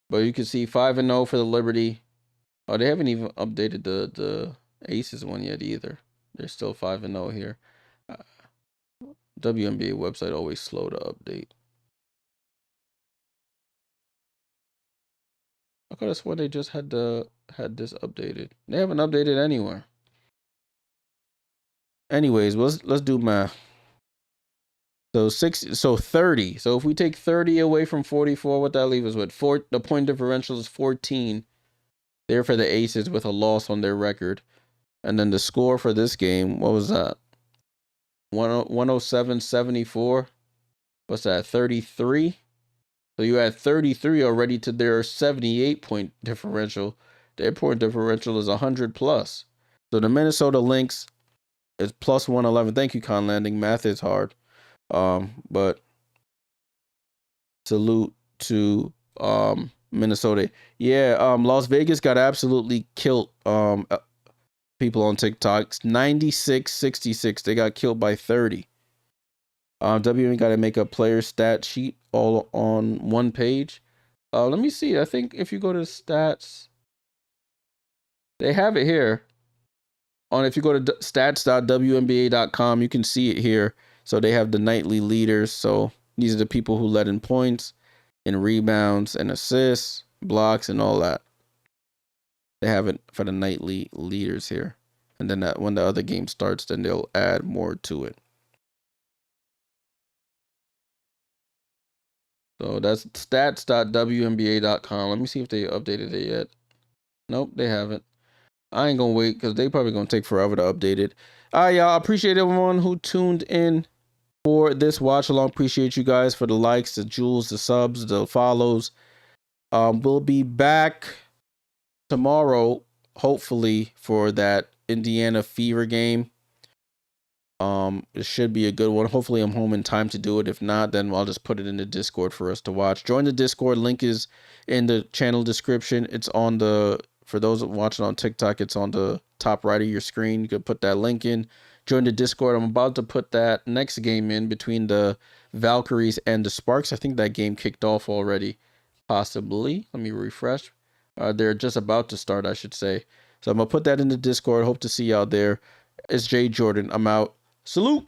But you can see 5-0 for the Liberty. Oh, they haven't even updated the ACES one yet either. They're still 5-0 here. WNBA website always slow to update. I could have sworn they just had this updated. They haven't updated anywhere. Anyways, let's do math. So 30. So if we take 30 away from 44, what that leaves us with? The point differential is 14. There for the Aces with a loss on their record. And then the score for this game, what was that? 107-74. What's that? 33. So you add 33 already to their 78 point differential. Their point differential is 100 plus. So the Minnesota Lynx is plus 111. Thank you, Con Landing. Math is hard. But salute to Minnesota. Yeah, Las Vegas got absolutely killed. People on TikTok, 96-66. They got killed by 30. WNBA got to make a player stat sheet all on one page. Let me see. I think if you go to stats, they have it here. If you go to stats.WNBA.com, you can see it here. So they have the nightly leaders. So these are the people who led in points, in rebounds, and assists, blocks, and all that. They have it for the nightly leaders here. And then when the other game starts, then they'll add more to it. So that's stats.WNBA.com. Let me see if they updated it yet. Nope, they haven't. I ain't gonna wait because they probably gonna take forever to update it. All right, y'all. Appreciate everyone who tuned in for this watch along. Appreciate you guys for the likes, the jewels, the subs, the follows. We'll be back tomorrow, hopefully, for that Indiana Fever game. It should be a good one. Hopefully I'm home in time to do it. If not, then I'll just put it in the Discord for us to watch. Join the Discord. Link is in the channel description. It's on for those watching on TikTok, it's on the top right of your screen. You can put that link in. Join the Discord. I'm about to put that next game in between the Valkyries and the Sparks. I think that game kicked off already. Possibly. Let me refresh. They're just about to start, I should say. So I'm going to put that in the Discord. Hope to see y'all there. It's Jay Jordan. I'm out. Salute.